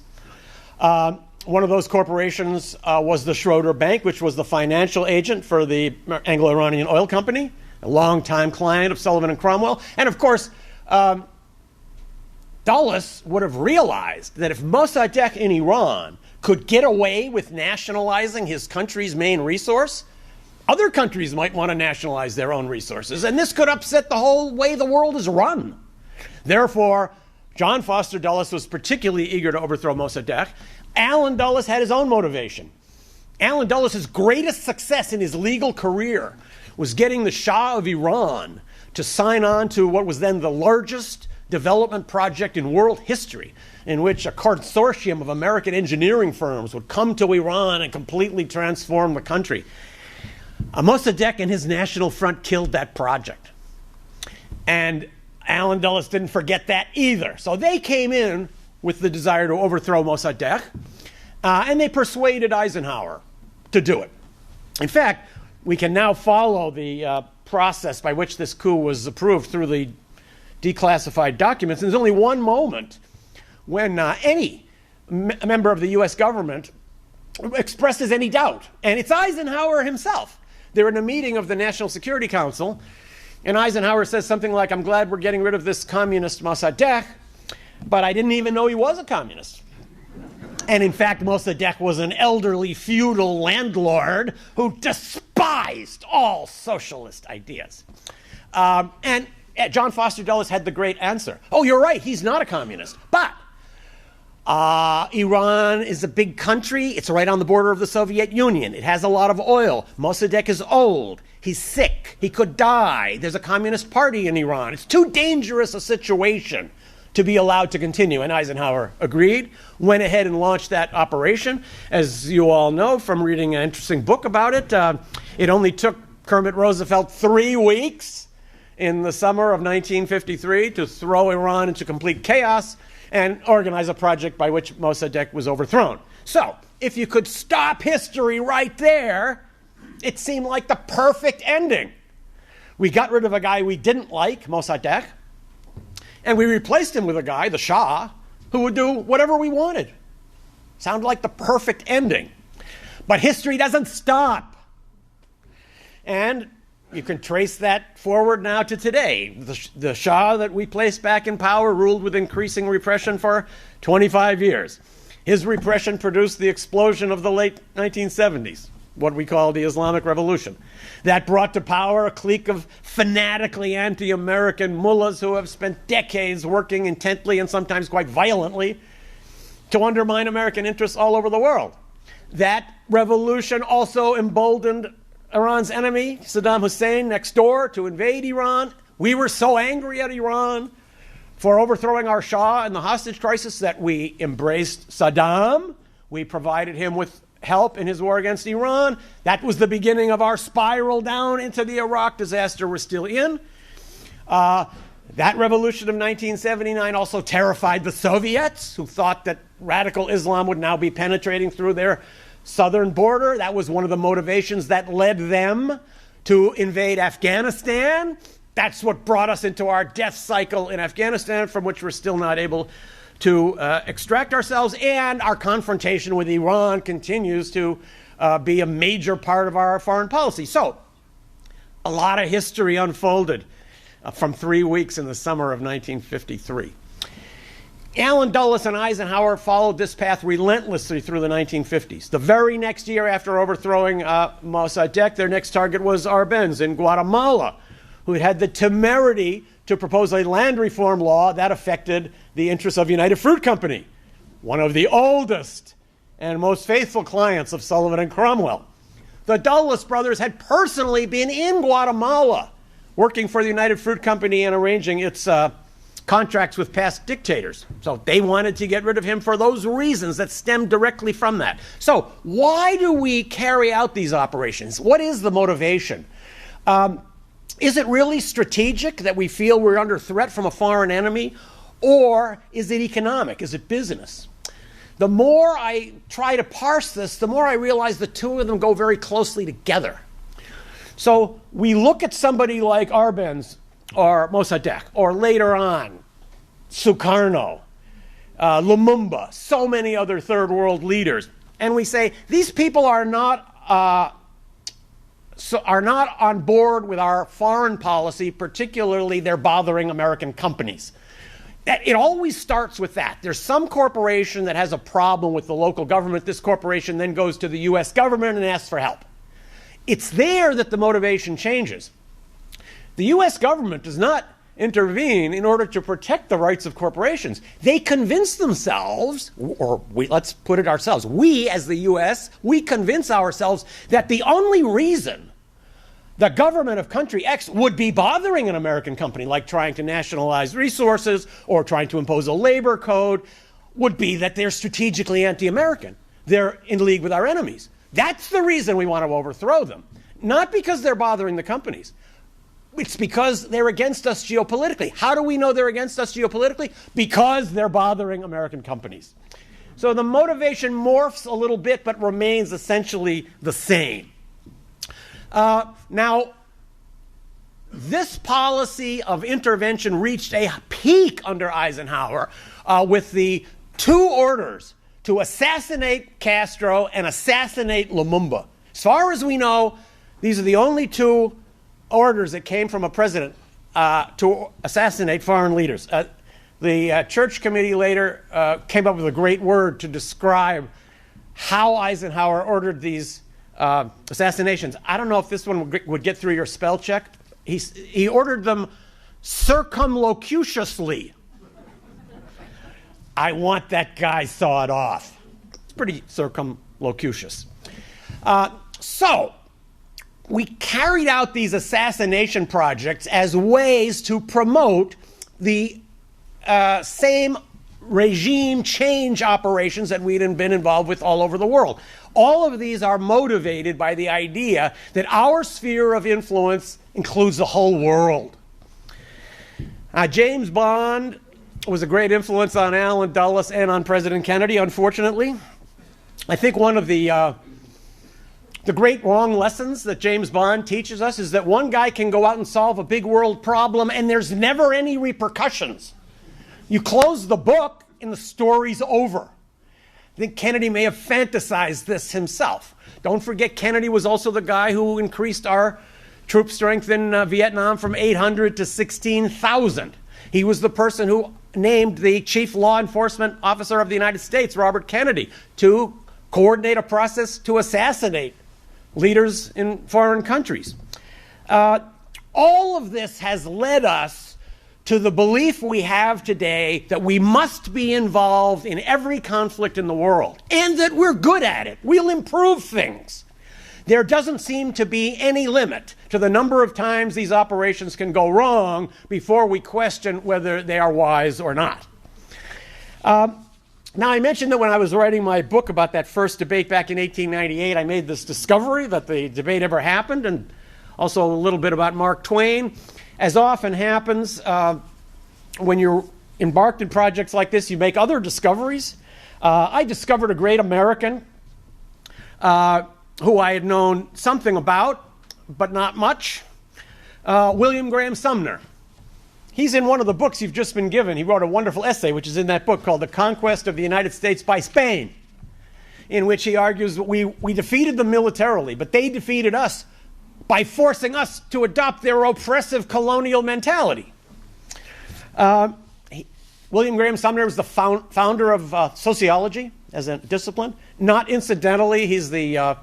One of those corporations was the Schroeder Bank, which was the financial agent for the Anglo-Iranian Oil Company, a longtime client of Sullivan and Cromwell. And of course, Dulles would have realized that if Mossadegh in Iran could get away with nationalizing his country's main resource, other countries might want to nationalize their own resources, and this could upset the whole way the world is run. Therefore, John Foster Dulles was particularly eager to overthrow Mossadegh. Allen Dulles had his own motivation. Allen Dulles' greatest success in his legal career was getting the Shah of Iran to sign on to what was then the largest development project in world history, in which a consortium of American engineering firms would come to Iran and completely transform the country. Mossadegh and his National Front killed that project. And Allen Dulles didn't forget that either. So they came in with the desire to overthrow Mossadegh, and they persuaded Eisenhower to do it. In fact, we can now follow the process by which this coup was approved through the declassified documents. And there's only one moment when any member of the U.S. government expresses any doubt, and it's Eisenhower himself. They're in a meeting of the National Security Council, and Eisenhower says something like, "I'm glad we're getting rid of this communist Mossadegh, but I didn't even know he was a communist." And in fact, Mossadegh was an elderly feudal landlord who despised all socialist ideas. And John Foster Dulles had the great answer. "Oh, you're right, he's not a communist, but Iran is a big country. It's right on the border of the Soviet Union. It has a lot of oil. Mossadegh is old. He's sick. He could die. There's a communist party in Iran. It's too dangerous a situation to be allowed to continue." And Eisenhower agreed, went ahead and launched that operation. As you all know from reading an interesting book about it, it only took Kermit Roosevelt 3 weeks in the summer of 1953 to throw Iran into complete chaos and organize a project by which Mossadegh was overthrown. So, if you could stop history right there, it seemed like the perfect ending. We got rid of a guy we didn't like, Mossadegh, and we replaced him with a guy, the Shah, who would do whatever we wanted. Sounded like the perfect ending. But history doesn't stop. And you can trace that forward now to today. The Shah that we placed back in power ruled with increasing repression for 25 years. His repression produced the explosion of the late 1970s, what we call the Islamic Revolution. That brought to power a clique of fanatically anti-American mullahs who have spent decades working intently and sometimes quite violently to undermine American interests all over the world. That revolution also emboldened Iran's enemy, Saddam Hussein, next door to invade Iran. We were so angry at Iran for overthrowing our Shah in the hostage crisis that we embraced Saddam. We provided him with help in his war against Iran. That was the beginning of our spiral down into the Iraq disaster we're still in. That revolution of 1979 also terrified the Soviets, who thought that radical Islam would now be penetrating through their southern border. That was one of the motivations that led them to invade Afghanistan. That's what brought us into our death cycle in Afghanistan, from which we're still not able to extract ourselves. And our confrontation with Iran continues to be a major part of our foreign policy. So, a lot of history unfolded from 3 weeks in the summer of 1953. Allen Dulles and Eisenhower followed this path relentlessly through the 1950s. The very next year after overthrowing Mossadegh, their next target was Arbenz in Guatemala, who had the temerity to propose a land reform law that affected the interests of United Fruit Company, one of the oldest and most faithful clients of Sullivan and Cromwell. The Dulles brothers had personally been in Guatemala working for the United Fruit Company and arranging its contracts with past dictators. So they wanted to get rid of him for those reasons that stemmed directly from that. So why do we carry out these operations? What is the motivation? Is it really strategic that we feel we're under threat from a foreign enemy? Or is it economic? Is it business? The more I try to parse this, the more I realize the two of them go very closely together. So we look at somebody like Arbenz or Mossadegh, or later on, Sukarno, Lumumba, so many other third world leaders, and we say these people are not on board with our foreign policy, particularly they're bothering American companies. It always starts with that. There's some corporation that has a problem with the local government. This corporation then goes to the U.S. government and asks for help. It's there that the motivation changes. The U.S. government does not intervene in order to protect the rights of corporations. They convince themselves, let's put it ourselves, we as the U.S., we convince ourselves that the only reason the government of country X would be bothering an American company, like trying to nationalize resources or trying to impose a labor code, would be that they're strategically anti-American. They're in league with our enemies. That's the reason we want to overthrow them. Not because they're bothering the companies. It's because they're against us geopolitically. How do we know they're against us geopolitically? Because they're bothering American companies. So the motivation morphs a little bit, but remains essentially the same. Now, this policy of intervention reached a peak under Eisenhower with the two orders to assassinate Castro and assassinate Lumumba. As far as we know, these are the only two orders that came from a president to assassinate foreign leaders. The Church Committee later came up with a great word to describe how Eisenhower ordered these assassinations. I don't know if this one would get through your spell check. He ordered them circumlocutiously. I want that guy sawed off. It's pretty circumlocutious. So we carried out these assassination projects as ways to promote the same regime change operations that we'd been involved with all over the world. All of these are motivated by the idea that our sphere of influence includes the whole world. James Bond was a great influence on Allen Dulles and on President Kennedy, unfortunately. I think one of the great wrong lessons that James Bond teaches us is that one guy can go out and solve a big world problem and there's never any repercussions. You close the book and the story's over. I think Kennedy may have fantasized this himself. Don't forget, Kennedy was also the guy who increased our troop strength in Vietnam from 800 to 16,000. He was the person who named the chief law enforcement officer of the United States, Robert Kennedy, to coordinate a process to assassinate leaders in foreign countries. All of this has led us to the belief we have today that we must be involved in every conflict in the world, and that we're good at it. We'll improve things. There doesn't seem to be any limit to the number of times these operations can go wrong before we question whether they are wise or not. Now, I mentioned that when I was writing my book about that first debate back in 1898, I made this discovery that the debate ever happened, and also a little bit about Mark Twain. As often happens, when you're embarked in projects like this, you make other discoveries. I discovered a great American who I had known something about, but not much, William Graham Sumner. He's in one of the books you've just been given. He wrote a wonderful essay, which is in that book, called The Conquest of the United States by Spain, in which he argues that we defeated them militarily, but they defeated us by forcing us to adopt their oppressive colonial mentality. William Graham Sumner was the founder of sociology as a discipline. Not incidentally, he's the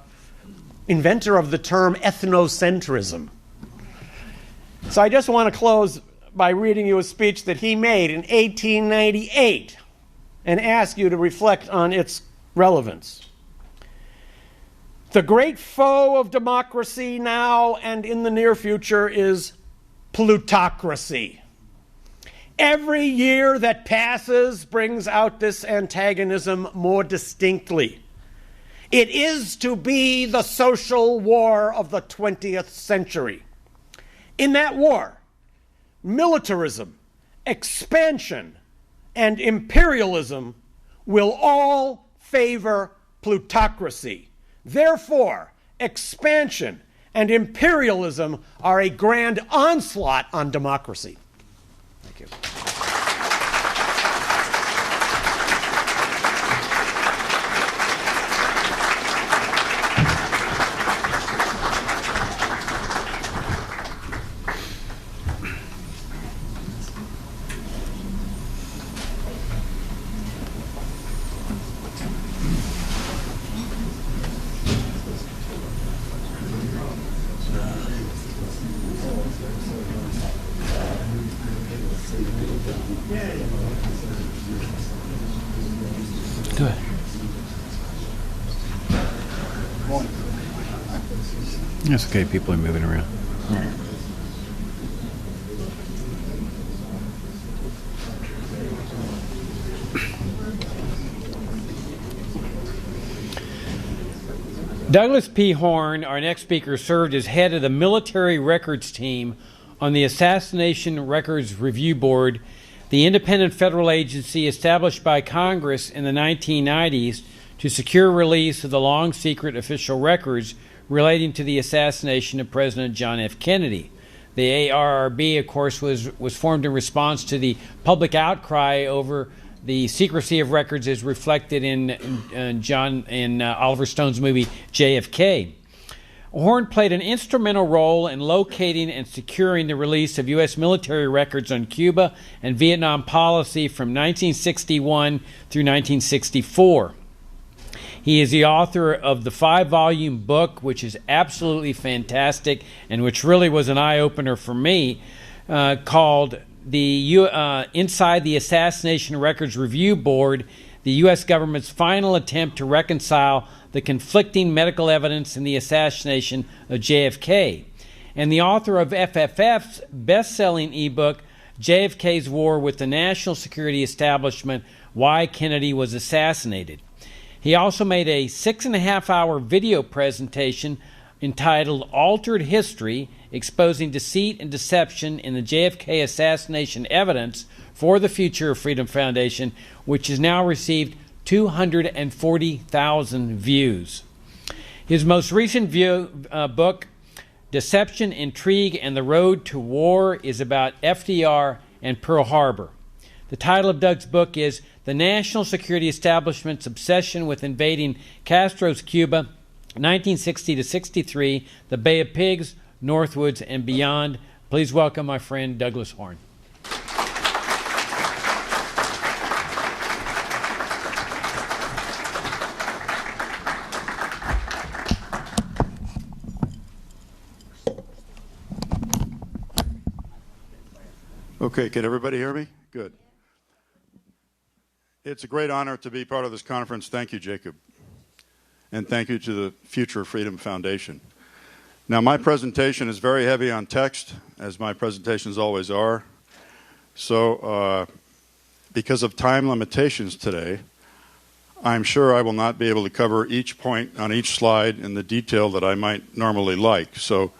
inventor of the term ethnocentrism. So I just want to close by reading you a speech that he made in 1898 and ask you to reflect on its relevance. The great foe of democracy now and in the near future is plutocracy. Every year that passes brings out this antagonism more distinctly. It is to be the social war of the 20th century. In that war, militarism, expansion, and imperialism will all favor plutocracy. Therefore, expansion and imperialism are a grand onslaught on democracy. Thank you. Good. It's okay, people are moving around. Douglas P. Horn, our next speaker, served as head of the military records team on the Assassination Records Review Board, the independent federal agency established by Congress in the 1990s to secure release of the long-secret official records relating to the assassination of President John F. Kennedy. The ARRB, of course, was formed in response to the public outcry over the secrecy of records as reflected in Oliver Stone's movie JFK. Horn played an instrumental role in locating and securing the release of U.S. military records on Cuba and Vietnam policy from 1961 through 1964. He is the author of the 5-volume book, which is absolutely fantastic and which really was an eye-opener for me, called Inside the Assassination Records Review Board, the U.S. government's final attempt to reconcile the conflicting medical evidence in the assassination of JFK, and the author of FFF's best-selling ebook, JFK's War with the National Security Establishment, Why Kennedy Was Assassinated. He also made a 6.5-hour video presentation entitled Altered History, Exposing Deceit and Deception in the JFK Assassination Evidence for the Future of Freedom Foundation, which has now received 240,000 views. His most recent book, Deception, Intrigue, and the Road to War, is about FDR and Pearl Harbor. The title of Doug's book is The National Security Establishment's Obsession with Invading Castro's Cuba, 1960 to 63, the Bay of Pigs, Northwoods, and Beyond. Please welcome my friend Douglas Horn. Okay, can everybody hear me? Good. It's a great honor to be part of this conference. Thank you, Jacob. And thank you to the Future Freedom Foundation. Now, my presentation is very heavy on text, as my presentations always are. So, because of time limitations today, I'm sure I will not be able to cover each point on each slide in the detail that I might normally like. So,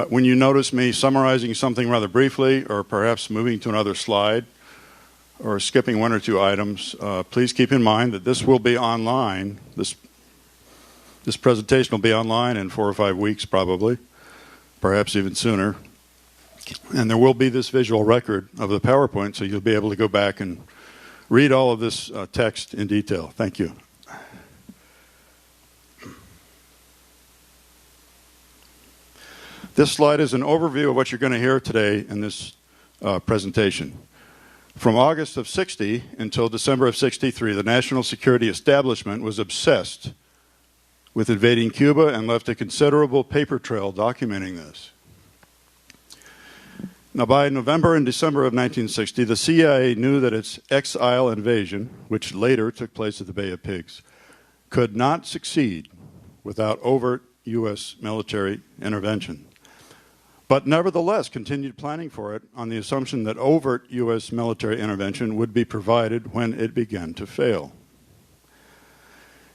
when you notice me summarizing something rather briefly, or perhaps moving to another slide, or skipping one or two items, please keep in mind that this will be online. This presentation will be online in 4 or 5 weeks probably, perhaps even sooner. And there will be this visual record of the PowerPoint, so you'll be able to go back and read all of this text in detail. Thank you. This slide is an overview of what you're going to hear today in this presentation. From August of 60 until December of 63, the national security establishment was obsessed with invading Cuba and left a considerable paper trail documenting this. Now, by November and December of 1960, the CIA knew that its X-Isle invasion, which later took place at the Bay of Pigs, could not succeed without overt U.S. military intervention, but nevertheless continued planning for it on the assumption that overt U.S. military intervention would be provided when it began to fail.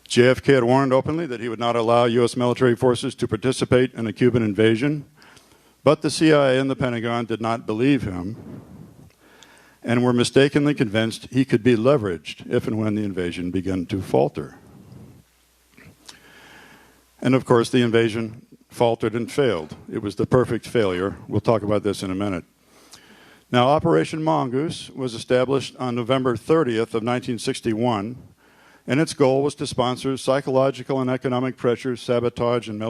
JFK had warned openly that he would not allow U.S. military forces to participate in a Cuban invasion, but the CIA and the Pentagon did not believe him and were mistakenly convinced he could be leveraged if and when the invasion began to falter. And of course, the invasion faltered and failed. It was the perfect failure. We'll talk about this in a minute. Now, Operation Mongoose was established on November 30th of 1961, and its goal was to sponsor psychological and economic pressure, sabotage, and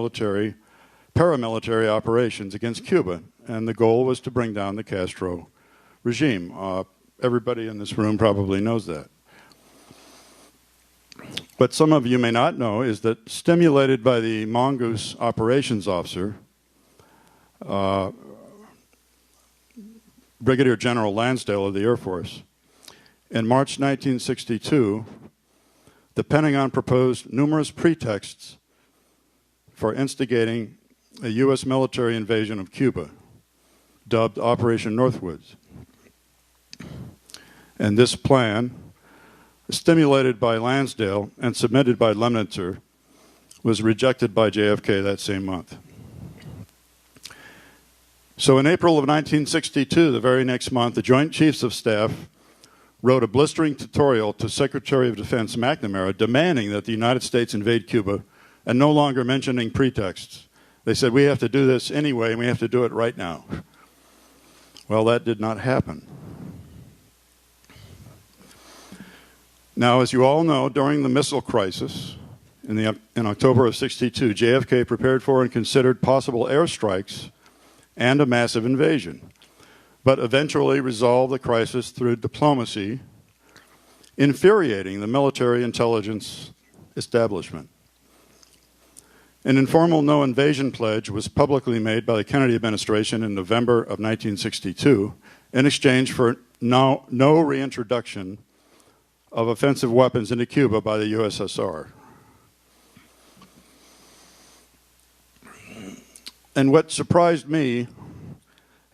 paramilitary operations against Cuba. And the goal was to bring down the Castro regime. Everybody in this room probably knows that. What some of you may not know is that, stimulated by the Mongoose operations officer, Brigadier General Lansdale of the Air Force, in March 1962, the Pentagon proposed numerous pretexts for instigating a U.S. military invasion of Cuba, dubbed Operation Northwoods. And this plan, stimulated by Lansdale and submitted by Lemnitzer, was rejected by JFK that same month. So in April of 1962, the very next month, the Joint Chiefs of Staff wrote a blistering tutorial to Secretary of Defense McNamara demanding that the United States invade Cuba and no longer mentioning pretexts. They said, we have to do this anyway, and we have to do it right now. Well, that did not happen. Now, as you all know, during the missile crisis in October of 62, JFK prepared for and considered possible airstrikes and a massive invasion, but eventually resolved the crisis through diplomacy, infuriating the military intelligence establishment. An informal no-invasion pledge was publicly made by the Kennedy administration in November of 1962 in exchange for no reintroduction of offensive weapons into Cuba by the USSR. And what surprised me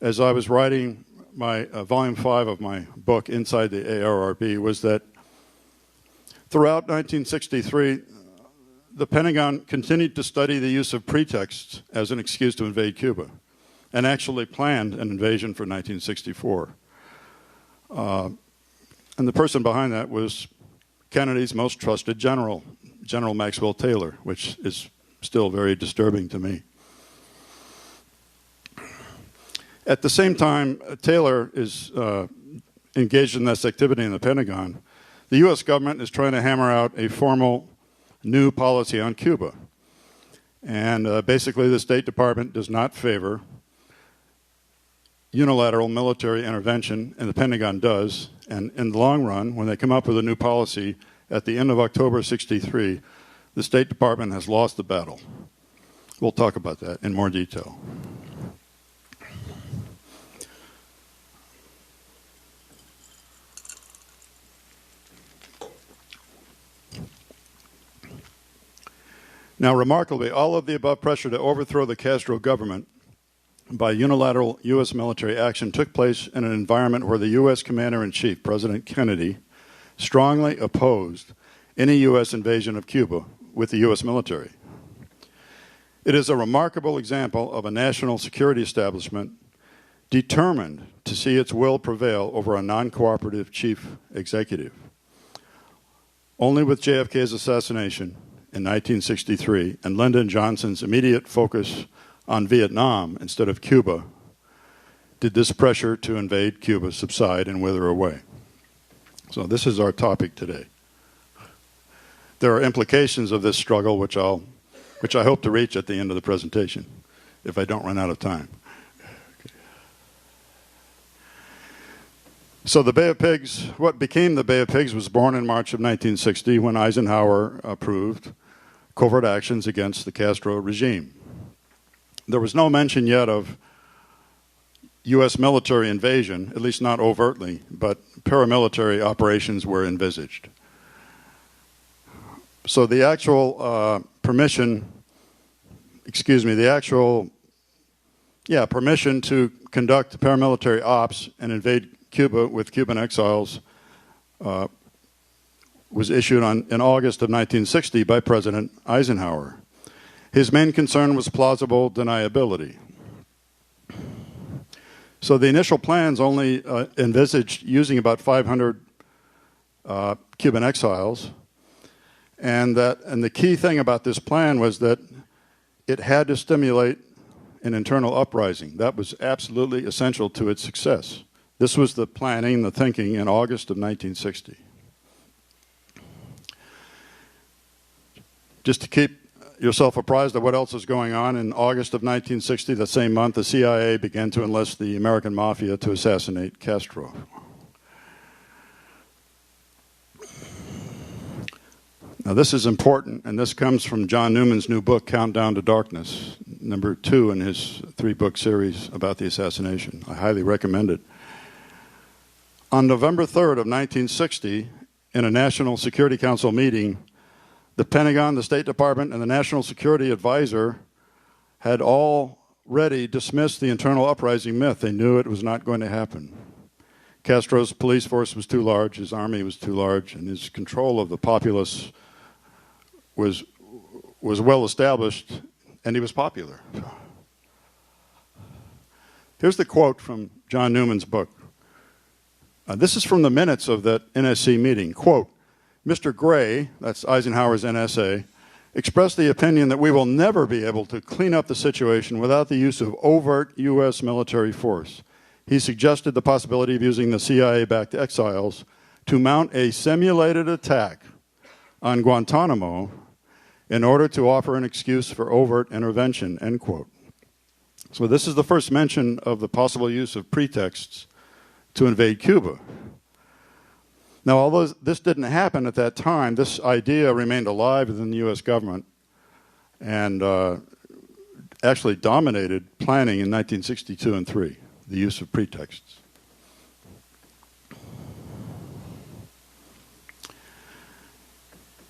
as I was writing my volume 5 of my book, Inside the ARRB, was that throughout 1963, the Pentagon continued to study the use of pretexts as an excuse to invade Cuba, and actually planned an invasion for 1964. And the person behind that was Kennedy's most trusted general, General Maxwell Taylor, which is still very disturbing to me. At the same time, Taylor is engaged in this activity in the Pentagon. The U.S. government is trying to hammer out a formal new policy on Cuba. And basically, the State Department does not favor unilateral military intervention, and the Pentagon does. And in the long run, when they come up with a new policy at the end of October 63, the State Department has lost the battle. We'll talk about that in more detail. Now, remarkably, all of the above pressure to overthrow the Castro government by unilateral U.S. military action took place in an environment where the U.S. Commander-in-Chief, President Kennedy, strongly opposed any U.S. invasion of Cuba with the U.S. military. It is a remarkable example of a national security establishment determined to see its will prevail over a non-cooperative chief executive. Only with JFK's assassination in 1963 and Lyndon Johnson's immediate focus on Vietnam instead of Cuba did this pressure to invade Cuba subside and wither away. So this is our topic today. There are implications of this struggle which I hope to reach at the end of the presentation, if I don't run out of time. So the Bay of Pigs, what became the Bay of Pigs, was born in March of 1960 when Eisenhower approved covert actions against the Castro regime. There was no mention yet of U.S. military invasion, at least not overtly, but paramilitary operations were envisaged. So the actual permission to conduct paramilitary ops and invade Cuba with Cuban exiles was issued in August of 1960 by President Eisenhower. His main concern was plausible deniability. So the initial plans only envisaged using about 500 Cuban exiles, and the key thing about this plan was that it had to stimulate an internal uprising. That was absolutely essential to its success. This was the planning, the thinking in August of 1960. Just to keep yourself apprised of what else is going on, in August of 1960, the same month, the CIA began to enlist the American Mafia to assassinate Castro. Now this is important, and this comes from John Newman's new book, Countdown to Darkness, number 2 in his 3-book series about the assassination. I highly recommend it. On November 3rd of 1960, in a National Security Council meeting, the Pentagon, the State Department, and the National Security Advisor had already dismissed the internal uprising myth. They knew it was not going to happen. Castro's police force was too large, his army was too large, and his control of the populace was well established, and he was popular. Here's the quote from John Newman's book. This is from the minutes of that NSC meeting. Quote, Mr. Gray, that's Eisenhower's NSA, expressed the opinion that we will never be able to clean up the situation without the use of overt U.S. military force. He suggested the possibility of using the CIA-backed exiles to mount a simulated attack on Guantanamo in order to offer an excuse for overt intervention, end quote. So this is the first mention of the possible use of pretexts to invade Cuba. Now, although this didn't happen at that time, this idea remained alive within the U.S. government and actually dominated planning in 1962 and 3, the use of pretexts.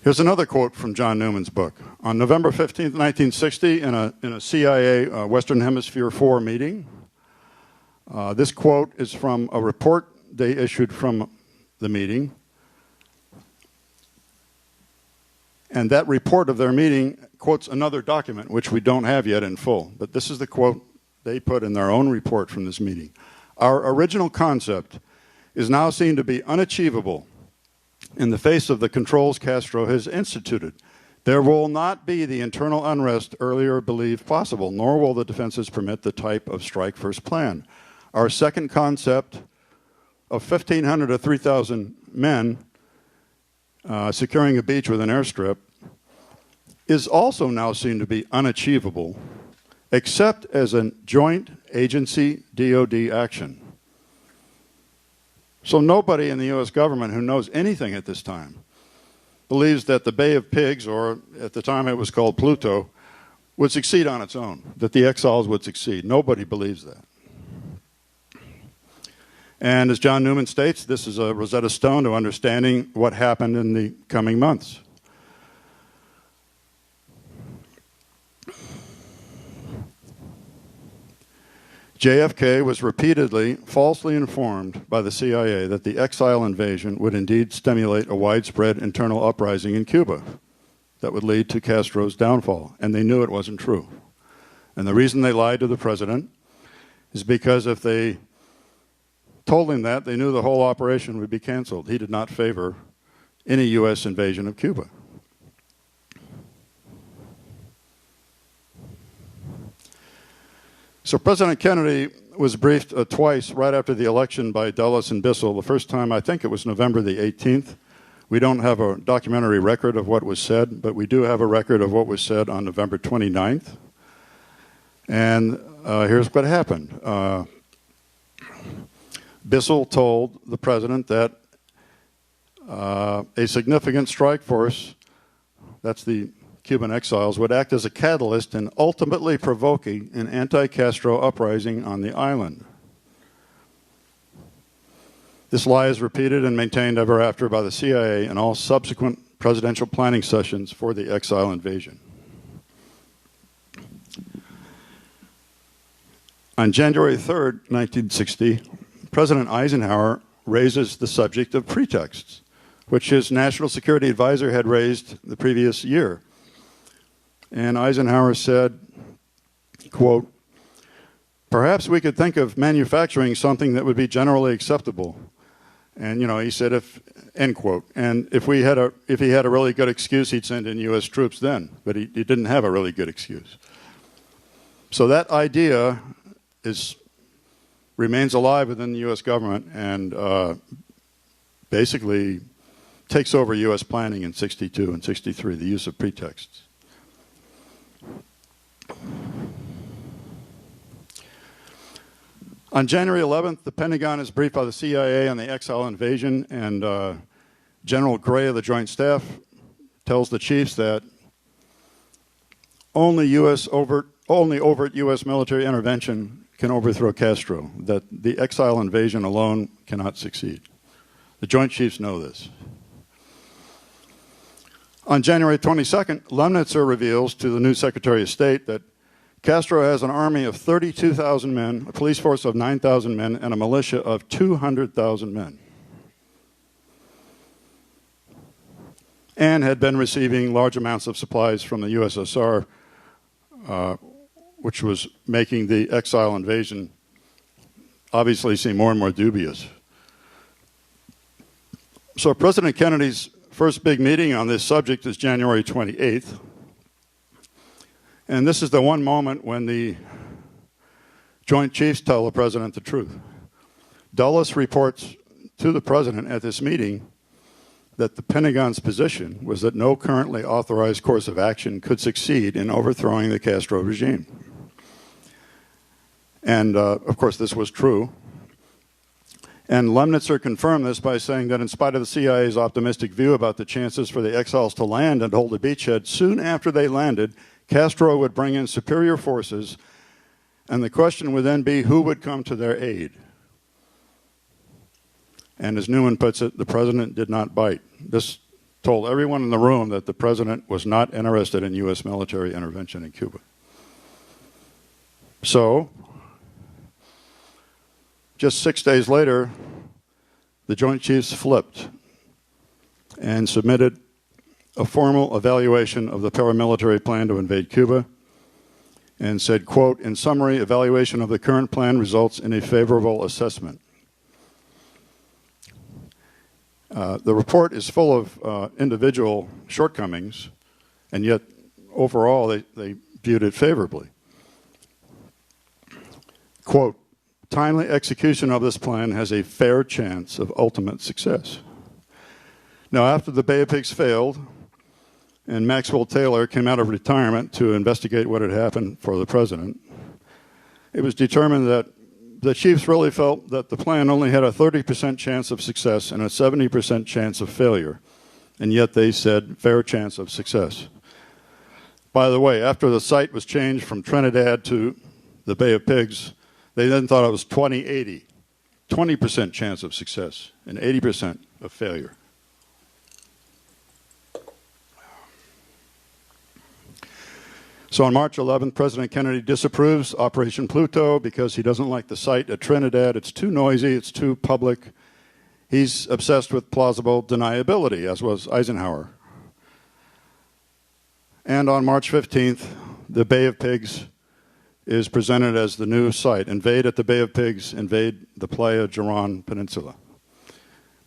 Here's another quote from John Newman's book. On November 15th, 1960, in a CIA Western Hemisphere 4 meeting, this quote is from a report they issued from the meeting. And that report of their meeting quotes another document, which we don't have yet in full. But this is the quote they put in their own report from this meeting. Our original concept is now seen to be unachievable in the face of the controls Castro has instituted. There will not be the internal unrest earlier believed possible, nor will the defenses permit the type of strike first plan. Our second concept of 1,500 to 3,000 men securing a beach with an airstrip is also now seen to be unachievable, except as a joint agency DoD action. So nobody in the U.S. government who knows anything at this time believes that the Bay of Pigs, or at the time it was called Pluto, would succeed on its own, that the exiles would succeed. Nobody believes that. And as John Newman states, this is a Rosetta Stone to understanding what happened in the coming months. JFK was repeatedly falsely informed by the CIA that the exile invasion would indeed stimulate a widespread internal uprising in Cuba that would lead to Castro's downfall, and they knew it wasn't true. And the reason they lied to the president is because if they told him that, they knew the whole operation would be canceled. He did not favor any U.S. invasion of Cuba. So President Kennedy was briefed twice right after the election by Dulles and Bissell. The first time, I think it was November the 18th. We don't have a documentary record of what was said, but we do have a record of what was said on November 29th. And here's what happened. Bissell told the president that a significant strike force, that's the Cuban exiles, would act as a catalyst in ultimately provoking an anti-Castro uprising on the island. This lie is repeated and maintained ever after by the CIA in all subsequent presidential planning sessions for the exile invasion. On January 3rd, 1960, President Eisenhower raises the subject of pretexts, which his national security advisor had raised the previous year. And Eisenhower said, quote, "Perhaps we could think of manufacturing something that would be generally acceptable." And, he said, end quote. And if he had a really good excuse, he'd send in U.S. troops then. But he didn't have a really good excuse. So that idea remains alive within the U.S. government and basically takes over U.S. planning in 62 and 63, the use of pretexts. On January 11th, the Pentagon is briefed by the CIA on the exile invasion, and General Gray of the Joint Staff tells the chiefs that only overt U.S. military intervention can overthrow Castro, that the exile invasion alone cannot succeed. The Joint Chiefs know this. On January 22nd, Lemnitzer reveals to the new Secretary of State that Castro has an army of 32,000 men, a police force of 9,000 men, and a militia of 200,000 men, and had been receiving large amounts of supplies from the USSR, which was making the exile invasion obviously seem more and more dubious. So President Kennedy's first big meeting on this subject is January 28th. And this is the one moment when the Joint Chiefs tell the president the truth. Dulles reports to the president at this meeting that the Pentagon's position was that no currently authorized course of action could succeed in overthrowing the Castro regime. And, of course, this was true. And Lemnitzer confirmed this by saying that in spite of the CIA's optimistic view about the chances for the exiles to land and hold a beachhead, soon after they landed, Castro would bring in superior forces, and the question would then be who would come to their aid. And as Newman puts it, the president did not bite. This told everyone in the room that the president was not interested in U.S. military intervention in Cuba. So, just 6 days later, the Joint Chiefs flipped and submitted a formal evaluation of the paramilitary plan to invade Cuba and said, quote, "In summary, evaluation of the current plan results in a favorable assessment." The report is full of individual shortcomings, and yet overall they viewed it favorably. Quote, "Timely execution of this plan has a fair chance of ultimate success." Now, after the Bay of Pigs failed, and Maxwell Taylor came out of retirement to investigate what had happened for the president, it was determined that the chiefs really felt that the plan only had a 30% chance of success and a 70% chance of failure, and yet they said fair chance of success. By the way, after the site was changed from Trinidad to the Bay of Pigs, they then thought it was 20-80, 20% chance of success and 80% of failure. So on March 11th, President Kennedy disapproves Operation Pluto because he doesn't like the site at Trinidad. It's too noisy, it's too public. He's obsessed with plausible deniability, as was Eisenhower. And on March 15th, the Bay of Pigs is presented as the new site. Invade at the Bay of Pigs, invade the Playa Girón Peninsula,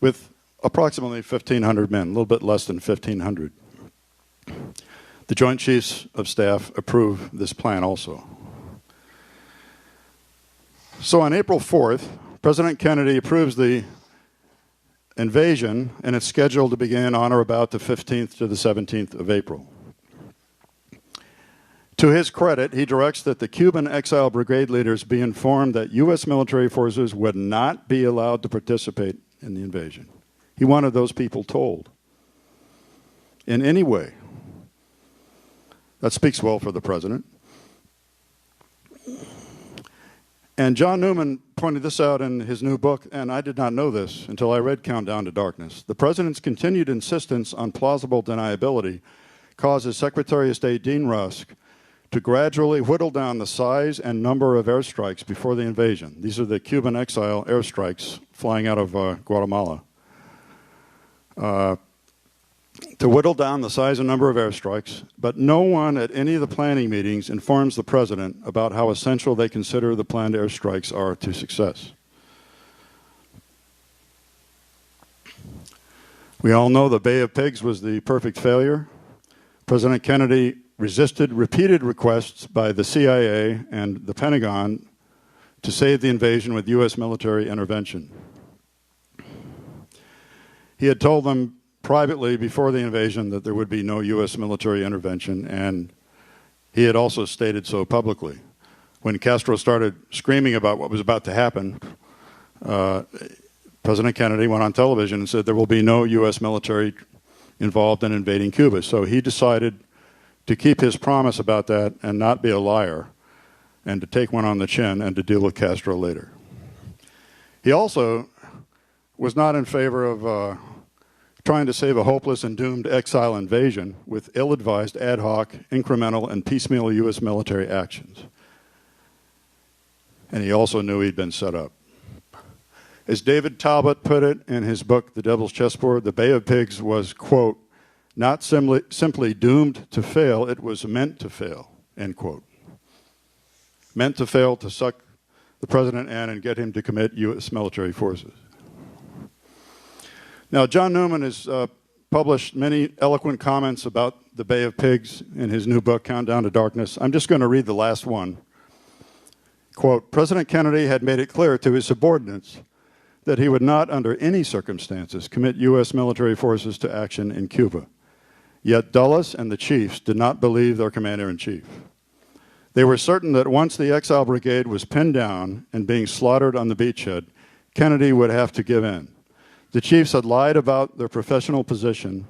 with approximately 1,500 men, a little bit less than 1,500. The Joint Chiefs of Staff approve this plan also. So on April 4th, President Kennedy approves the invasion, and it's scheduled to begin on or about the 15th to the 17th of April. To his credit, he directs that the Cuban exile brigade leaders be informed that U.S. military forces would not be allowed to participate in the invasion. He wanted those people told in any way. That speaks well for the president. And John Newman pointed this out in his new book, and I did not know this until I read Countdown to Darkness. The president's continued insistence on plausible deniability causes Secretary of State Dean Rusk to gradually whittle down the size and number of airstrikes before the invasion. These are the Cuban exile airstrikes flying out of Guatemala. To whittle down the size and number of airstrikes, but no one at any of the planning meetings informs the president about how essential they consider the planned airstrikes are to success. We all know the Bay of Pigs was the perfect failure. President Kennedy resisted repeated requests by the CIA and the Pentagon to save the invasion with U.S. military intervention. He had told them privately before the invasion that there would be no U.S. military intervention, and he had also stated so publicly. When Castro started screaming about what was about to happen, President Kennedy went on television and said there will be no U.S. military involved in invading Cuba. So he decided to keep his promise about that and not be a liar, and to take one on the chin and to deal with Castro later. He also was not in favor of trying to save a hopeless and doomed exile invasion with ill-advised ad hoc, incremental, and piecemeal U.S. military actions. And he also knew he'd been set up. As David Talbot put it in his book, The Devil's Chessboard, the Bay of Pigs was, quote, not simply doomed to fail, it was meant to fail, end quote. Meant to fail to suck the president in and get him to commit U.S. military forces. Now, John Newman has published many eloquent comments about the Bay of Pigs in his new book, Countdown to Darkness. I'm just going to read the last one. Quote, President Kennedy had made it clear to his subordinates that he would not, under any circumstances, commit U.S. military forces to action in Cuba. Yet Dulles and the chiefs did not believe their commander-in-chief. They were certain that once the exile brigade was pinned down and being slaughtered on the beachhead, Kennedy would have to give in. The chiefs had lied about their professional position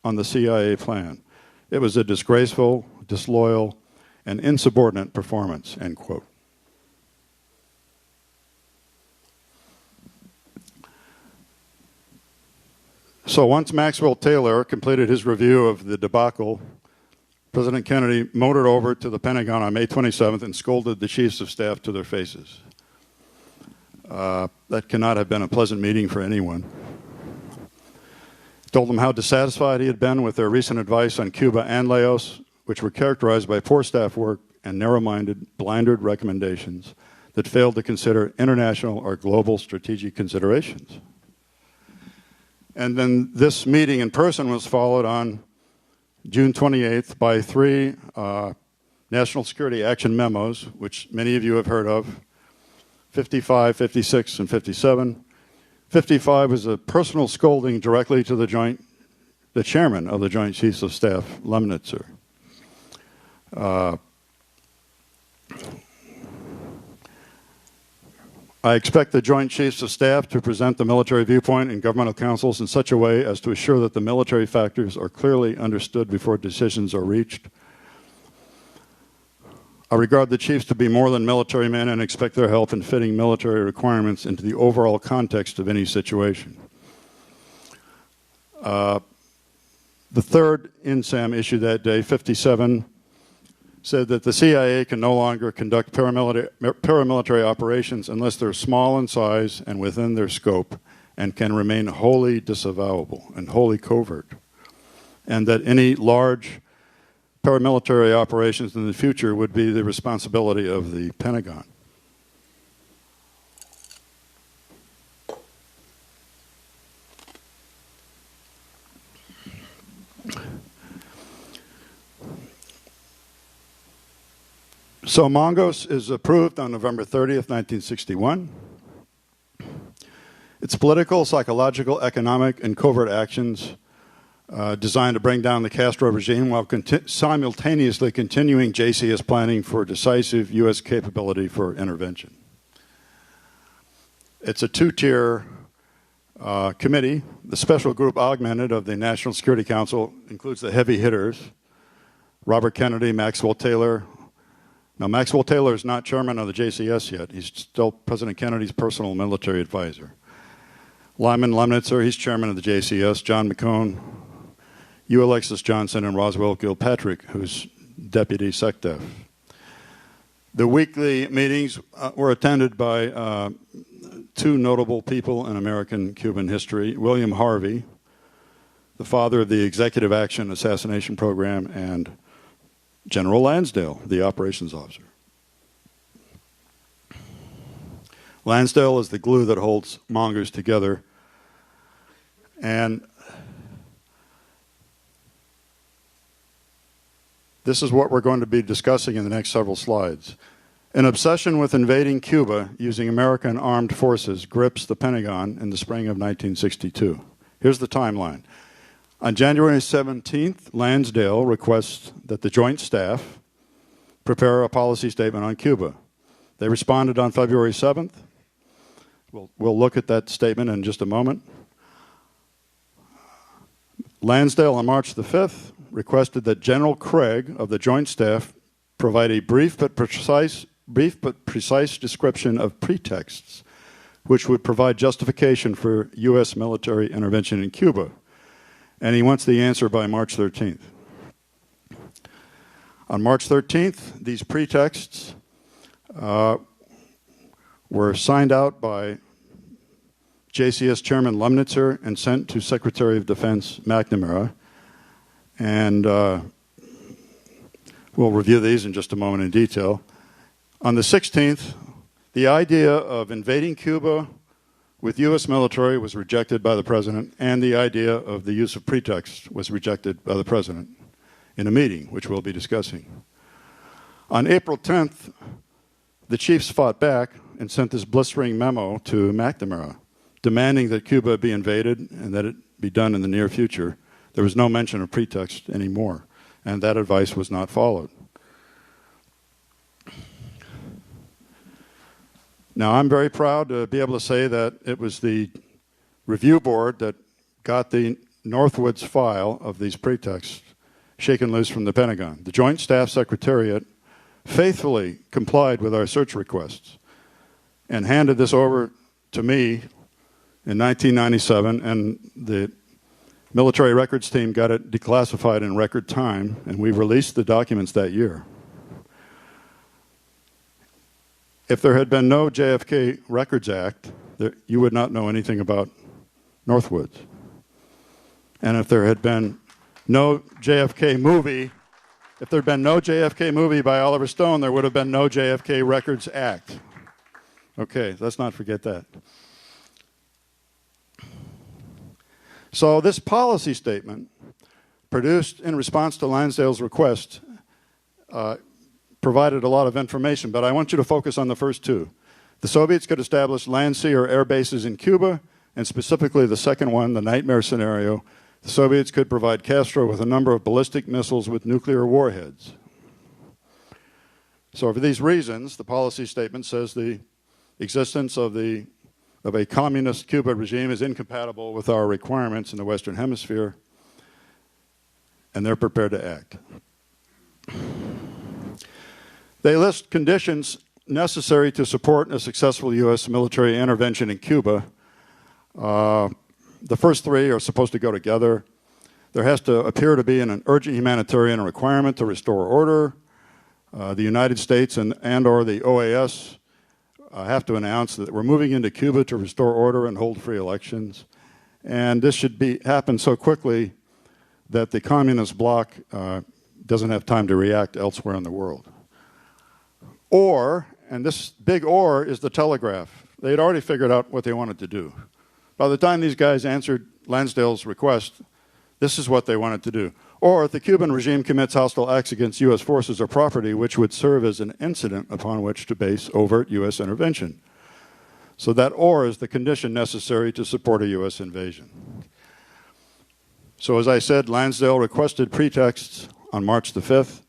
on the CIA plan. It was a disgraceful, disloyal, and insubordinate performance, end quote. So once Maxwell Taylor completed his review of the debacle, President Kennedy motored over to the Pentagon on May 27th and scolded the chiefs of staff to their faces. That cannot have been a pleasant meeting for anyone. He told them how dissatisfied he had been with their recent advice on Cuba and Laos, which were characterized by poor staff work and narrow-minded, blinded recommendations that failed to consider international or global strategic considerations. And then this meeting in person was followed on June 28th by 3 national security action memos, which many of you have heard of, 55, 56, and 57. 55 was a personal scolding directly to the chairman of the Joint Chiefs of Staff, Lemnitzer. I expect the Joint Chiefs of Staff to present the military viewpoint in governmental councils in such a way as to assure that the military factors are clearly understood before decisions are reached. I regard the chiefs to be more than military men and expect their help in fitting military requirements into the overall context of any situation. The third INSAM issue that day, 57, said that the CIA can no longer conduct paramilitary operations unless they're small in size and within their scope and can remain wholly disavowable and wholly covert. And that any large paramilitary operations in the future would be the responsibility of the Pentagon. So Mongoose is approved on November 30th, 1961. Its political, psychological, economic, and covert actions designed to bring down the Castro regime while simultaneously continuing JCS planning for decisive U.S. capability for intervention. It's a two-tier committee. The special group augmented of the National Security Council includes the heavy hitters, Robert Kennedy, Maxwell Taylor. Now, Maxwell Taylor is not chairman of the JCS yet. He's still President Kennedy's personal military advisor. Lyman Lemnitzer, he's chairman of the JCS. John McCone, Hugh Alexis Johnson, and Roswell Gilpatrick, who's deputy SecDef. The weekly meetings were attended by two notable people in American Cuban history, William Harvey, the father of the Executive Action Assassination Program, and General Lansdale, the operations officer. Lansdale is the glue that holds Mongoose together. And this is what we're going to be discussing in the next several slides. An obsession with invading Cuba using American armed forces grips the Pentagon in the spring of 1962. Here's the timeline. On January 17th, Lansdale requests that the Joint Staff prepare a policy statement on Cuba. They responded on February 7th. We'll look at that statement in just a moment. Lansdale on March the 5th requested that General Craig of the Joint Staff provide a brief but precise description of pretexts which would provide justification for U.S. military intervention in Cuba. And he wants the answer by March 13th. On March 13th, these pretexts were signed out by JCS Chairman Lemnitzer and sent to Secretary of Defense McNamara. And we'll review these in just a moment in detail. On the 16th, the idea of invading Cuba with U.S. military was rejected by the President, and the idea of the use of pretext was rejected by the President in a meeting, which we'll be discussing. On April 10th, the chiefs fought back and sent this blistering memo to McNamara, demanding that Cuba be invaded and that it be done in the near future. There was no mention of pretext anymore, and that advice was not followed. Now, I'm very proud to be able to say that it was the review board that got the Northwoods file of these pretexts shaken loose from the Pentagon. The Joint Staff Secretariat faithfully complied with our search requests and handed this over to me in 1997, and the military records team got it declassified in record time, and we released the documents that year. If there had been no JFK Records Act, you would not know anything about Northwoods. And if there had been no JFK movie, if there had been no JFK movie by Oliver Stone, there would have been no JFK Records Act. Okay, let's not forget that. So this policy statement, produced in response to Lansdale's request, provided a lot of information, but I want you to focus on the first two. The Soviets could establish land, sea, or air bases in Cuba, and specifically the second one, the nightmare scenario. The Soviets could provide Castro with a number of ballistic missiles with nuclear warheads. So for these reasons, the policy statement says the existence of a communist Cuba regime is incompatible with our requirements in the Western Hemisphere, and they're prepared to act. They list conditions necessary to support a successful U.S. military intervention in Cuba. The first three are supposed to go together. There has to appear to be an urgent humanitarian requirement to restore order. The United States and or the OAS have to announce that we're moving into Cuba to restore order and hold free elections. And this should happen so quickly that the communist bloc doesn't have time to react elsewhere in the world. Or, and this big or is the telegraph. They had already figured out what they wanted to do. By the time these guys answered Lansdale's request, this is what they wanted to do. Or if the Cuban regime commits hostile acts against U.S. forces or property, which would serve as an incident upon which to base overt U.S. intervention. So that or is the condition necessary to support a U.S. invasion. So as I said, Lansdale requested pretexts on March the 5th.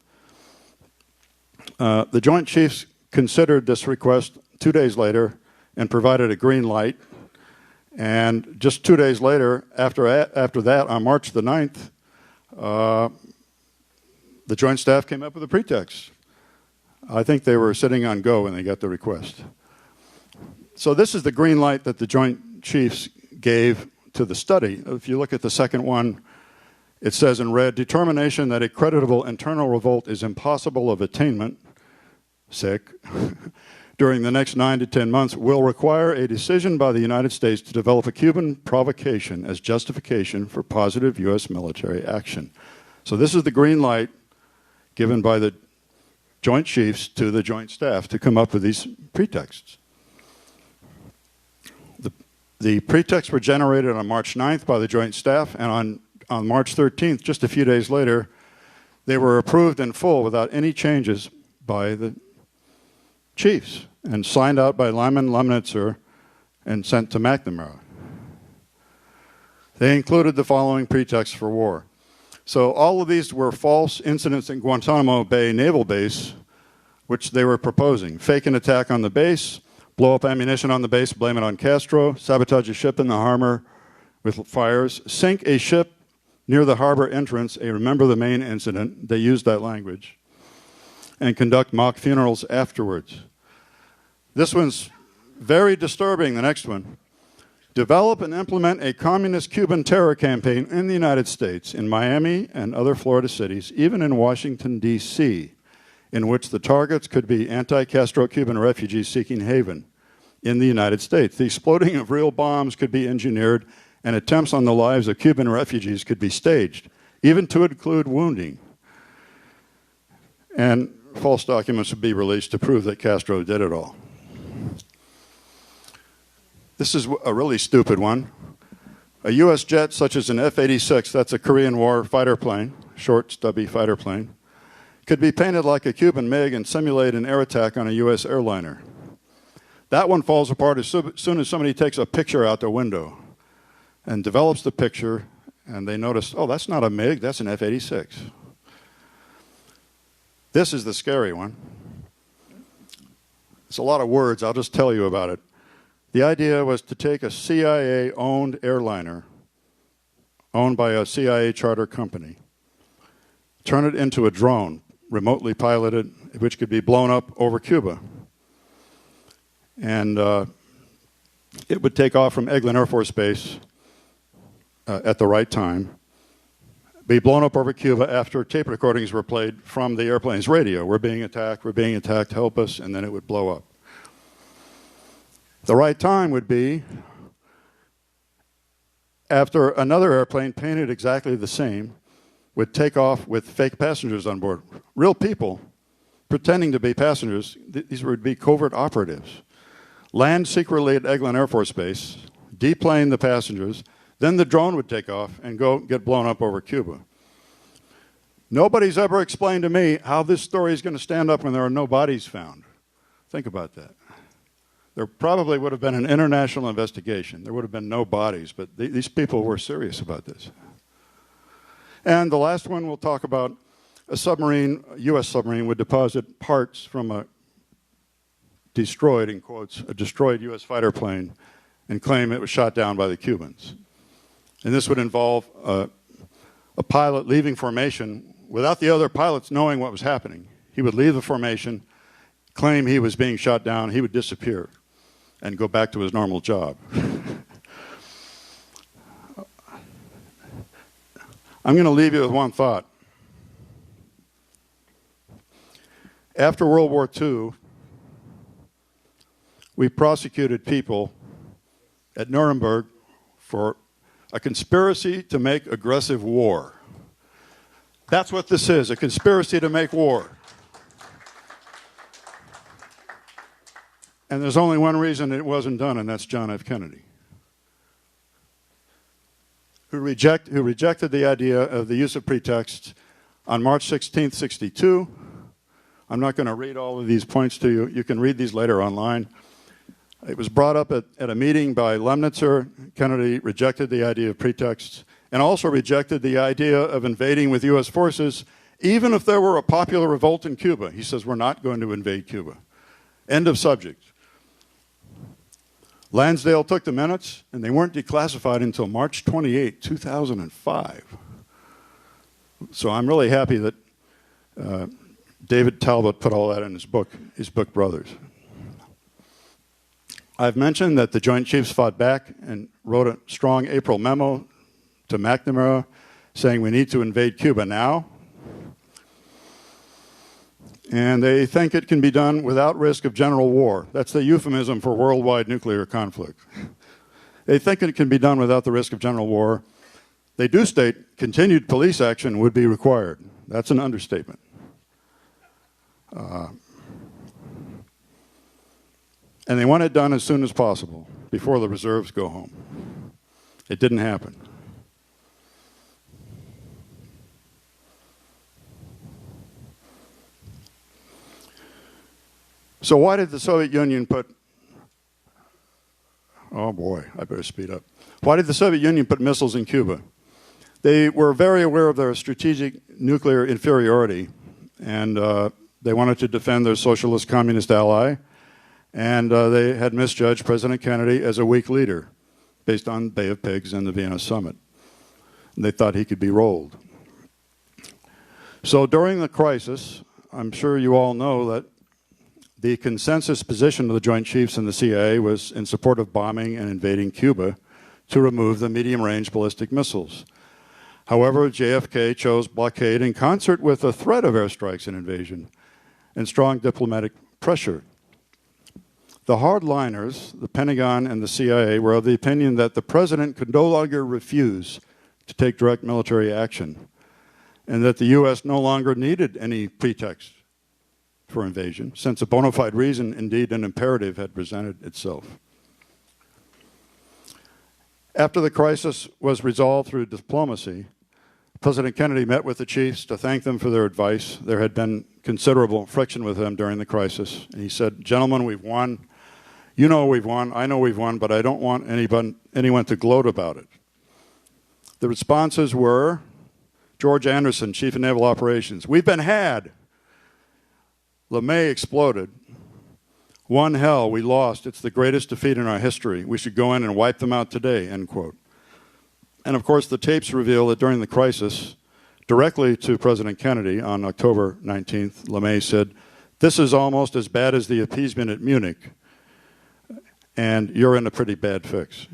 The Joint Chiefs considered this request 2 days later and provided a green light. And just 2 days later, after that, on March the 9th, the Joint Staff came up with a pretext. I think they were sitting on go when they got the request. So this is the green light that the Joint Chiefs gave to the study. If you look at the second one, it says in red, determination that a creditable internal revolt is impossible of attainment, sick, during the next 9 to 10 months will require a decision by the United States to develop a Cuban provocation as justification for positive U.S. military action. So this is the green light given by the Joint Chiefs to the Joint Staff to come up with these pretexts. The pretexts were generated on March 9th by the Joint Staff, and on March 13th, just a few days later, they were approved in full without any changes by the Chiefs and signed out by Lyman Lemnitzer and sent to McNamara. They included the following pretexts for war. So all of these were false incidents in Guantanamo Bay Naval Base, which they were proposing. Fake an attack on the base, blow up ammunition on the base, blame it on Castro, sabotage a ship in the harbor with fires, sink a ship near the harbor entrance, remember the main incident, they used that language, and conduct mock funerals afterwards. This one's very disturbing, the next one. Develop and implement a communist Cuban terror campaign in the United States, in Miami and other Florida cities, even in Washington, D.C., in which the targets could be anti-Castro Cuban refugees seeking haven in the United States. The exploding of real bombs could be engineered, and attempts on the lives of Cuban refugees could be staged, even to include wounding. And false documents would be released to prove that Castro did it all. This is a really stupid one. A U.S. jet such as an F-86, that's a Korean War fighter plane, short, stubby fighter plane, could be painted like a Cuban MiG and simulate an air attack on a U.S. airliner. That one falls apart as soon as somebody takes a picture out their window and develops the picture, and they notice, oh, that's not a MiG, that's an F-86. This is the scary one. It's a lot of words, I'll just tell you about it. The idea was to take a CIA-owned airliner, owned by a CIA charter company, turn it into a drone, remotely piloted, which could be blown up over Cuba. And it would take off from Eglin Air Force Base at the right time, be blown up over Cuba after tape recordings were played from the airplane's radio. We're being attacked, help us, and then it would blow up. The right time would be after another airplane painted exactly the same would take off with fake passengers on board. Real people pretending to be passengers. These would be covert operatives. Land secretly at Eglin Air Force Base, deplane the passengers, then the drone would take off and go get blown up over Cuba. Nobody's ever explained to me how this story is going to stand up when there are no bodies found. Think about that. There probably would have been an international investigation. There would have been no bodies, but these people were serious about this. And the last one we'll talk about, a submarine, a U.S. submarine, would deposit parts from a destroyed, in quotes, a destroyed U.S. fighter plane and claim it was shot down by the Cubans. And this would involve a pilot leaving formation without the other pilots knowing what was happening. He would leave the formation, claim he was being shot down, he would disappear and go back to his normal job. I'm going to leave you with one thought. After World War II, we prosecuted people at Nuremberg for a conspiracy to make aggressive war. That's what this is, a conspiracy to make war. And there's only one reason it wasn't done, and that's John F. Kennedy, who rejected the idea of the use of pretext on March 16th, 1962. I'm not going to read all of these points to you. You can read these later online. It was brought up at a meeting by Lemnitzer. Kennedy rejected the idea of pretext and also rejected the idea of invading with U.S. forces, even if there were a popular revolt in Cuba. He says, we're not going to invade Cuba. End of subject. Lansdale took the minutes, and they weren't declassified until March 28, 2005. So I'm really happy that David Talbot put all that in his book Brothers. I've mentioned that the Joint Chiefs fought back and wrote a strong April memo to McNamara saying we need to invade Cuba now. And they think it can be done without risk of general war. That's the euphemism for worldwide nuclear conflict. They think it can be done without the risk of general war. They do state continued police action would be required. That's an understatement. And they want it done as soon as possible, before the reserves go home. It didn't happen. So why did the Soviet Union put, oh boy, I better speed up. Why did the Soviet Union put missiles in Cuba? They were very aware of their strategic nuclear inferiority, and they wanted to defend their socialist communist ally, and they had misjudged President Kennedy as a weak leader based on Bay of Pigs and the Vienna summit. And they thought he could be rolled. So during the crisis, I'm sure you all know that the consensus position of the Joint Chiefs and the CIA was in support of bombing and invading Cuba to remove the medium-range ballistic missiles. However, JFK chose blockade in concert with the threat of airstrikes and invasion and strong diplomatic pressure. The hardliners, the Pentagon and the CIA, were of the opinion that the president could no longer refuse to take direct military action and that the U.S. no longer needed any pretext for invasion, since a bona fide reason, indeed an imperative, had presented itself. After the crisis was resolved through diplomacy, President Kennedy met with the chiefs to thank them for their advice. There had been considerable friction with them during the crisis. And he said, gentlemen, we've won. You know we've won. I know we've won, but I don't want anyone to gloat about it. The responses were, George Anderson, Chief of Naval Operations, we've been had. LeMay exploded. One hell, we lost. It's the greatest defeat in our history. We should go in and wipe them out today, end quote. And of course, the tapes reveal that during the crisis, directly to President Kennedy on October 19th, LeMay said, this is almost as bad as the appeasement at Munich, and you're in a pretty bad fix.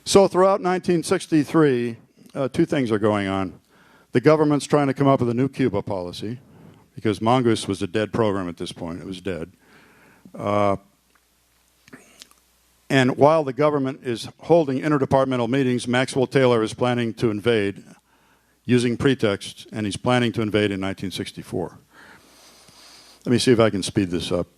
So throughout 1963, two things are going on. The government's trying to come up with a new Cuba policy, because Mongoose was a dead program at this point. It was dead. And while the government is holding interdepartmental meetings, Maxwell Taylor is planning to invade using pretext, and he's planning to invade in 1964. Let me see if I can speed this up.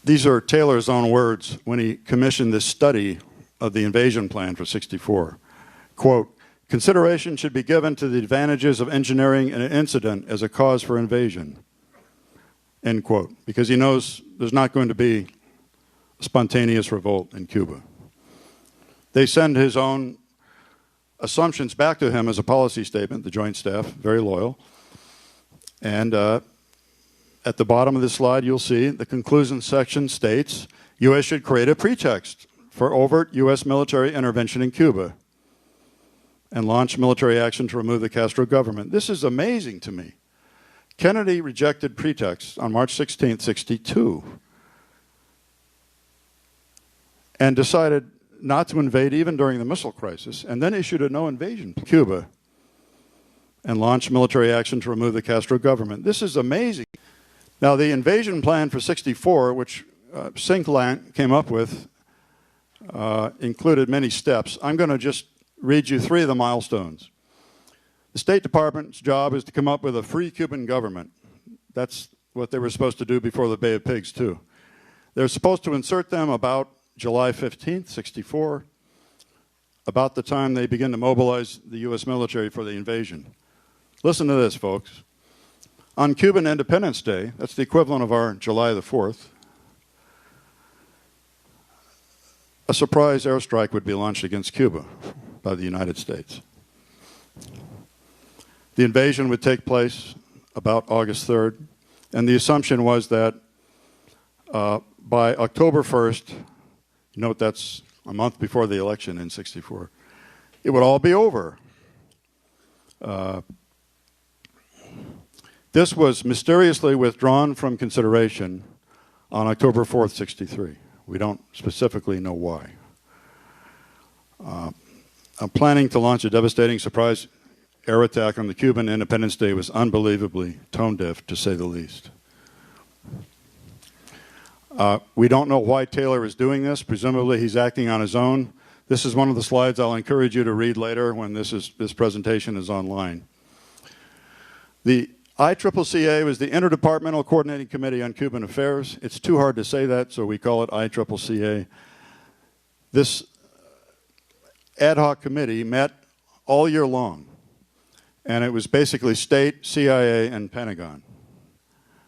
These are Taylor's own words when he commissioned this study of the invasion plan for 64. Quote, consideration should be given to the advantages of engineering an incident as a cause for invasion, end quote, because he knows there's not going to be a spontaneous revolt in Cuba. They send his own assumptions back to him as a policy statement, the Joint Staff, very loyal, and at the bottom of the slide, you'll see the conclusion section states, U.S. should create a pretext for overt U.S. military intervention in Cuba. and launch military action to remove the Castro government. This is amazing to me. Kennedy rejected pretexts on March 16, 1962, and decided not to invade even during the missile crisis, and then issued a no invasion to Cuba and launched military action to remove the Castro government. This is amazing. Now, the invasion plan for 64, which Sinkland came up with, included many steps. I'm going to just read you 3 of the milestones. The State Department's job is to come up with a free Cuban government. That's what they were supposed to do before the Bay of Pigs, too. They're supposed to insert them about July 15th, 64, about the time they begin to mobilize the U.S. military for the invasion. Listen to this, folks. On Cuban Independence Day, that's the equivalent of our July the 4th, a surprise airstrike would be launched against Cuba by the United States. The invasion would take place about August 3rd, and the assumption was that by October 1st, note that's a month before the election in 64, it would all be over. This was mysteriously withdrawn from consideration on October 4th, 63. We don't specifically know why. I'm planning to launch a devastating surprise air attack on the Cuban Independence Day was unbelievably tone deaf, to say the least. We don't know why Taylor is doing this. Presumably he's acting on his own. This is one of the slides I'll encourage you to read later when this presentation is online. The ICCCA was the Interdepartmental Coordinating Committee on Cuban Affairs. It's too hard to say that, so we call it ICCCA. This ad hoc committee met all year long, and it was basically state, CIA, and Pentagon.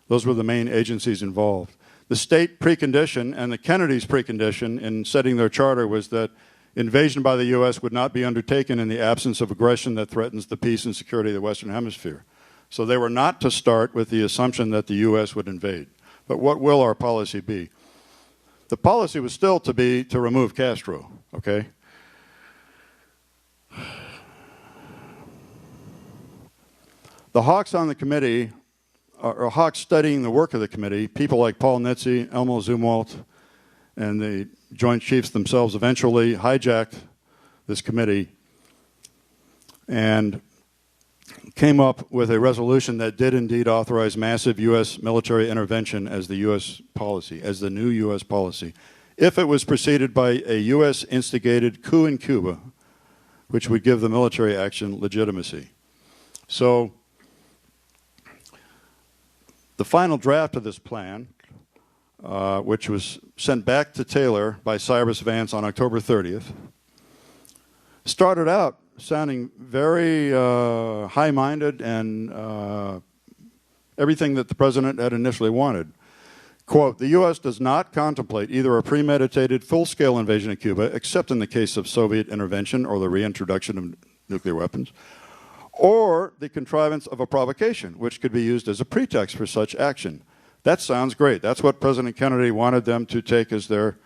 Those were the main agencies involved. The state precondition and the Kennedys' precondition in setting their charter was that invasion by the U.S. would not be undertaken in the absence of aggression that threatens the peace and security of the Western Hemisphere. So they were not to start with the assumption that the U.S. would invade. But what will our policy be? The policy was still to be to remove Castro, okay? The hawks on the committee, or hawks studying the work of the committee, people like Paul Nitze, Elmo Zumwalt, and the Joint Chiefs themselves eventually hijacked this committee and came up with a resolution that did indeed authorize massive U.S. military intervention as the U.S. policy, as the new U.S. policy, if it was preceded by a U.S.-instigated coup in Cuba, which would give the military action legitimacy. So the final draft of this plan, which was sent back to Taylor by Cyrus Vance on October 30th, started out sounding very high-minded and everything that the president had initially wanted. Quote, the U.S. does not contemplate either a premeditated full-scale invasion of Cuba, except in the case of Soviet intervention or the reintroduction of nuclear weapons, or the contrivance of a provocation, which could be used as a pretext for such action. That sounds great. That's what President Kennedy wanted them to take as their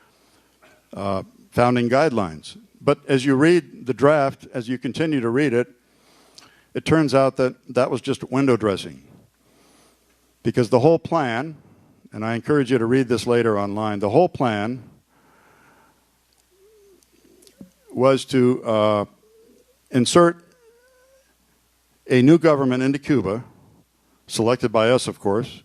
founding guidelines. But as you read the draft, as you continue to read it, it turns out that that was just window dressing. Because the whole plan, and I encourage you to read this later online, the whole plan was to insert a new government into Cuba, selected by us, of course,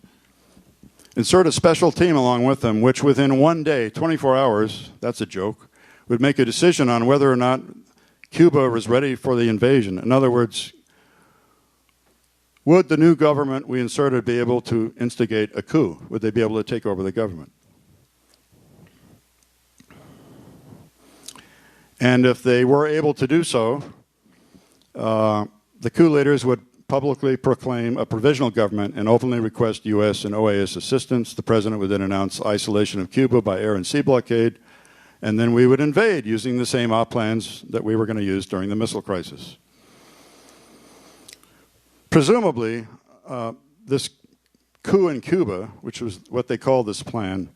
insert a special team along with them, which within one day, 24 hours, that's a joke, would make a decision on whether or not Cuba was ready for the invasion. In other words, would the new government we inserted be able to instigate a coup? Would they be able to take over the government? And if they were able to do so, the coup leaders would publicly proclaim a provisional government and openly request U.S. and OAS assistance. The president would then announce isolation of Cuba by air and sea blockade, and then we would invade using the same op plans that we were going to use during the missile crisis. Presumably, this coup in Cuba, which was what they called this plan,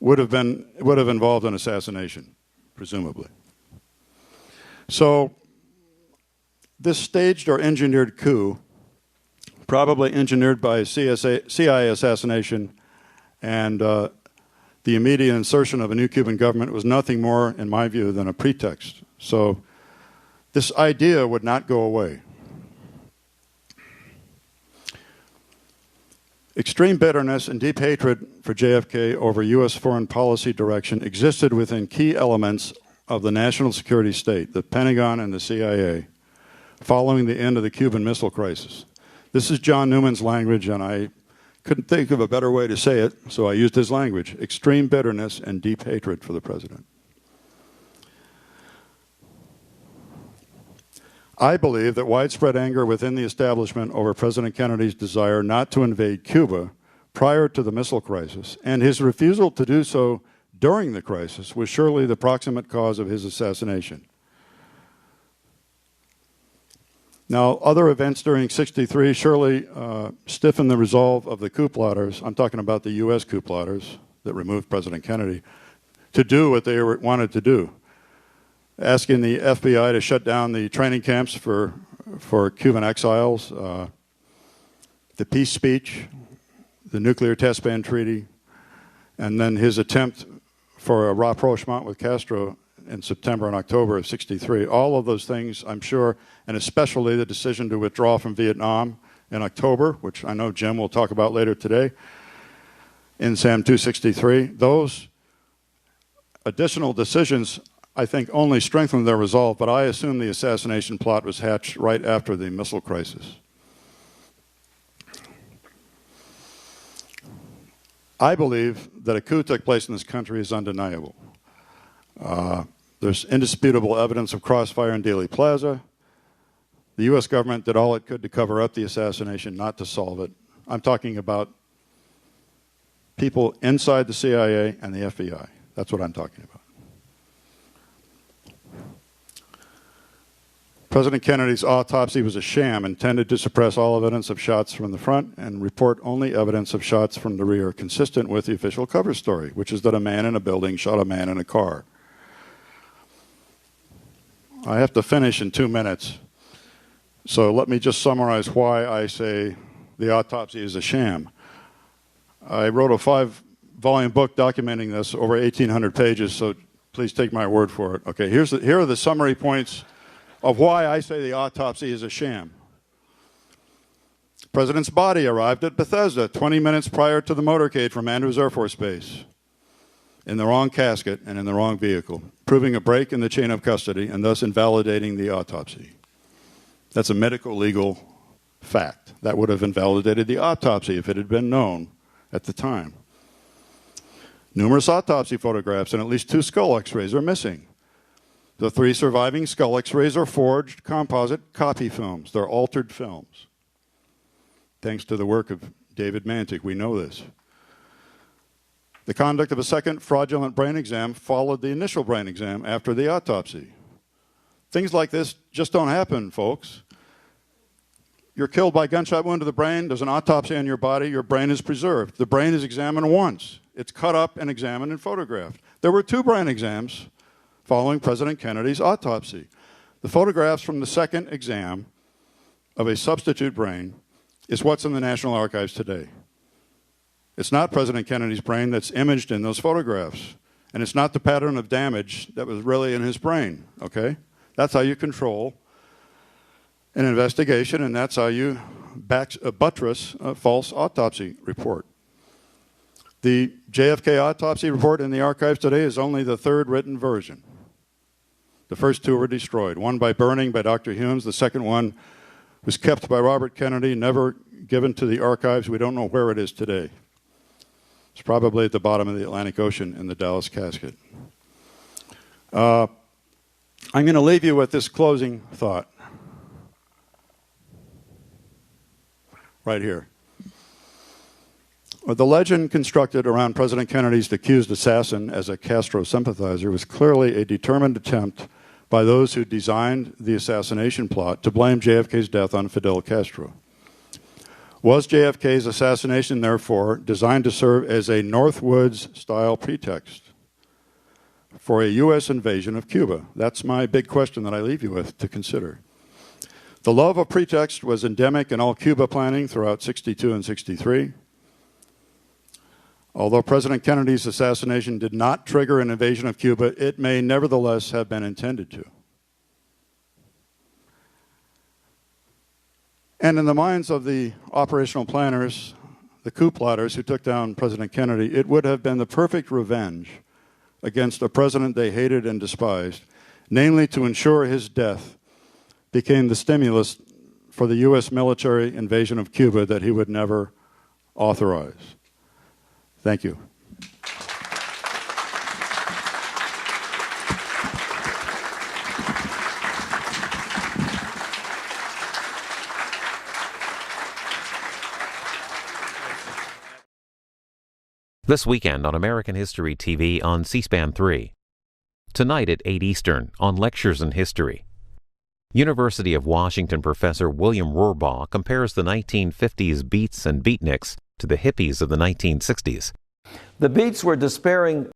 would have involved an assassination, presumably. So this staged or engineered coup, probably engineered by CIA assassination and the immediate insertion of a new Cuban government, was nothing more, in my view, than a pretext. So this idea would not go away. Extreme bitterness and deep hatred for JFK over U.S. foreign policy direction existed within key elements of the national security state, the Pentagon and the CIA, following the end of the Cuban Missile Crisis. This is John Newman's language, and I couldn't think of a better way to say it, so I used his language: extreme bitterness and deep hatred for the president. I believe that widespread anger within the establishment over President Kennedy's desire not to invade Cuba prior to the missile crisis and his refusal to do so during the crisis was surely the proximate cause of his assassination. Now, other events during '63 surely stiffened the resolve of the coup plotters. I'm talking about the U.S. coup plotters that removed President Kennedy, to do what they wanted to do. Asking the FBI to shut down the training camps for Cuban exiles, the peace speech, the nuclear test ban treaty, and then his attempt for a rapprochement with Castro in September and October of '63. All of those things, I'm sure, and especially the decision to withdraw from Vietnam in October, which I know Jim will talk about later today, in SAM 263, those additional decisions, I think, only strengthened their resolve, but I assume the assassination plot was hatched right after the missile crisis. I believe that a coup took place in this country is undeniable. There's indisputable evidence of crossfire in Dealey Plaza. The U.S. government did all it could to cover up the assassination, not to solve it. I'm talking about people inside the CIA and the FBI. That's what I'm talking about. President Kennedy's autopsy was a sham intended to suppress all evidence of shots from the front and report only evidence of shots from the rear, consistent with the official cover story, which is that a man in a building shot a man in a car. I have to finish in 2 minutes, so let me just summarize why I say the autopsy is a sham. I wrote a 5-volume book documenting this, over 1,800 pages, so please take my word for it. Okay, here are the summary points of why I say the autopsy is a sham. The president's body arrived at Bethesda 20 minutes prior to the motorcade from Andrews Air Force Base in the wrong casket and in the wrong vehicle, proving a break in the chain of custody and thus invalidating the autopsy. That's a medical legal fact. That would have invalidated the autopsy if it had been known at the time. Numerous autopsy photographs and at least 2 skull x-rays are missing. The 3 surviving skull x-rays are forged composite copy films. They're altered films. Thanks to the work of David Mantic, we know this. The conduct of a second fraudulent brain exam followed the initial brain exam after the autopsy. Things like this just don't happen, folks. You're killed by a gunshot wound to the brain, there's an autopsy on your body, your brain is preserved. The brain is examined once. It's cut up and examined and photographed. There were 2 brain exams following President Kennedy's autopsy. The photographs from the second exam of a substitute brain is what's in the National Archives today. It's not President Kennedy's brain that's imaged in those photographs, and it's not the pattern of damage that was really in his brain, okay? That's how you control an investigation, and that's how you buttress a false autopsy report. The JFK autopsy report in the archives today is only the 3rd written version. The first 2 were destroyed, one by burning by Dr. Humes, the second one was kept by Robert Kennedy, never given to the archives. We don't know where it is today. It's probably at the bottom of the Atlantic Ocean in the Dallas casket. I'm going to leave you with this closing thought right here. The legend constructed around President Kennedy's accused assassin as a Castro sympathizer was clearly a determined attempt by those who designed the assassination plot to blame JFK's death on Fidel Castro. Was JFK's assassination, therefore, designed to serve as a Northwoods-style pretext for a U.S. invasion of Cuba? That's my big question that I leave you with to consider. The love of pretext was endemic in all Cuba planning throughout 62 and 63. Although President Kennedy's assassination did not trigger an invasion of Cuba, it may nevertheless have been intended to. And in the minds of the operational planners, the coup plotters who took down President Kennedy, it would have been the perfect revenge against a president they hated and despised, namely to ensure his death became the stimulus for the U.S. military invasion of Cuba that he would never authorize. Thank you. This weekend on American History TV on C-SPAN 3. Tonight at 8 Eastern on Lectures in History. University of Washington professor William Rohrbaugh compares the 1950s beats and beatniks to the hippies of the 1960s. The beats were despairing